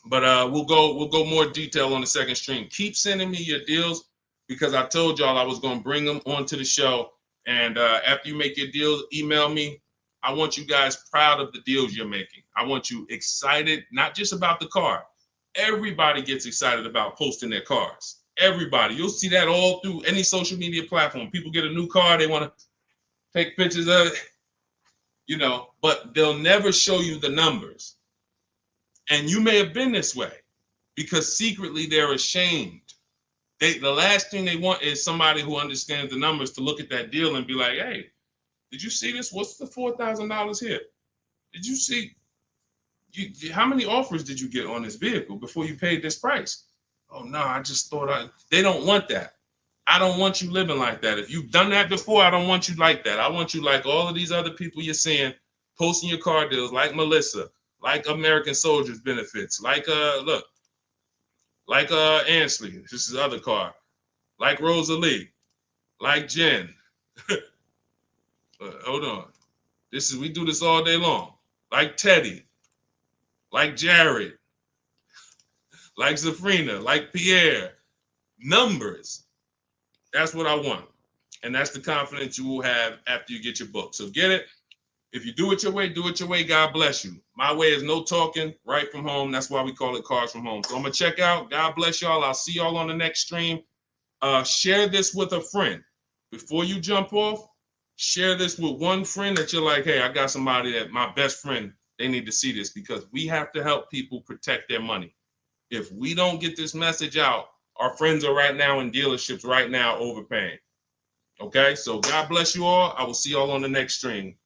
But we'll go more detail on the second stream. Keep sending me your deals, because I told y'all I was going to bring them onto the show. And after you make your deals, email me. I want you guys proud of the deals you're making. I want you excited, not just about the car. Everybody gets excited about posting their cars. Everybody. You'll see that all through any social media platform. People get a new car, they want to take pictures of it, but they'll never show you the numbers. And you may have been this way, because secretly they're ashamed. The last thing they want is somebody who understands the numbers to look at that deal and be like, hey, did you see this? What's the $4,000 here? Did you see? How many offers did you get on this vehicle before you paid this price? Oh, no, I just thought they don't want that. I don't want you living like that. If you've done that before, I don't want you like that. I want you like all of these other people you're seeing posting your car deals, like Melissa, like American Soldiers Benefits, like Ansley, this is his other car, like Rosalie, like Jen. Hold on. We do this all day long. Like Teddy, like Jared, like Zafrina, like Pierre. Numbers. That's what I want. And that's the confidence you will have after you get your book. So get it. If you do it your way, do it your way. God bless you. My way is no talking, right from home. That's why we call it Cars from Home. So I'm going to check out. God bless y'all. I'll see y'all on the next stream. Share this with a friend. Before you jump off, share this with one friend that you're like, hey, I got somebody that my best friend, they need to see this, because we have to help people protect their money. If we don't get this message out, our friends are right now in dealerships right now overpaying. Okay, so God bless you all. I will see y'all on the next stream.